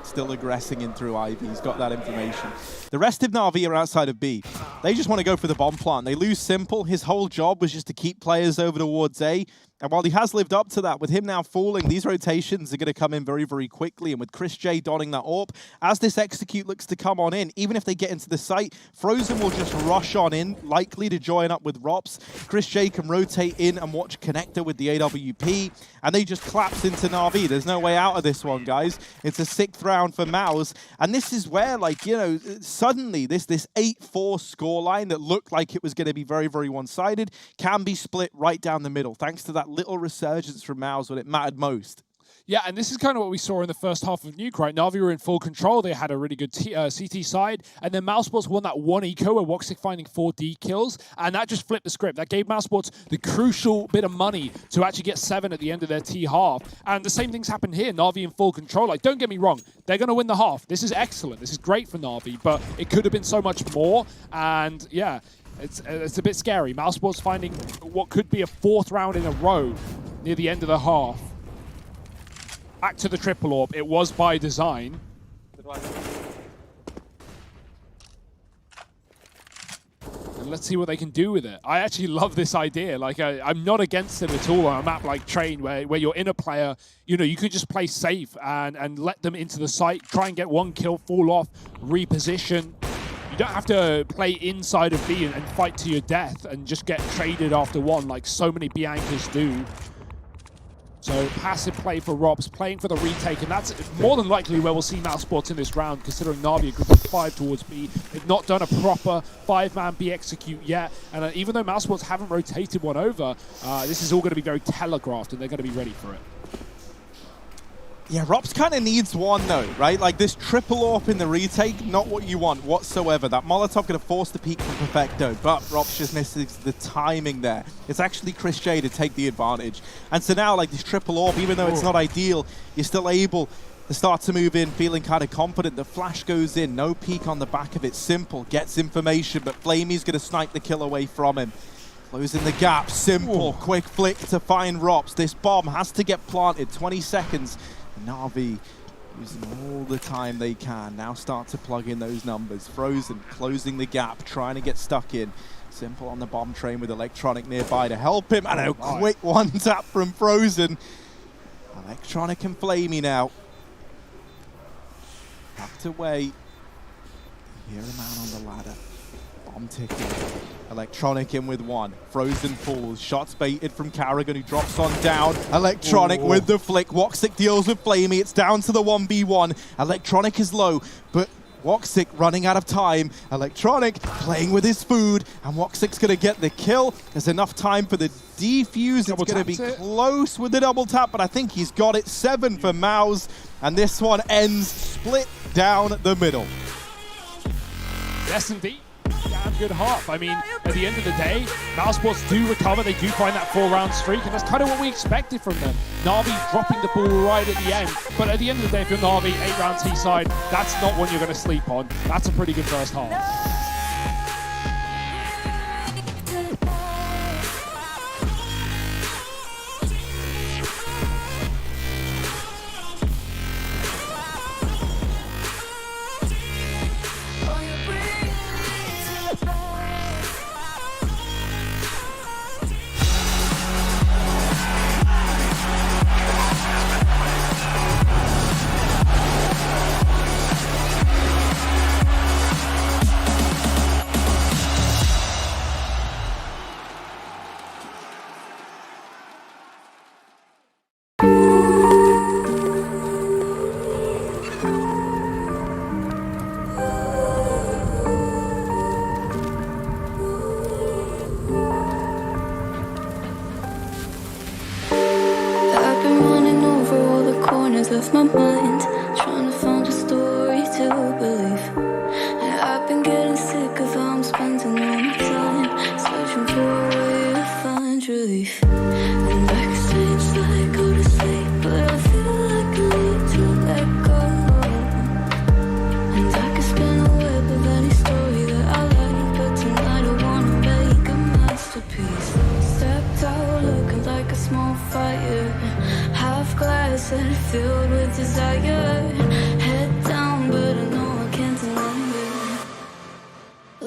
still aggressing in through Ivy. He's got that information. The rest of Na'Vi are outside of B. They just want to go for the bomb plant. They lose Simple. His whole job was just to keep players over towards A. And while he has lived up to that, with him now falling, these rotations are going to come in very, very quickly. And with Chris J donning that AWP, as this execute looks to come on in, even if they get into the site, Frozen will just rush on in, likely to join up with Rops. Chris J can rotate in and watch Connector with the AWP, and they just collapse into Na'Vi. There's no way out of this one, guys. It's a 6th round for Mouse, and this is where, like, you know, suddenly this 8-4 scoreline that looked like it was going to be very, very one-sided can be split right down the middle, thanks to that little resurgence from Mouse when it mattered most. Yeah, and this is kind of what we saw in the first half of Nuke, right? Na'Vi were in full control. They had a really good CT side, and then mousesports won that one eco where Woxic finding 4 D kills, and that just flipped the script. That gave mousesports the crucial bit of money to actually get 7 at the end of their T half. And the same things happened here. Na'Vi in full control. Like, don't get me wrong, they're going to win the half. This is excellent. This is great for Na'Vi, but it could have been so much more. And yeah, it's a bit scary. mousesports finding what could be a 4th round in a row near the end of the half. Back to the triple AWP. It was by design. And let's see what they can do with it. I actually love this idea. Like, I'm not against it at all on a map like Train, where you're in a player, you know, you could just play safe and let them into the site, try and get 1 kill, fall off, reposition. You don't have to play inside of B and fight to your death and just get traded after 1 like so many Biancas do. So passive play for Robs, playing for the retake, and that's more than likely where we'll see mousesports in this round, considering Na'Vi a group of 5 towards B. They've not done a proper 5-man B execute yet, and even though mousesports haven't rotated one over, this is all going to be very telegraphed, and they're going to be ready for it. Yeah, Rops kind of needs one though, right? Like this triple AWP in the retake, not what you want whatsoever. That Molotov going to force the peak from Perfecto, but Rops just misses the timing there. It's actually Chris J to take the advantage. And so now, like this triple AWP, even though it's not ideal, you're still able to start to move in, feeling kind of confident. The flash goes in, no peek on the back of it. Simple, gets information, but Flamey's going to snipe the kill away from him. Closing the gap, Simple, quick flick to find Rops. This bomb has to get planted, 20 seconds. Na'Vi using all the time they can. Now start to plug in those numbers. Frozen closing the gap, trying to get stuck in. Simple on the bomb train with Electronic nearby to help him. And a quick one tap from Frozen. Electronic and Flamey now. Tucked away. Hear a man on the ladder. Bomb ticking. Electronic in with 1. Frozen falls. Shots baited from Karrigan, who drops on down. Electronic with the flick. Woxic deals with Flamey. It's down to the 1v1. Electronic is low, but Woxic running out of time. Electronic playing with his food, and Woxic's going to get the kill. There's enough time for the defuse. It's going to be close with the double tap, but I think he's got it. 7 for Mouse, and this one ends split down the middle. Yes, indeed. Damn good half. I mean, at the end of the day, mousesports do recover. They do find that 4-round streak, and that's kind of what we expected from them. Na'Vi dropping the ball right at the end. But at the end of the day, if you're Na'Vi, 8-round T-side, that's not one you're going to sleep on. That's a pretty good first half.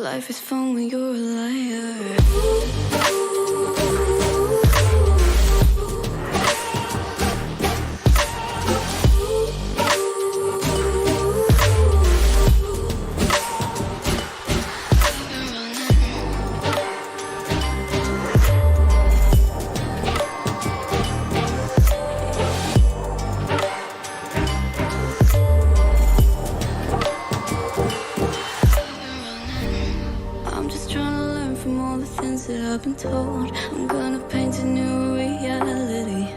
Life is fun when you're a liar. That I've been told I'm gonna paint a new reality.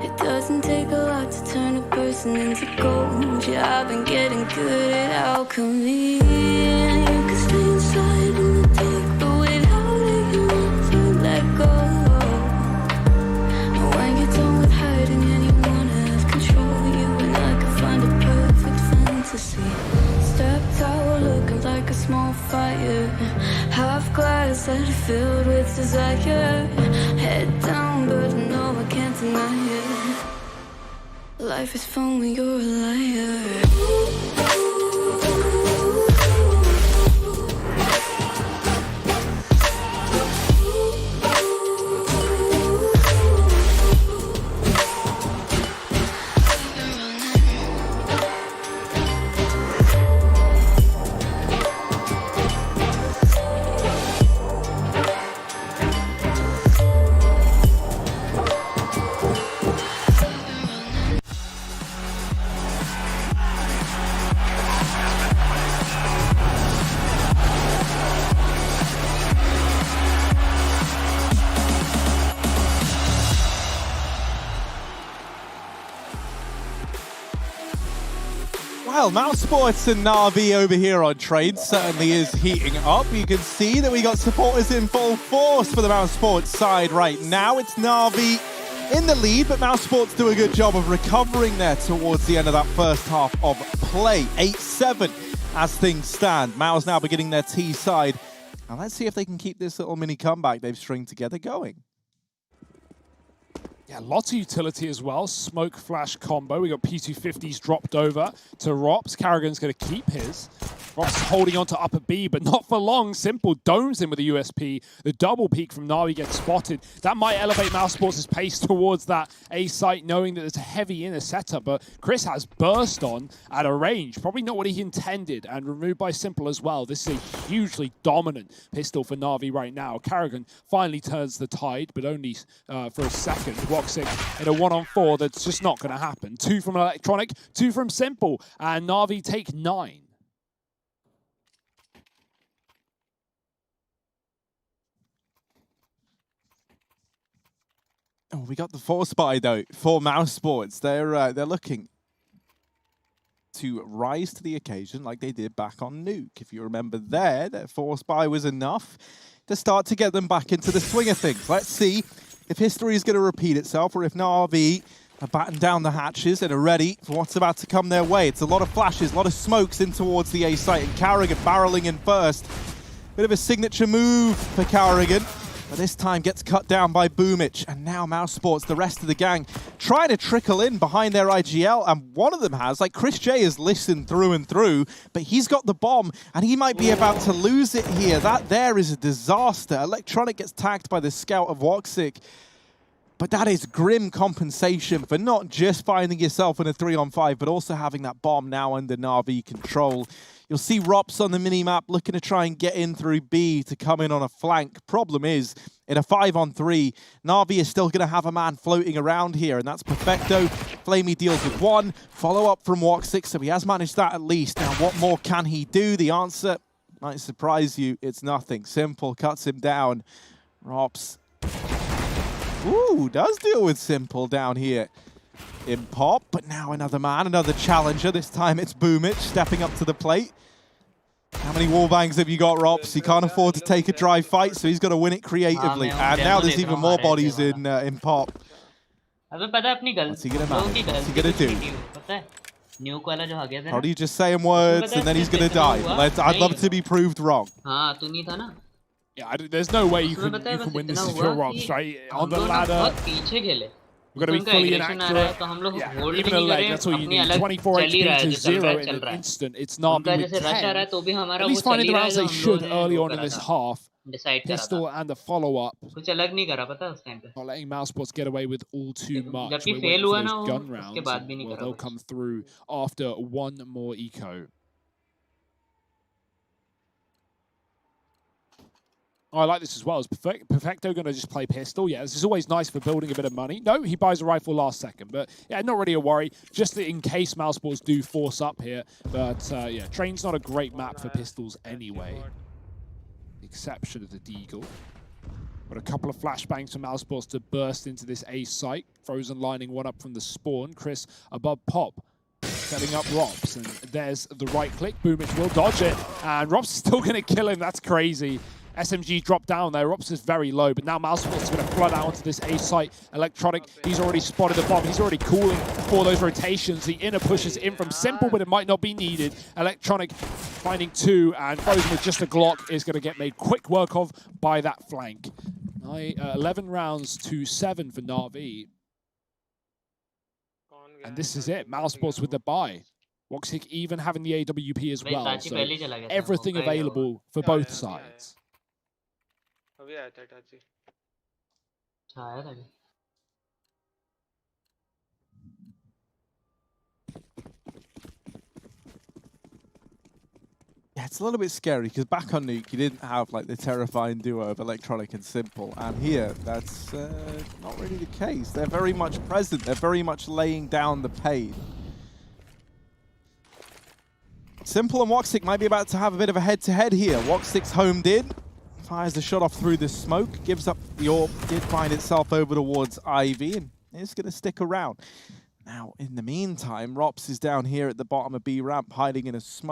It doesn't take a lot to turn a person into gold. Yeah, I've been getting good at alchemy. And you can stay inside in the dark, but without it you never let go. And when you're done with hiding and you wanna have control, you and I can find a perfect fantasy. Stepped out looking like a small fire, half glass that filled with desire. Head down, but no, I can't deny it. Life is fun when you're a liar. Well, mousesports and Na'Vi over here on trade certainly is heating up. You can see that we got supporters in full force for the mousesports side right now. It's Na'Vi in the lead, but mousesports do a good job of recovering there towards the end of that first half of play. 8-7 as things stand. Mao's now beginning their T side. And let's see if they can keep this little mini comeback they've stringed together going. Yeah, lots of utility as well. Smoke flash combo. We got P250s dropped over to Rops. Carrigan's going to keep his. Rops holding on to upper B, but not for long. Simple domes in with a USP. The double peek from Na'Vi gets spotted. That might elevate mousesports' pace towards that A site, knowing that there's a heavy inner setup, but Chris has burst on at a range. Probably not what he intended, and removed by Simple as well. This is a hugely dominant pistol for Na'Vi right now. Carrigan finally turns the tide, but only for a second. Woxic in a 1-on-4 that's just not going to happen. 2 from Electronic, 2 from Simple, and Na'Vi take 9. Oh, we got the force buy though for mousesports. They're looking to rise to the occasion like they did back on Nuke. If you remember there, that force buy was enough to start to get them back into the swing of things. Let's see if history is going to repeat itself or if Na'Vi are batting down the hatches and are ready for what's about to come their way. It's a lot of flashes, a lot of smokes in towards the A site, and Carrigan barreling in first. Bit of a signature move for Carrigan, but this time gets cut down by Boomich. And now mousesports, the rest of the gang, trying to trickle in behind their IGL, and one of them has, like Chris J has listened through and through, but he's got the bomb, and he might be about to lose it here. That there is a disaster. Electronic gets tagged by the scout of Woxic, but that is grim compensation for not just finding yourself in a 3-on-5, but also having that bomb now under Na'Vi control. You'll see Rops on the minimap looking to try and get in through B to come in on a flank. Problem is, in a 5-on-3, Na'Vi is still going to have a man floating around here, and that's Perfecto. Flamey deals with 1. Follow-up from Woxic, so he has managed that at least. Now, what more can he do? The answer might surprise you. It's nothing. Simple cuts him down. Rops, ooh, does deal with Simple down here in Pop, but now another man, another challenger. This time it's Boomich stepping up to the plate. How many wallbangs have you got, Rops? He can't afford to take a dry fight, so he's got to win it creatively. And now there's even more bodies in Pop. What's he going to do? Probably just saying words and then he's going to die. I'd love to be proved wrong. Yeah, there's no way you can win this if you're Rops, right? On the ladder. We're going to be fully inaccurate. Yeah, even a leg, that's all you need. 24 HP to 0 in an instant. It's Na'Vi with 10. At least finding the rounds they should early on in this half. Pistol and a follow-up. कुछ अलग नहीं करा पता उस time पे. Not letting mousesports get away with all too much. जबकि fail हुआ ना वो, उसके बाद भी नहीं करा. They'll come through after one more eco. Oh, I like this as well. Is Perfecto going to just play pistol? Yeah, this is always nice for building a bit of money. No, he buys a rifle last second. But yeah, not really a worry. Just in case mousesports do force up here. But yeah, Train's not a great map for pistols anyway. The exception of the Deagle. But a couple of flashbangs for mousesports to burst into this A site. Frozen lining one up from the spawn. Chris above Pop. Setting up Robs. And there's the right click. Boomich will dodge it. And Robs is still going to kill him. That's crazy. SMG dropped down there. Rops is very low, but now mousesports is going to flood out onto this A site. Electronic, he's already spotted the bomb. He's already cooling for those rotations. The inner pushes in from Simple, but it might not be needed. Electronic finding 2, and Frozen with just a Glock is going to get made quick work of by that flank. 11 rounds to 7 for Na'Vi. And this is it. Mousesports with the buy. Woxic even having the AWP as well. So everything available for both sides. अभी आया था टाची. आया था. Yeah, it's a little bit scary because back on Nuke you didn't have like the terrifying duo of Electronic and Simple, and here that's not really the case. They're very much present. They're very much laying down the pain. Simple and Woxic might be about to have a bit of a head-to-head here. Woxic's homed in. Fires the shot off through the smoke, gives up the orb, did find itself over towards Ivy, and is going to stick around. Now, in the meantime, Rops is down here at the bottom of B ramp, hiding in a smoke.